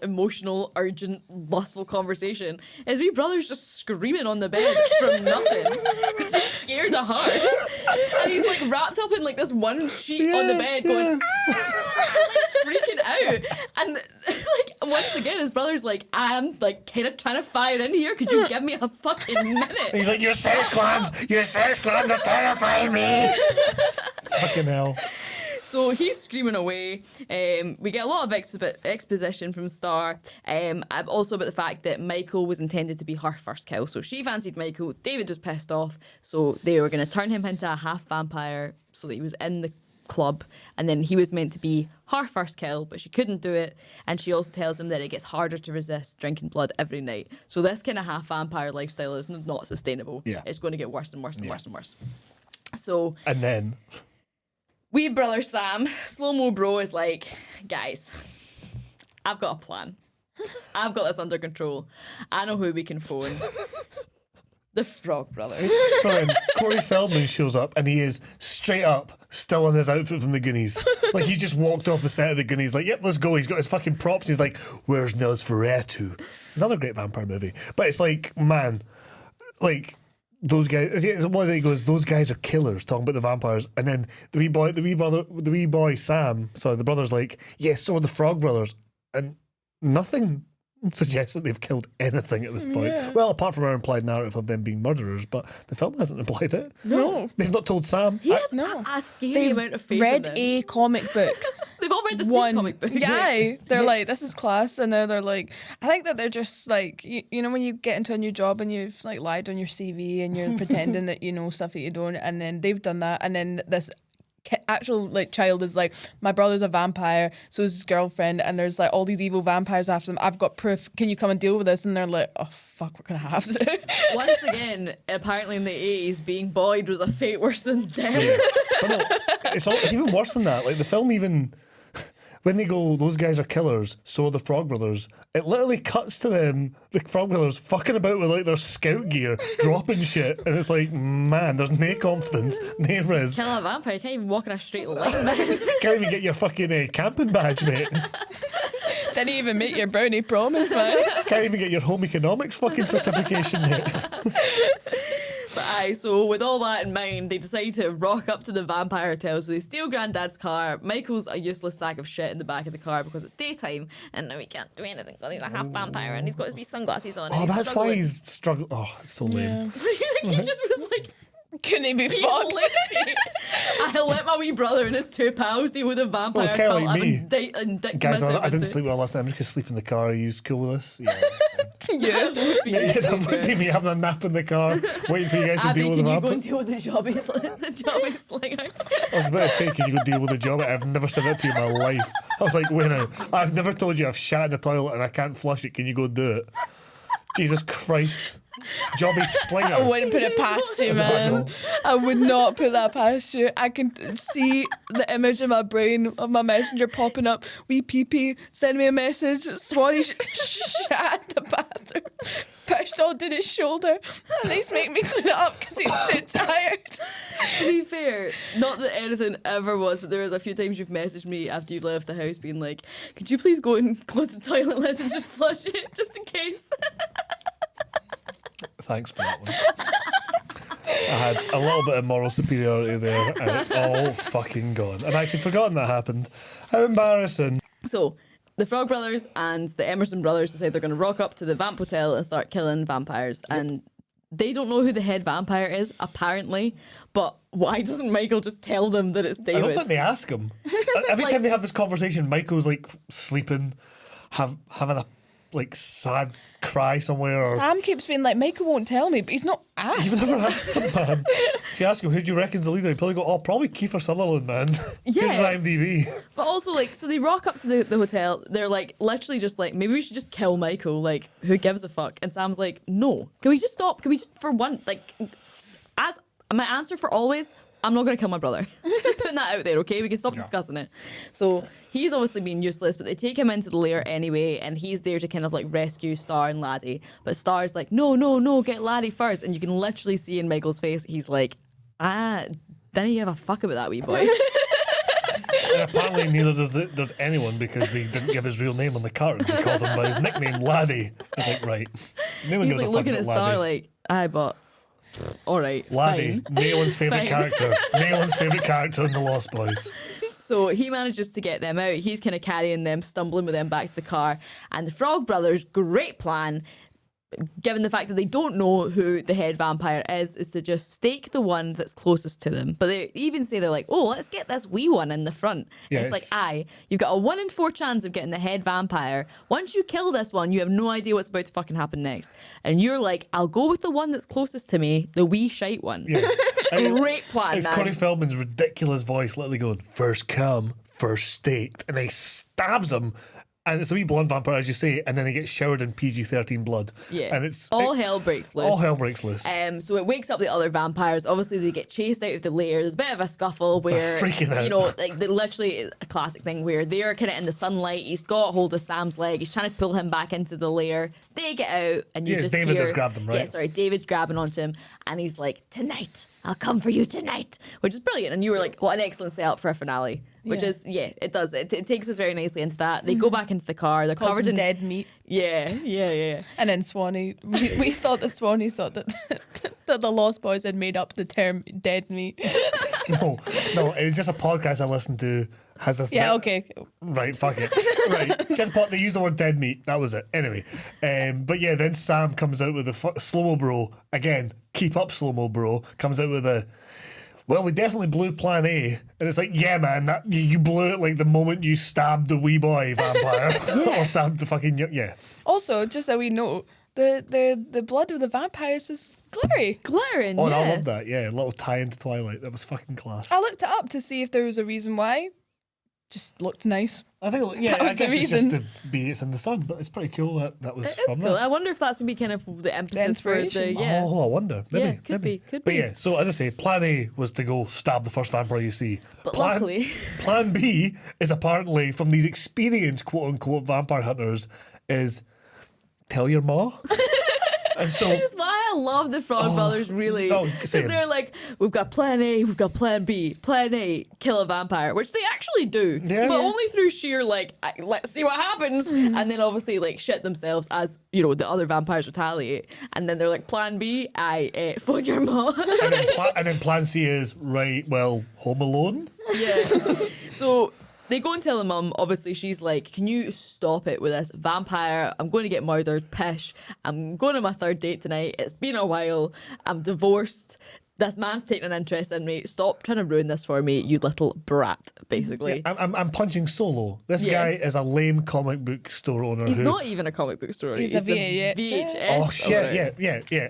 emotional, urgent, lustful conversation, his wee brother's just screaming on the bed from nothing because he's scared of her. And he's like wrapped up in like this one sheet on the bed going, freaking out. And like once again, his brother's like, I'm like kind of trying to fire in here. Could you give me a fucking minute? He's like, your sex glands are terrifying me. Fucking hell. So he's screaming away. We get a lot of exposition from Star. Also about the fact that Michael was intended to be her first kill. So she fancied Michael. David was pissed off. So they were going to turn him into a half vampire so that he was in the club. And then he was meant to be her first kill, but she couldn't do it. And she also tells him that it gets harder to resist drinking blood every night. So this kind of half vampire lifestyle is not sustainable. Yeah. It's going to get worse and worse and worse and worse. So... And then... wee brother Sam, slow-mo bro, is like, guys, I've got a plan. I've got this under control. I know who we can phone. The Frog Brothers. So then Corey Feldman shows up and he is straight up still in his outfit from the Goonies. Like he just walked off the set of the Goonies like, yep, let's go. He's got his fucking props. He's like, where's Nosferatu? Another great vampire movie. But it's like, man, like... those guys, he goes, those guys are killers, talking about the vampires, and then the wee boy Sam, sorry, the brother's like, yes, so are the Frog Brothers, and nothing suggests that they've killed anything at this point. Yeah. Well, apart from our implied narrative of them being murderers, but the film hasn't implied it. No. They've not told Sam. He has No. a scary They've amount of faith read in them. a comic book. They've all read the same comic book. Yeah, they're like, this is class, and now they're like, I think that they're just like, you know, when you get into a new job and you've like lied on your CV and you're pretending that you know stuff that you don't, and then they've done that, and then this actual like child is like, my brother's a vampire, so is his girlfriend, and there's like all these evil vampires after them. I've got proof. Can you come and deal with this? And they're like, oh fuck, we're gonna have to. Once again, apparently in the 80s, being Boyd was a fate worse than death. But no, it's even worse than that. Like the film even... when they go, those guys are killers, so are the Frog Brothers, it literally cuts to them, the Frog Brothers, fucking about with like their scout gear, dropping shit, and it's like, man, there's no confidence, no riz. Kill a vampire, you can't even walk in a straight line, man. Can't even get your fucking camping badge, mate. Didn't even make your brownie promise, man. Can't even get your home economics fucking certification, mate. But aye, so with all that in mind, they decide to rock up to the vampire hotel. So they steal Granddad's car. Michael's a useless sack of shit in the back of the car because it's daytime and now he can't do anything because he's a half vampire and he's got his wee sunglasses on. Oh, that's why he's struggling. Oh, it's so lame. Yeah. He just was like, Couldn't he be being fucked? lazy. I let my wee brother and his two pals deal with a vampire it's kinda cult. like me. And dick Guys, myself I didn't into- sleep well last night. I'm just going to sleep in the car. Are you cool with this? Yeah. Yeah. Yeah, that would be me having a nap in the car, waiting for you guys to Abby, deal with can the you go vampire. and deal with the jobby slinger? I was about to say, can you go deal with the job? I've never said that to you in my life. I was like, wait now, I've never told you I've shat in the toilet and I can't flush it. Can you go do it? Jesus Christ. Jobby I slinger. wouldn't put it past you, I man. know. I would not put that past you. I can see the image in my brain of my messenger popping up. Wee pee, send me a message. Swanny shat in the bathroom, pushed onto his shoulder, and he's making me clean it up because he's too tired. To be fair, not that anything ever was, but there was a few times you've messaged me after you've left the house being like, could you please go and close the toilet lid and just flush it, just in case? Thanks for that one. I had a little bit of moral superiority there, and it's all fucking gone. I'd actually forgotten that happened. How embarrassing. So, the Frog Brothers and the Emerson Brothers decide they're going to rock up to the Vamp Hotel and start killing vampires. And they don't know who the head vampire is, apparently. But why doesn't Michael just tell them that it's I don't David? think they ask him. Every time they have this conversation, Michael's like sleeping, having a like sad cry somewhere. Or Sam keeps being like, Michael won't tell me, but he's not asked. you've never asked him, man. If you ask him, who do you reckon's the leader? He'd probably go, oh, probably Kiefer Sutherland, man. Yeah. Here's his IMDb. But also, like, so they rock up to the hotel. They're like, literally just like, maybe we should just kill Michael. Like, who gives a fuck? And Sam's like, no. Can we just stop? Can we just, for one, like, as my answer for always, I'm not going to kill my brother. Just putting that out there, okay? We can stop discussing it. So he's obviously being useless, but they take him into the lair anyway, and he's there to kind of like rescue Star and Laddie. But Star's like, no, get Laddie first. And you can literally see in Michael's face, he's like, didn't give a fuck about that wee boy. And apparently neither does anyone because they didn't give his real name on the carton. They called him by his nickname, Laddie. It's like, right. No one He's gives like a fuck looking about at Star Laddie. like, aye, but all right, Laddie, fine. Naolin's favourite Fine. character. Naolin's favourite character in The Lost Boys. So he manages to get them out. He's kind of carrying them, stumbling with them back to the car. And the Frog Brothers' great plan, given the fact that they don't know who the head vampire is to just stake the one that's closest to them. But they even say, they're like, oh, let's get this wee one in the front. Yeah, It's like, aye, you've got a 1 in 4 chance of getting the head vampire. Once you kill this one, you have no idea what's about to fucking happen next. And you're like, I'll go with the one that's closest to me, the wee shite one. Yeah. Great plan, It's man. Corey Feldman's ridiculous voice, literally going, first come, first staked. And he stabs him. And it's the wee blonde vampire, as you say, and then he gets showered in PG-13 blood. Yeah. And it's all hell breaks loose. All hell breaks loose. So it wakes up the other vampires. Obviously, they get chased out of the lair. There's a bit of a scuffle where, freaking out. you know, like they literally a classic thing where they're kind of in the sunlight. He's got hold of Sam's leg. He's trying to pull him back into the lair. They get out, and you Yeah, it's just David hear, that's grabbed them, right? Yeah, sorry, David's grabbing onto him, and he's like, "Tonight, I'll come for you tonight," which is brilliant. And you were like, "What an excellent setup for a finale." Which Yeah. is, yeah, it does. It takes us very nicely into that. They go back into the car. They're Calls covered him in dead meat. Yeah. And then Swanny, we thought that Swanny thought that that the Lost Boys had made up the term dead meat. No, it was just a podcast I listened to. Has this Yeah, okay. Right, fuck it. Right, they used the word dead meat. That was it. Anyway, but yeah, then Sam comes out with a slow-mo bro. Again, keep up slow-mo bro. Comes out with a, well, we definitely blew plan A. And it's like, yeah, man, that you blew it like the moment you stabbed the wee boy vampire. Or stabbed the fucking, yeah. Also, just so we know, the blood of the vampires is glittery. Glittering. Oh, and yeah. I love that. Yeah, a little tie into Twilight. That was fucking class. I looked it up to see if there was a reason why. Just looked nice. I think, yeah, That I was the guess it's just reason. to be it's in the sun, but it's pretty cool that was It is from cool. that. I wonder if that's maybe kind of the emphasis for the inspiration. Oh, I wonder. Maybe. Yeah, could maybe. be, could But be. yeah, so as I say, plan A was to go stab the first vampire you see. But luckily- Plan B is apparently from these experienced quote unquote vampire hunters is tell your ma. And so Which is why I love the Frog Brothers, really. oh, Because same. they're like, we've got plan A, we've got plan B. Plan A, kill a vampire, which they actually do. Yeah. But Yeah. only through sheer, like, let's see what happens. And then obviously, like, shit themselves as, you know, the other vampires retaliate. And then they're like, plan B, phone your mom. and then plan C is right, well, Home Alone. Yeah. So they go and tell the mum. Obviously, she's like, can you stop it with this vampire? I'm going to get murdered. Pish. I'm going on my 3rd date tonight. It's been a while. I'm divorced. This man's taking an interest in me. Stop trying to ruin this for me, you little brat, basically. I'm punching Solo. This Yeah. guy is a lame comic book store owner He's who not even a comic book story. He's a the VHS. Oh shit, owner. yeah.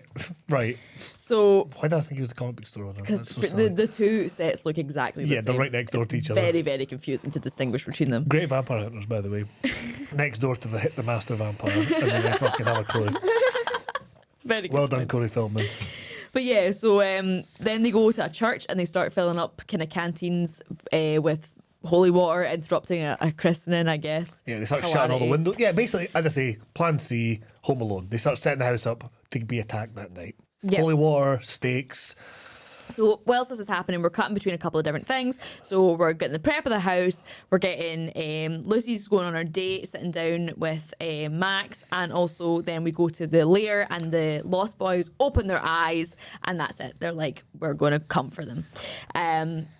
Right. So, Why did I think he was the comic book store owner? because That's so silly. the two sets look exactly the Yeah, same. they're right next door to each other. Very, very confusing to distinguish between them. Great vampire hunters, by the way. Next door to the master vampire, and then they fucking have a clue. Very good. Well done, point. Corey Feldman. But yeah, so then they go to a church and they start filling up kind of canteens with holy water, interrupting a christening, I guess. Yeah, they start shutting all the Calamity. windows. Yeah, basically, as I say, Plan C, Home Alone. They start setting the house up to be attacked that night. Yeah. Holy water, stakes. So whilst this is happening, we're cutting between a couple of different things. So we're getting the prep of the house. We're getting Lucy's going on her date, sitting down with Max, and also then we go to the lair, and the Lost Boys open their eyes, and that's it. They're like, we're going to come for them.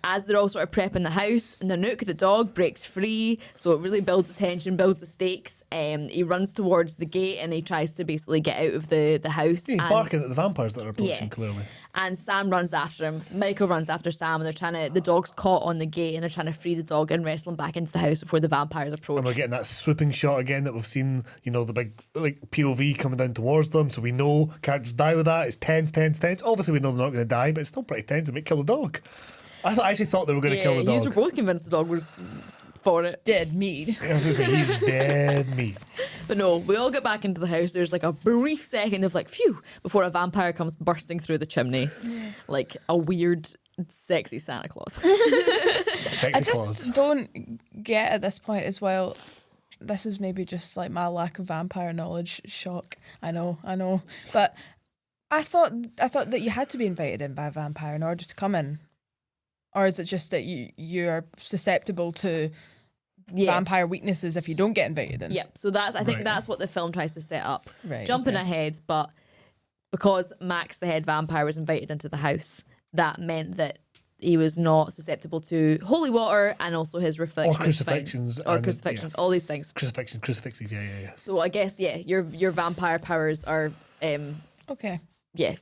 As they're all sort of prepping the house, Nanook, the dog, breaks free, so it really builds the tension, builds the stakes. He runs towards the gate and he tries to basically get out of the house. He's and- barking at the vampires that are approaching, Yeah. clearly. And Sam runs after him. Michael runs after Sam, and they're trying to. The dog's caught on the gate, and they're trying to free the dog and wrestle him back into the house before the vampires approach. And we're getting that swooping shot again that we've seen, you know, the big like POV coming down towards them. So we know characters die with that. It's tense. Obviously, we know they're not going to die, but it's still pretty tense. They might kill the dog. I actually thought they were going to kill the you were dog. both convinced the dog was for it. Dead meat. I was like, he's dead meat. But no, we all get back into the house. There's like a brief second of like, phew, before a vampire comes bursting through the chimney. Like a weird, sexy Santa Claus. Sexy I just claws. don't get at this point as well. This is maybe just like my lack of vampire knowledge. Shock. I know. But I thought that you had to be invited in by a vampire in order to come in. Or is it just that you're susceptible to vampire weaknesses if you don't get invited in? Yeah, so I think Right. that's what the film tries to set up. Right, Jumping okay. ahead, but because Max, the head vampire, was invited into the house, that meant that he was not susceptible to holy water, and also his reflection Or crucifixions. or crucifixions, all these things. Crucifixions, yeah. So I guess your vampire powers are Okay.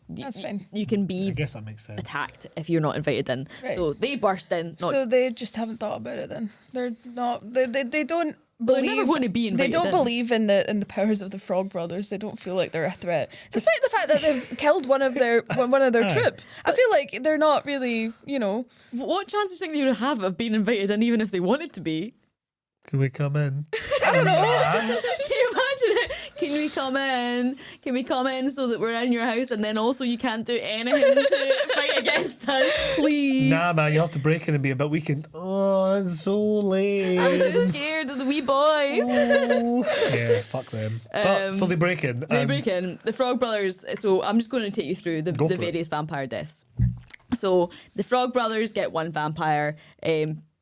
That's fine. You can I be guess that makes sense. attacked if you're not invited in. Right. So they burst in. So they just haven't thought about it then. They're not. They don't they're believe. never going to be They invited don't in. believe in the powers of the Frog Brothers. They don't feel like they're a threat, despite the fact that they've killed one of their troop. I feel like they're not really. What chance do you think they would have of being invited in, even if they wanted to be? Can we come in? I don't know. Can you imagine it? Can we come in? Can we come in so that we're in your house, and then also you can't do anything to fight against us, please? Nah, man, you have to break in and be a bit weakened. Oh, it's so late. I'm so scared of the wee boys. Yeah, fuck them. But, so they break in. They and- break in. The Frog Brothers. So I'm just going to take you through the Go for it. various vampire deaths. So the Frog Brothers get one vampire,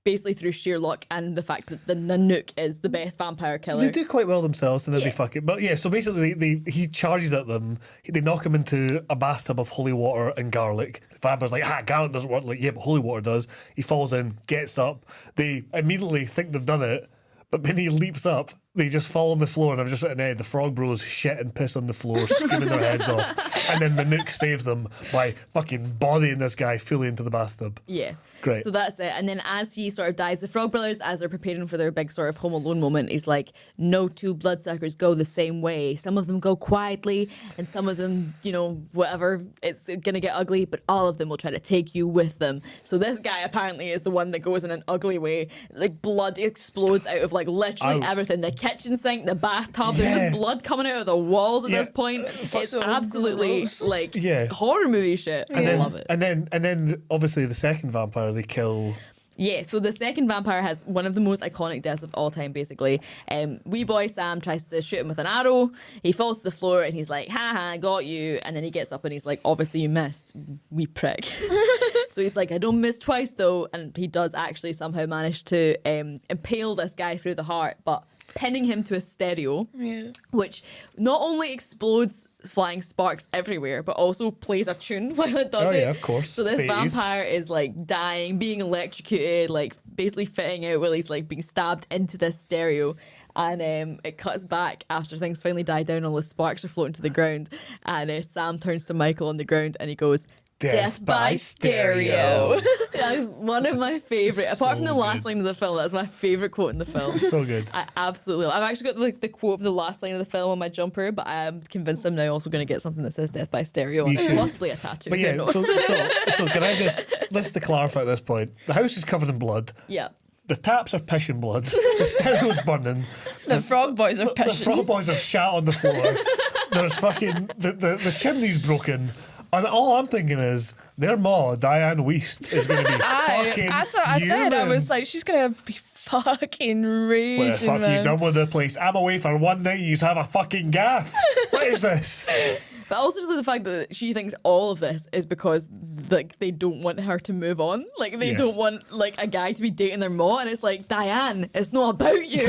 basically through sheer luck and the fact that the Nanook is the best vampire killer. They do quite well themselves, and then Yeah. they fuck it. But yeah, so basically, he charges at them. They knock him into a bathtub of holy water and garlic. The vampire's like, garlic doesn't work. Like, yeah, but holy water does. He falls in, gets up. They immediately think they've done it, but when he leaps up, they just fall on the floor. And I've just written, the frog bros shit and piss on the floor, screaming their heads off. And then the Nook saves them by fucking bodying this guy fully into the bathtub. Yeah. Great. So that's it. And then as he sort of dies, the Frog Brothers, as they're preparing for their big sort of Home Alone moment, is like, no two bloodsuckers go the same way. Some of them go quietly, and some of them, whatever, it's going to get ugly, but all of them will try to take you with them. So this guy apparently is the one that goes in an ugly way. Like, blood explodes out of, like, literally everything. The kitchen sink, the bathtub, there's Yeah. just blood coming out of the walls at Yeah. this point. It's So absolutely, gross. like, Yeah. horror movie shit. I love it. And then obviously the second vampire they kill. Yeah, so the second vampire has one of the most iconic deaths of all time, basically. Wee boy Sam tries to shoot him with an arrow. He falls to the floor and he's like, I got you. And then he gets up and he's like, obviously you missed, wee prick. So he's like, I don't miss twice though. And he does actually somehow manage to impale this guy through the heart, but pinning him to a stereo, which not only explodes flying sparks everywhere, but also plays a tune while it does Oh, it. yeah, of course. So this It's the 80s. vampire is like dying, being electrocuted, like basically fitting out while he's like being stabbed into this stereo. And it cuts back after things finally die down, all the sparks are floating to the ground. And Sam turns to Michael on the ground and he goes, Death by stereo. That's one of my favourite. Apart from the last good. line of the film, that's my favourite quote in the film. So good. I absolutely love. I've actually got like the quote of the last line of the film on my jumper, but I'm convinced I'm now also going to get something that says "Death by Stereo" You and should. possibly a tattoo. But Who yeah, knows? so can I just to clarify at this point, the house is covered in blood. Yeah. The taps are pissing blood. The stereo's burning. The Frog Boys are The pissing. frog boys have shat on the floor. There's fucking the chimney's broken. And all I'm thinking is their ma, Diane Weist, is going to be fucking That's what I said. I fuming. was like, she's gonna be fucking raging, What the fuck man. he's done with the place? I'm away for one night. He's have a fucking gaff. What is this? But also just the fact that she thinks all of this is because like they don't want her to move on. Like they Yes. don't want like a guy to be dating their ma, and it's like, Diane, it's not about you.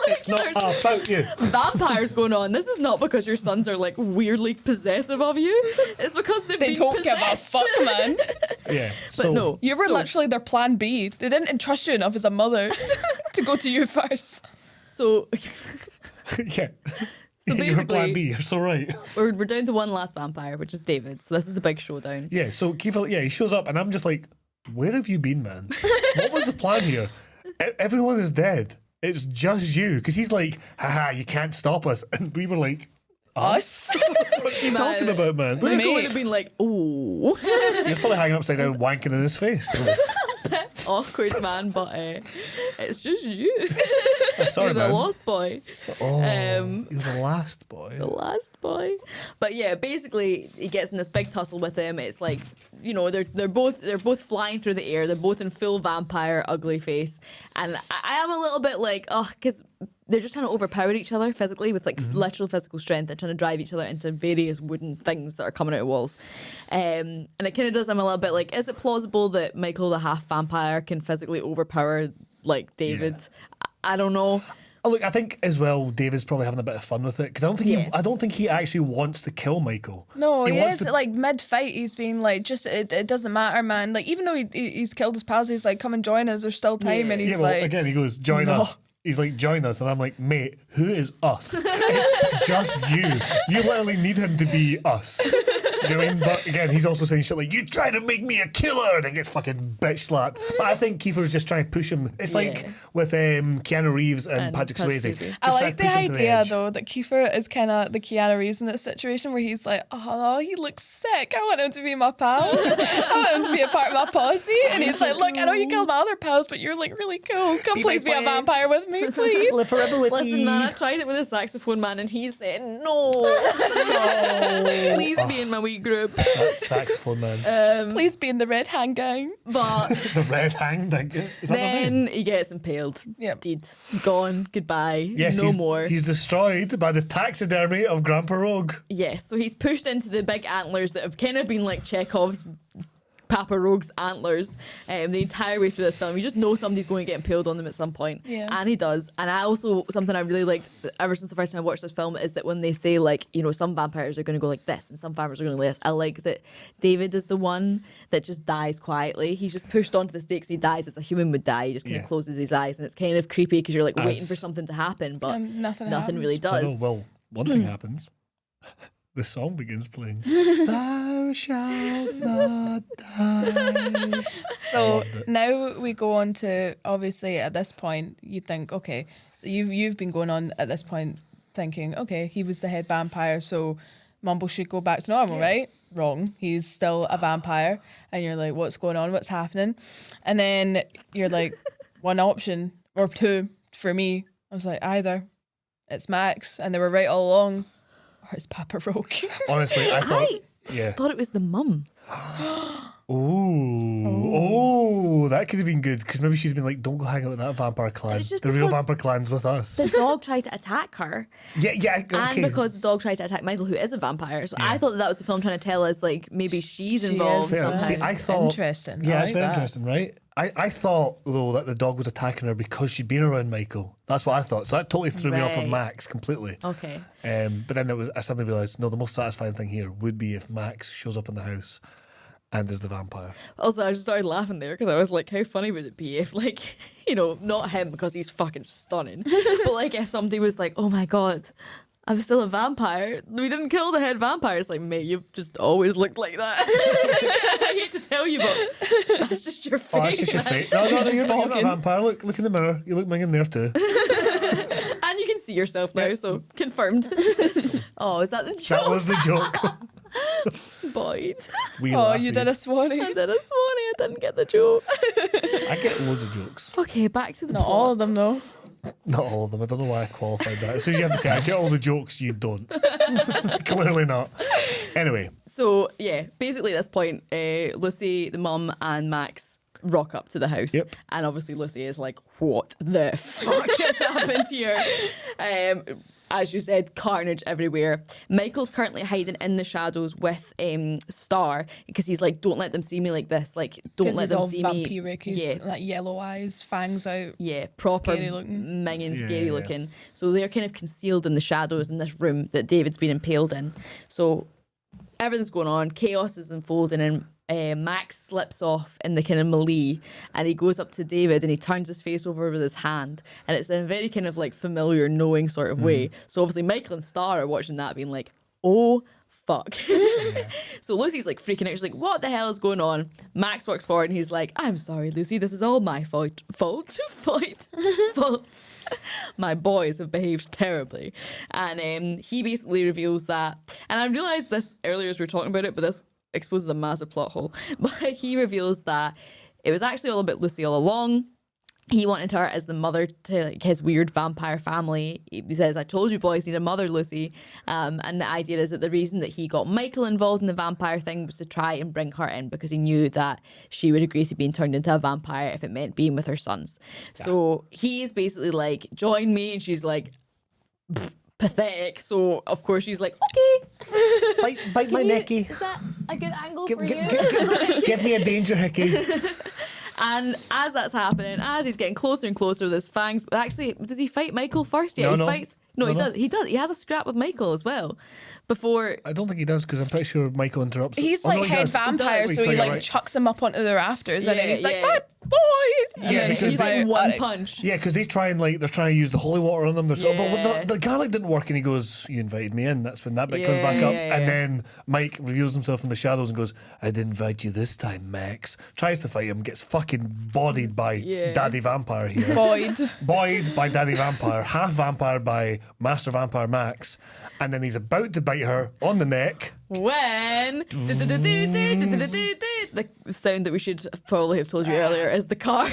It's not There's about you. vampires going on. This is not because your sons are like weirdly possessive of you. It's because they've They been don't give a possessed. fuck, man. Yeah. But So no, You were so, literally their plan B. They didn't entrust you enough as a mother to go to you first. So yeah. So Yeah, you're plan basically- B. You're so right. we're down to one last vampire, which is David. So this is the big showdown. Yeah. So Kiefer, he shows up, and I'm just like, where have you been, man? What was the plan here? Everyone is dead. It's just you, because he's like, haha, you can't stop us, and we were like, Us? what are you talking about, man? But Mate. would have been like, oh, He was probably hanging upside down, wanking in his face. awkward man, but it's just you. Sorry, You're the man. lost boy. Oh, Um, you're the last boy. The last boy. But yeah, basically he gets in this big tussle with him. It's like, you know, they're both flying through the air. They're both in full vampire ugly face. And I am a little bit like, oh, because they're just trying to overpower each other physically with like literal physical strength and trying to drive each other into various wooden things that are coming out of walls. And it kind of does. I'm a little bit like, is it plausible that Michael, the half vampire, can physically overpower like David? I don't know. Oh, look, I think as well, David's probably having a bit of fun with it because I don't think he actually wants to kill Michael. No, he wants is like mid-fight. He's being like, just it doesn't matter, man. Like even though he's killed his pals, he's like, come and join us. There's still time, and he's well, like, again, he goes, join us. He's like, join us. And I'm like, mate, who is us? It's just you. You literally need him to be us. Do you know what I mean? But again, he's also saying shit like, you try to make me a killer, and he gets fucking bitch slapped. But I think Kiefer's just trying to push him. It's like with Keanu Reeves and Patrick Swayze. Just I like the idea edge. though that Kiefer is kind of the Keanu Reeves in this situation where he's like, oh, he looks sick. I want him to be my pal. I want him to be a part of my posse. And he's like, look, I know you killed my other pals, but you're like really cool. Come please be a vampire with me, please. Live forever with Listen, me. man, I tried it with a saxophone man, and he said no. No, please be in my wee group. That's saxophone man. Please be in the Red Hand Gang. But The red hang. Is that the then name? he gets impaled. Yep. Dead. Gone. Goodbye. Yes, no more. He's destroyed by the taxidermy of Grandpa Rogue. Yes, so he's pushed into the big antlers that have kind of been like Chekhov's Papa Rogue's antlers the entire way through this film. You just know somebody's going to get impaled on them at some point. Yeah. And he does. And I also, something I really liked ever since the first time I watched this film is that when they say like, you know, some vampires are going to go like this and some vampires are going to like this, I like that David is the one that just dies quietly. He's just pushed onto the stakes. He dies as a human would die. He just kind of closes his eyes, and it's kind of creepy because you're like waiting for something to happen, but nothing really happens. does. Well, one thing happens. The song begins playing. Thou shalt not die. So now we go on to, obviously at this point you think, okay, you've been going on at this point thinking, okay, he was the head vampire, so Mumble should go back to normal, right? Wrong. He's still a vampire. And you're like, what's going on? What's happening? And then you're like, one option or two for me. I was like, either it's Max and they were right all along, or it's Papa Rogue. Honestly, I thought it was the mum. Oh, that could have been good because maybe she's been like, "Don't go hang out with that vampire clan. just The real because vampire clan's with us." The dog tried to attack her. Okay. And because the dog tried to attack Michael, who is a vampire. So I thought that was the film trying to tell us, like, maybe she's involved somehow. See, I thought Interesting. Yeah, I it's like very that. interesting, right? I thought though that the dog was attacking her because she'd been around Michael. That's what I thought. So that totally threw me off of Right. Max completely. Okay. But then I suddenly realised, no, the most satisfying thing here would be if Max shows up in the house and is the vampire. Also, I just started laughing there because I was like, how funny would it be if, like, you know, not him because he's fucking stunning, but like if somebody was like, oh my God, I'm still a vampire. We didn't kill the head vampire. It's like, mate, you've just always looked like that. I hate to tell you, but that's just your face. Oh, that's just your man. face. No, you're not a vampire. Look in the mirror. You look minging there too. And you can see yourself now, so confirmed. Oh, is that the joke? That was the joke. Boyd. We Oh, lassied. you did a Swanny. I did a Swanny. I didn't get the joke. I get loads of jokes. Okay, back to the Not plot. all of them, though. Not all of them. I don't know why I qualified that. As soon as you have to say, I get all the jokes, you don't. Clearly not. Anyway. So, yeah, basically at this point, Lucy, the mum, and Max rock up to the house. Yep. And obviously Lucy is like, what the fuck has happened here? As you said, carnage everywhere. Michael's currently hiding in the shadows with Star because he's like, don't let them see me like this. Like, don't let He's them all see vampiric. me. He's like yellow eyes, fangs out. Yeah, proper Scary looking. minging, Yeah, scary yeah. looking. So they're kind of concealed in the shadows in this room that David's been impaled in. So everything's going on, chaos is unfolding, and Max slips off in the kind of melee, and he goes up to David and he turns his face over with his hand, and it's in a very kind of like familiar, knowing sort of way. So obviously Michael and Star are watching that, being like, "Oh fuck!" So Lucy's like freaking out. She's like, "What the hell is going on?" Max walks forward and he's like, "I'm sorry, Lucy. This is all my fault. My boys have behaved terribly." And he basically reveals that, and I realised this earlier as we were talking about it, but this exposes a massive plot hole. But he reveals that it was actually all about Lucy all along, he wanted her as the mother to like his weird vampire family. He says, I told you boys need a mother, Lucy. And the idea is that the reason that he got Michael involved in the vampire thing was to try and bring her in because he knew that she would agree to being turned into a vampire if it meant being with her sons. Yeah. So he's basically like, join me. And she's like, pathetic. So of course she's like, okay. Bite my necky. Is that a good angle for you? Give me a danger hickey. And as that's happening, as he's getting closer and closer with his fangs, actually, does he fight Michael first? Yeah, no, he no. fights. No, he does. He does. He has a scrap with Michael as well. Before I don't think he does because I'm pretty sure Michael interrupts. He's no, like he head does. vampire, He so he like right. chucks him up onto the rafters, and then he's like, yeah. "Bye, boy!" And Yeah, then because he's like one "Alright." punch. Yeah, because they're trying to use the holy water on them. But Yeah. the garlic didn't work, and he goes, "You invited me in." That's when that bit comes back up, and then Mike reveals himself in the shadows and goes, "I didn't invite you this time, Max." Tries to fight him, gets fucking bodied by Daddy Vampire here. Boyd By Daddy Vampire, half vampire by Master Vampire Max, and then he's about to bite her on the neck. When the sound that we should probably have told you earlier is the car.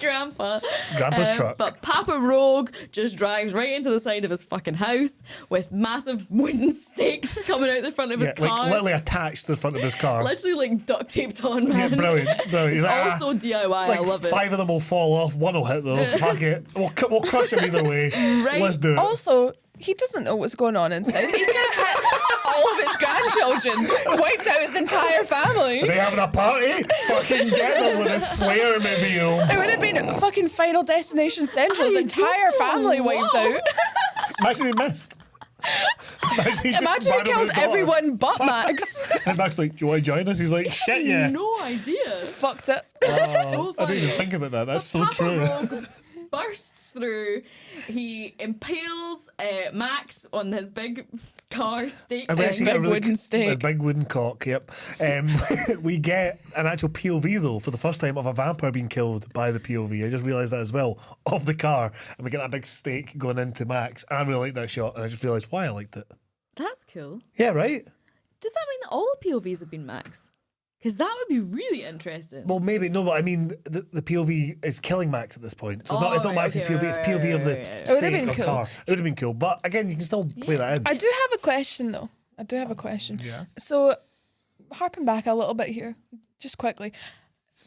Grandpa's truck. But Papa Rogue just drives right into the side of his fucking house with massive wooden stakes coming out the front of his car. Like literally attached to the front of his car. Literally like duct taped on, man. Yeah, brilliant. He's like, also DIY, like I love it. 5 of them will fall off, 1 will hit though. Fuck it. We'll crush him either way. Right. Let's do it. also, he doesn't know what's going on inside. He could have had all of his grandchildren, wiped out his entire family. Are they having a party? Fucking get them with a Slayer mobile. It would have been fucking Final Destination Central's entire family wiped out. Imagine he missed. Imagine he killed everyone but Max. And Max like, do you want to join us? He's like, shit yeah. No idea. Fucked it. So I didn't even funny. think about that. That's so Papa true. Rogue bursts through. He impales Max on his big car stake. And we actually get a big really wooden stake. His big wooden cock, yep. We get an actual POV though, for the first time, of a vampire being killed by the POV. I just realised that as well, of the car. And we get that big stake going into Max. And I really like that shot, and I just realised why I liked it. That's cool. Yeah, right? Does that mean that all the POVs have been Max? Because that would be really interesting. Well, maybe, no, but I mean, the POV is killing Max at this point. So it's not right, Max's okay, POV, it's right, POV of the right. It would have stake been or cool. car. It would have been cool. But again, you can still play that in. I do have a question though. Yeah. So, harping back a little bit here, just quickly.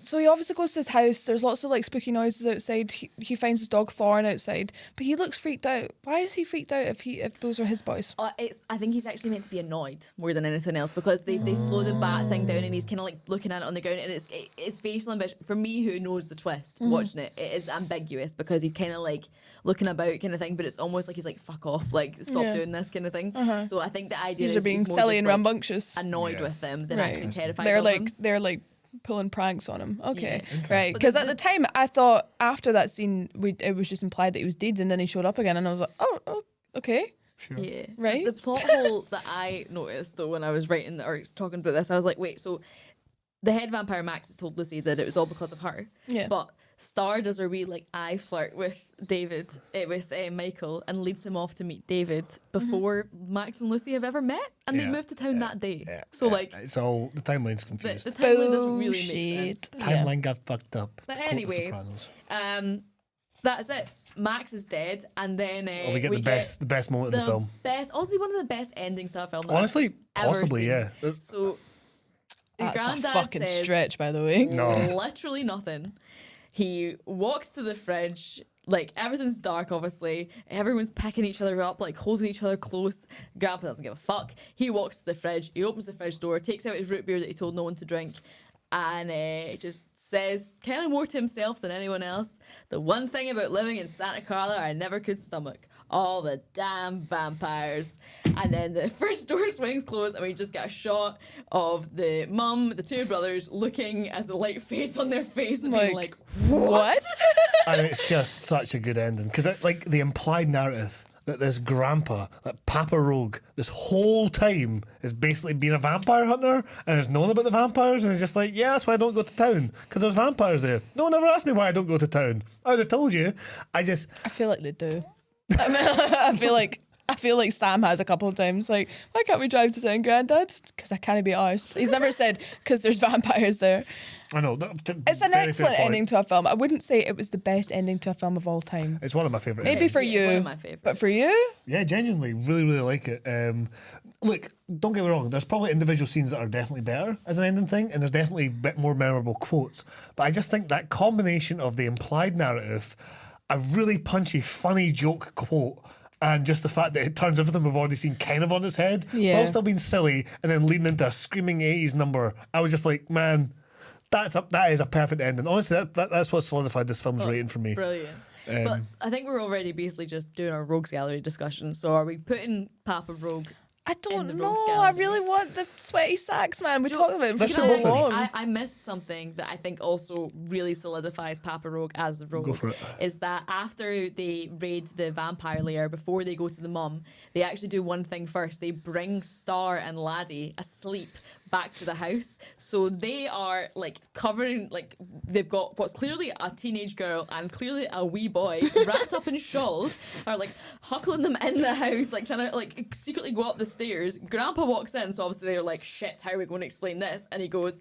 So he obviously goes to his house. There's lots of like spooky noises outside. He finds his dog Thorn outside, but he looks freaked out. Why is he freaked out if those are his boys? I think he's actually meant to be annoyed more than anything else because they flow the bat thing down and he's kind of like looking at it on the ground and it's facial ambition. For me, who knows the twist, watching it is ambiguous because he's kind of like looking about kind of thing, but it's almost like he's like, fuck off, like stop doing this kind of thing. So I think the idea These is are being he's more silly just, and like, rambunctious. annoyed with them than actually terrified They're of like them. they're like pulling pranks on him. Okay, right. But Because at the time, I thought after that scene, it was just implied that he was dead, and then he showed up again, and I was like, oh okay. Sure. Yeah. Right? The plot hole that I noticed though when I was writing or talking about this, I was like, wait, so the head vampire Max has told Lucy that it was all because of her. Yeah. But Star does a wee like eye flirt with David, with Michael, and leads him off to meet David before Max and Lucy have ever met, and they Yeah. moved to town that day. Yeah, So yeah. like It's all, the timeline's the confused. timeline doesn't really make sense. Timeline got fucked up. But to quote The anyway, Sopranos. That's it. Max is dead, and then We get the best moment in the film. honestly, one of the best endings to a film. that Honestly, I've ever possibly, seen. yeah. So, your That's a granddad fucking says stretch, by the way. No. literally nothing. He walks to the fridge, like everything's dark, obviously. Everyone's picking each other up, like holding each other close. Grandpa doesn't give a fuck. He walks to the fridge. He opens the fridge door, takes out his root beer that he told no one to drink, and just says, kind of more to himself than anyone else, the one thing about living in Santa Carla I never could stomach. All the damn vampires. And then the first door swings closed and we just get a shot of the mum, the two brothers looking as the light fades on their face and being like, What? And it's just such a good ending. Because, like, the implied narrative that this grandpa, that Papa Rogue, this whole time has basically been a vampire hunter and has known about the vampires and is just like, yeah, that's why I don't go to town, because there's vampires there. No one ever asked me why I don't go to town. I would have told you. I feel like they do. I feel like I feel like Sam has a couple of times. Like, why can't we drive to town, Granddad? Because I can't be arsed. He's never said because there's vampires there. I know. It's an Very fair excellent point. ending to a film. I wouldn't say it was the best ending to a film of all time. It's one of my favourite. Maybe endings. for Yeah, one you, of my favourites. but for you, Yeah, genuinely, really like it. Look, don't get me wrong. There's probably individual scenes that are definitely better as an ending thing, and there's definitely a bit more memorable quotes. But I just think that combination of the implied narrative, a really punchy, funny joke quote, and just the fact that it turns everything we've already seen kind of on its head, Yeah. while still being silly, and then leading into a screaming 80s number. I was just like, man, that is a perfect ending. Honestly, that's what solidified this film's rating for me. Brilliant. But I think we're already basically just doing our Rogues Gallery discussion. So are we putting Papa Rogue? I don't the know. Rogues I Gallery. really want the sweaty sax man. We talked about it for Let's so do both then. long. I missed something that I think also really solidifies Papa Rogue as the Rogue. Go for it. Is that after they raid the vampire lair, before they go to the mum, they actually do one thing first. They bring Star and Laddie asleep back to the house. So they are like covering, like they've got what's clearly a teenage girl and clearly a wee boy wrapped up in shawls, are like huckling them in the house, like trying to like secretly go up the stairs. Grandpa walks in, so obviously they're like, shit, how are we going to explain this? And he goes,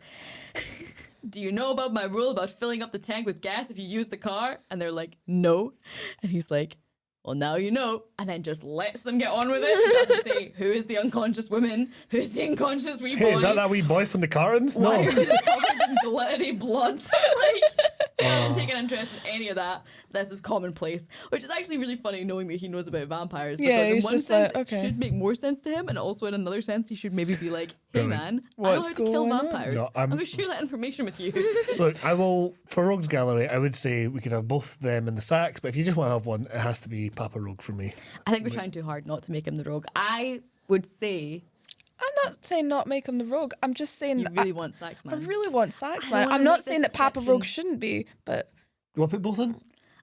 do you know about my rule about filling up the tank with gas if you use the car? And they're like, no. And he's like, well, now you know, and then just lets them get on with it. Doesn't say who is the unconscious woman, who's the unconscious wee boy. Hey, is that wee boy from the cartons? No. Why are they covered in glittery blood? Like, I don't take an interest in any of that. This is commonplace, which is actually really funny knowing that he knows about vampires. Because Yeah, in he's one just sense, like, okay. it should make more sense to him, and also in another sense, he should maybe be like, hey Brilliant. man, I know What's how to kill going on? vampires. No, I'm going to share that information with you. Look, I will, for Rogue's Gallery, I would say we could have both them in the sacks, but if you just want to have one, it has to be Papa Rogue for me. I think we're trying too hard not to make him the rogue. I would say I'm not saying not make him the rogue. I'm just saying you that really want sax I man. really want sax I man. wanna I'm not make saying this that Papa exception. Rogue shouldn't be, but You want to put both in?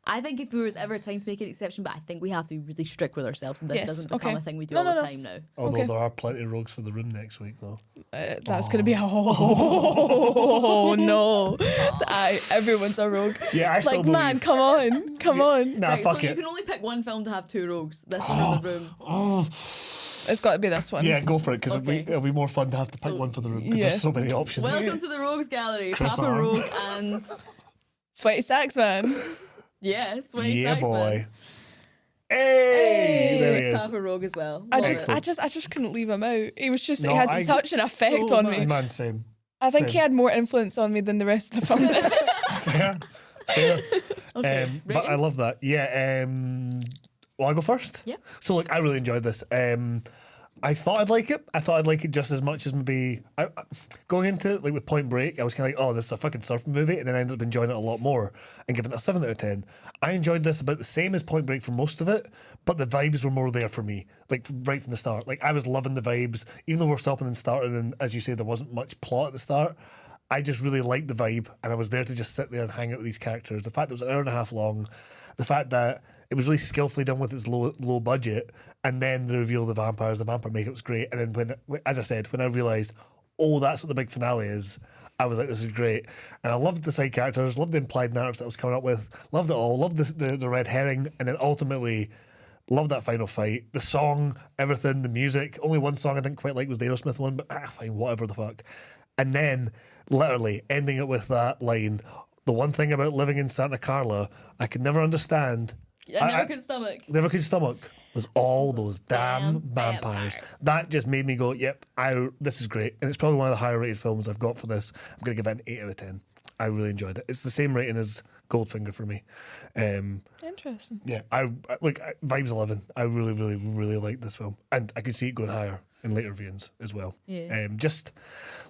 I think if there was ever a time to make an exception, but I think we have to be really strict with ourselves, and this Yes, doesn't become okay. a thing we do No, all no, the no. time now. Although Okay. there are plenty of rogues for the room next week, though. that's going to be oh no. Everyone's a rogue. Yeah, I still Like, believe. man, come on. Come on. Nah, Right, fuck so it. you can only pick one film to have two rogues. This one in the room. It's got to be this one. Yeah, go for it, because Okay. it'll be more fun to have to pick So- one for the room, because Yeah. there's so many options. Welcome to the Rogues Gallery. Chris Papa Arm. Rogue and Sweaty sax man. yes, Swanny Yeah, Saxman. boy. Hey, there he There's is. Papa Rogue as well. I Love just, it. I just couldn't leave him out. He was just, No, he had I- such an effect so on much. me. Man, same. I think he same. had more influence on me than the rest of the film did. Fair. Fair. Okay, But I ratings? love that. Yeah. Well, I'll go first. Yeah. So, look, I really enjoyed this. I thought I'd like it. I thought I'd like it just as much as maybe going into it, like with Point Break. I was kind of like, oh, this is a fucking surf movie, and then I ended up enjoying it a lot more and giving it a 7 out of 10. I enjoyed this about the same as Point Break for most of it, but the vibes were more there for me, like right from the start. Like I was loving the vibes, even though we're stopping and starting, and as you say, there wasn't much plot at the start. I just really liked the vibe, and I was there to just sit there and hang out with these characters. The fact that it was an hour and a half long, the fact that it was really skillfully done with its low budget, and then the reveal of the vampire makeup was great. And then when, as I said, when I realised, oh, that's what the big finale is, I was like, this is great. And I loved the side characters, loved the implied narratives that I was coming up with, loved it all, loved the red herring, and then ultimately loved that final fight. The song, everything, the music. Only one song I didn't quite like was the Aerosmith one, but fine, whatever the fuck. And then, literally, ending it with that line, the one thing about living in Santa Carla, I could never understand, I never could stomach. never could stomach, was all those damn Damn vampires. vampires. That just made me go, yep, this is great. And it's probably one of the higher rated films I've got for this. I'm going to give it an 8 out of 10. I really enjoyed it. It's the same rating as Goldfinger for me. Interesting. Yeah, Vibes 11. I really, really, really like this film. And I could see it going higher in later viewings as well. Yeah. Just,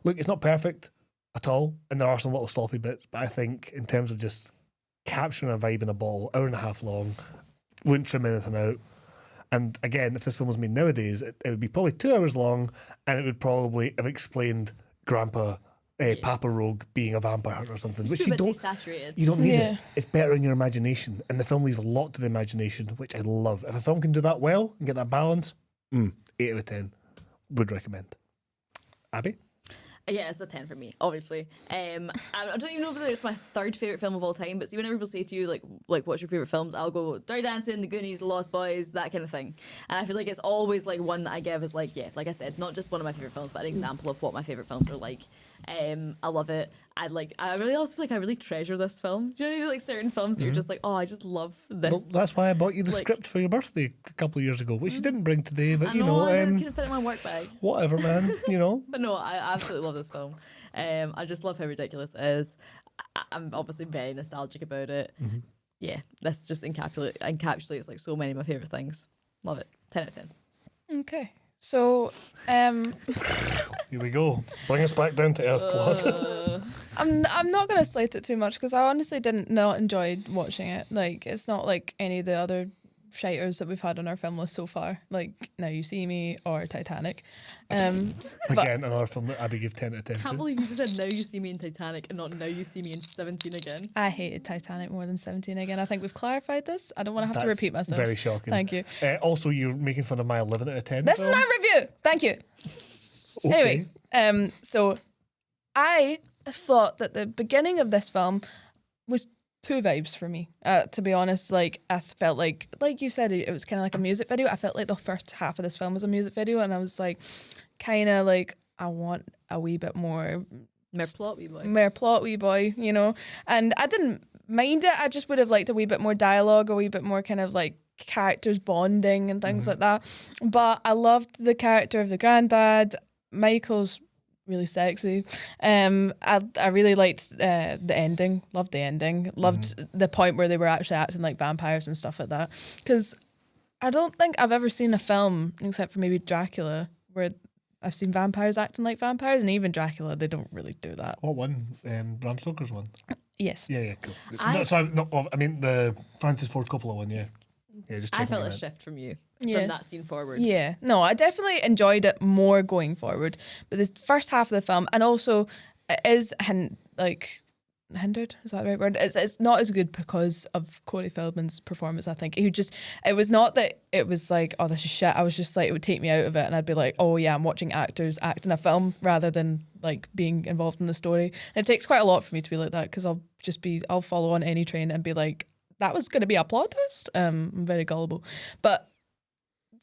look, it's not perfect at all. And there are some little sloppy bits. But I think in terms of just capturing a vibe in a ball, hour and a half long, wouldn't trim anything out. And again, if this film was made nowadays, it would be probably 2 hours long, and it would probably have explained Papa Rogue being a vampire hunter or something, which Too you bit don't. saturated. You don't need Yeah. it. It's better in your imagination, and the film leaves a lot to the imagination, which I love. If a film can do that well and get that balance, 8 out of 10, would recommend. Abby, Yeah, it's a 10 for me, obviously. I don't even know if it's my third favourite film of all time, but see, whenever people say to you, like what's your favourite films, I'll go Dirty Dancing, The Goonies, The Lost Boys, that kind of thing. And I feel like it's always like one that I give as like, yeah, like I said, not just one of my favourite films, but an example of what my favourite films are like. I love it. I really also feel like I really treasure this film. Do you know, like certain films that you're just like, oh, I just love this. Well, that's why I bought you the Like- script for your birthday a couple of years ago, which you didn't bring today, but I you know, know, I couldn't fit it in my work bag. whatever, man. You know. But no, I absolutely love this film. I just love how ridiculous it is. I'm obviously very nostalgic about it. Yeah, this just encapsulates like so many of my favourite things. Love it. 10 out of 10. Okay. So, Here we go. Bring us back down to earth, Claude. I'm not gonna slate it too much because I honestly didn't not enjoy watching it. Like, it's not like any of the other shiters that we've had on our film list so far, like Now You See Me or Titanic. Again, another film that Abby gave 10 out of 10 Can't to. believe you just said Now You See Me in Titanic and not Now You See Me in 17 again. I hated Titanic more than 17 again. I think we've clarified this. I don't want to have to That's repeat myself. very shocking. Thank you. Also, you're making fun of my 11 out of 10 This is film. my review. Thank you. Okay. Anyway, so I thought that the beginning of this film was two vibes for me. To be honest, like I felt like you said, it was kind of like a music video. I felt like the first half of this film was a music video, and I was like, kind of like, I want a wee bit more Mere plot, wee boy. mere plot, wee boy, you know. And I didn't mind it. I just would have liked a wee bit more dialogue, a wee bit more kind of like characters bonding and things like that. But I loved the character of the granddad. Michael's really sexy. I really liked the ending. Loved the ending. Loved the point where they were actually acting like vampires and stuff like that. Because I don't think I've ever seen a film, except for maybe Dracula, where I've seen vampires acting like vampires, and even Dracula, they don't really do that. What one? Bram Stoker's one? Yes. Yeah, cool. I- I mean the Francis Ford Coppola one, yeah. Yeah, just I checking felt it a out. shift from you Yeah. from that scene forward. Yeah, no, I definitely enjoyed it more going forward. But the first half of the film, and also it is hindered, is that the right word? It's not as good because of Corey Feldman's performance, I think. It was not that it was like, oh, this is shit. I was just like, it would take me out of it, and I'd be like, oh yeah, I'm watching actors act in a film rather than like being involved in the story. And it takes quite a lot for me to be like that, because I'll follow on any train and be like, that was going to be a plot twist. I'm very gullible. But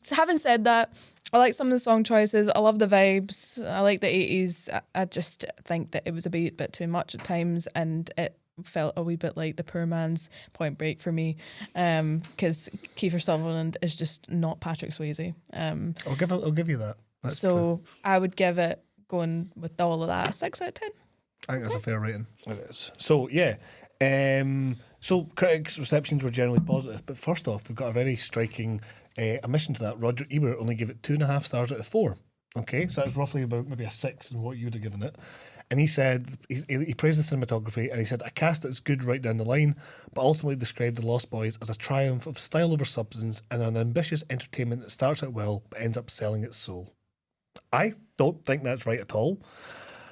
so having said that, I like some of the song choices. I love the vibes. I like the 80s. I just think that it was a bit too much at times, and it felt a wee bit like the poor man's Point Break for me, because Kiefer Sutherland is just not Patrick Swayze. I'll give you that. That's So true. I would give it, going with all of that, a 6 out of 10. I think that's a fair rating. It is. So yeah. So critics' receptions were generally positive, but first off, we've got a very striking omission to that. Roger Ebert only gave it 2.5 stars out of 4. Okay, so that's roughly about maybe a 6 in what you'd have given it. And he said he praised the cinematography, and he said a cast that's good right down the line, but ultimately described The Lost Boys as a triumph of style over substance and an ambitious entertainment that starts out well but ends up selling its soul. I don't think that's right at all.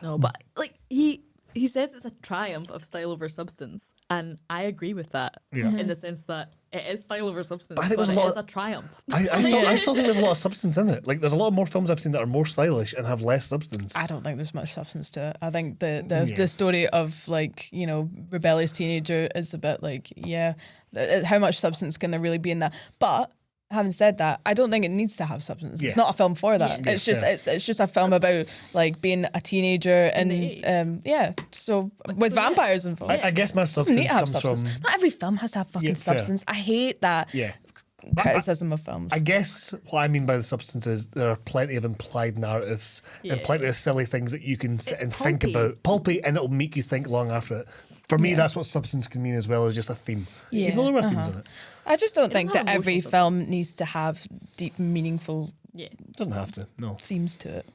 No, but like he says it's a triumph of style over substance, and I agree with that. Yeah. In the sense that it is style over substance, But I think but there's it a lot is a triumph. I still think there's a lot of substance in it. Like there's a lot more films I've seen that are more stylish and have less substance. I don't think there's much substance to it. I think the story of like, you know, rebellious teenager is a bit like, yeah, how much substance can there really be in that? But having said that, I don't think it needs to have substance. Yes. It's not a film for that. Yeah. It's just Yes, it's just a film about like being a teenager and the 80s. yeah. So with so, yeah. vampires involved. I guess my It doesn't need substance to have comes substance. from Not every film has to have fucking Yeah, fair. substance. I hate that criticism of films. I guess what I mean by the substance is there are plenty of implied narratives and Yeah. plenty of silly things that you can sit It's and think pulpy. about. Pulpy, and it'll make you think long after it. For me, that's what substance can mean as well as just a theme. Yeah, Even though there are themes in it. I just don't think doesn't that have every emotional film substance. needs to have deep, meaningful Yeah. It doesn't have to, no. themes to it.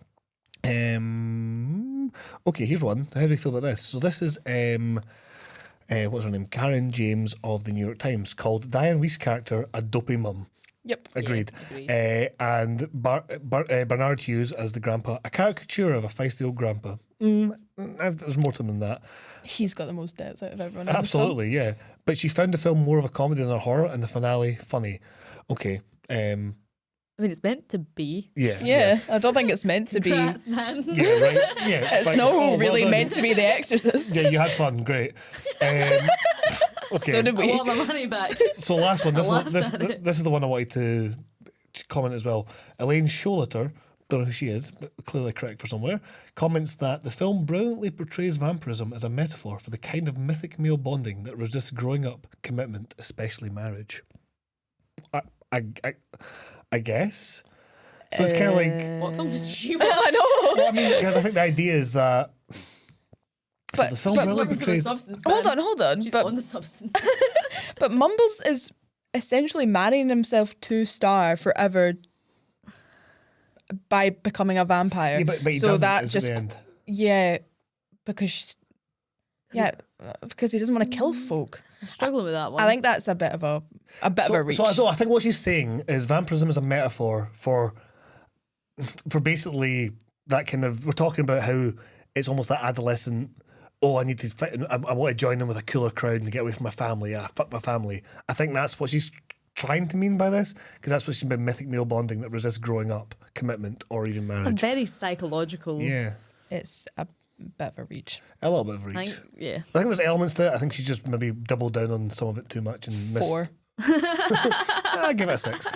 Okay, here's one. How do you feel about this? So this is what's her name? Karen James of the New York Times, called Diane Weist's character a dopey mum. Yep. Agreed. agreed. And Bernard Hughes as the grandpa, a caricature of a feisty old grandpa. There's more to him than that. He's got the most depth out of everyone. in this film. Absolutely, yeah. But she found the film more of a comedy than a horror, and the finale funny. Okay. I mean, it's meant to be. Yeah, I don't think it's meant to be. Congrats, man. Yeah, right. Yeah, It's right. not Oh, well really done. meant to be The Exorcist. Yeah, you had fun. Great. Okay. So did I we. want my money back. So last one. laughed at it. This is the one I wanted to comment as well. Elaine Sholater, don't know who she is, but clearly correct for somewhere, comments that the film brilliantly portrays vampirism as a metaphor for the kind of mythic male bonding that resists growing up, commitment, especially marriage. I guess. So it's kind of like. What film did you watch? I know. Well, I mean, because I think the idea is that. So the film brilliantly Looking for the portrays. substance, Hold man. on. She's But on the substance. But Mumbles is essentially marrying himself to Star forever by becoming a vampire. Yeah, but he so doesn't that is just at the end. yeah, because because he doesn't want to kill folk. I'm struggling with that one. I think that's a bit of a reach. So I think what she's saying is vampirism is a metaphor for basically that kind of. We're talking about how it's almost that adolescent. Oh, I need to fit in. I want to join in with a cooler crowd and get away from my family. Yeah, fuck my family. I think that's what she's trying to mean by this, because that's what she's been mythic male bonding that resists growing up, commitment, or even a marriage. very psychological. Yeah, It's a bit of a reach. a little bit of reach. Yeah. I think there's elements to it. I think she's just maybe doubled down on some of it too much and missed. 4. I'll give it a 6.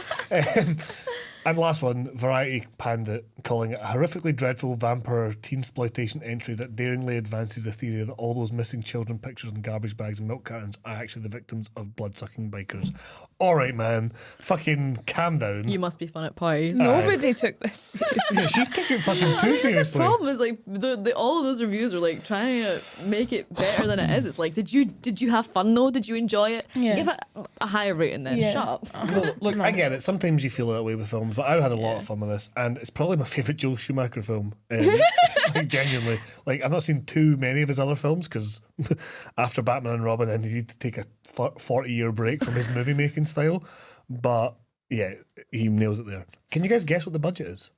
And last one, Variety panned it, calling it a horrifically dreadful vampire teen-sploitation entry that daringly advances the theory that all those missing children pictures in garbage bags and milk cartons are actually the victims of blood-sucking bikers. All right, man. Fucking calm down. You must be fun at parties. Nobody took this seriously. Yeah, she took it fucking too The seriously. problem is like all of those reviews are like trying to make it better than it is. It's like, did you have fun though? Did you enjoy it? Yeah. Give it a higher rating then. Yeah. Shut up. No, look, I get it. Sometimes you feel that way with films, but I had a lot of fun with this, and it's probably my favourite Joel Schumacher film. Like, genuinely. Like, I've not seen too many of his other films, because after Batman and Robin, I needed to take a 40-year break from his movie-making style. But, yeah, he nails it there. Can you guys guess what the budget is?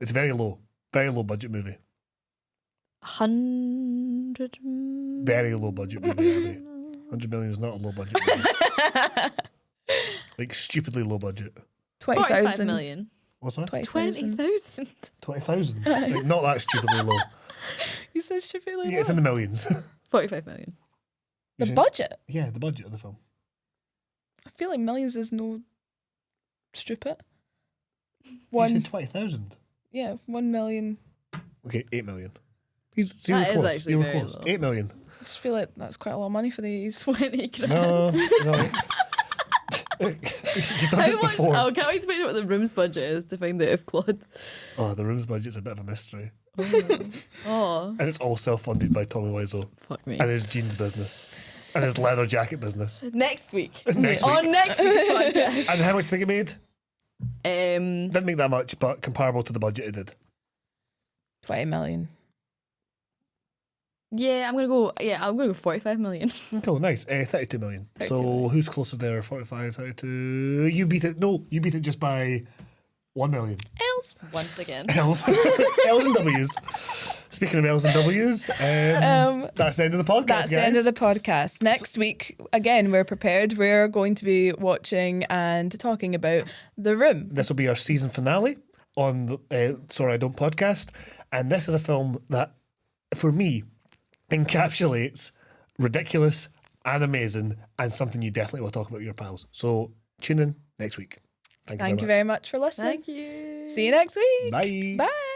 It's very low budget movie. 100. Very low budget movie, Abby. 100 million is not a low budget movie. Like, stupidly low budget. 45 20,000. million. What's that? 20,000. 20,000. 20,000. Like, not that stupidly low. You said stupidly Yeah, it's in the millions. 45 million. The budget. Yeah, the budget of the film. I feel like millions is no stupid. You One, said 20,000. 1 million. Okay, 8 million. You were That is close. actually You were very close. low. 8 million. I just feel like that's quite a lot of money for the 80s. 20 grand. No, no. You've done this before. Oh, can't we explain what the room's budget is to find out if Claude? Oh, the room's budget's a bit of a mystery. Oh, And it's all self-funded by Tommy Wiseau fuck me. and his jeans business and his leather jacket business. Next week. Next week. On next week's podcast. And how much do you think it made? Um, Didn't make that much, but comparable to the budget it did. 20 million. yeah, I'm gonna go 45 million. Cool, nice. 32 million. 32 So million. who's closer there? 45, 32. You beat it. No, you beat it just by 1 million. Else once again. L's. L's and W's. Speaking of L's and W's, that's the end of the podcast, That's guys. the end of the podcast. Next week, again, we're prepared. We're going to be watching and talking about The Room. This will be our season finale on the Sorry I Don't podcast. And this is a film that, for me, encapsulates ridiculous and amazing and something you definitely will talk about with your pals. So tune in next week. Thank you Thank you very much for listening. Thank you. See you next week. Bye. Bye.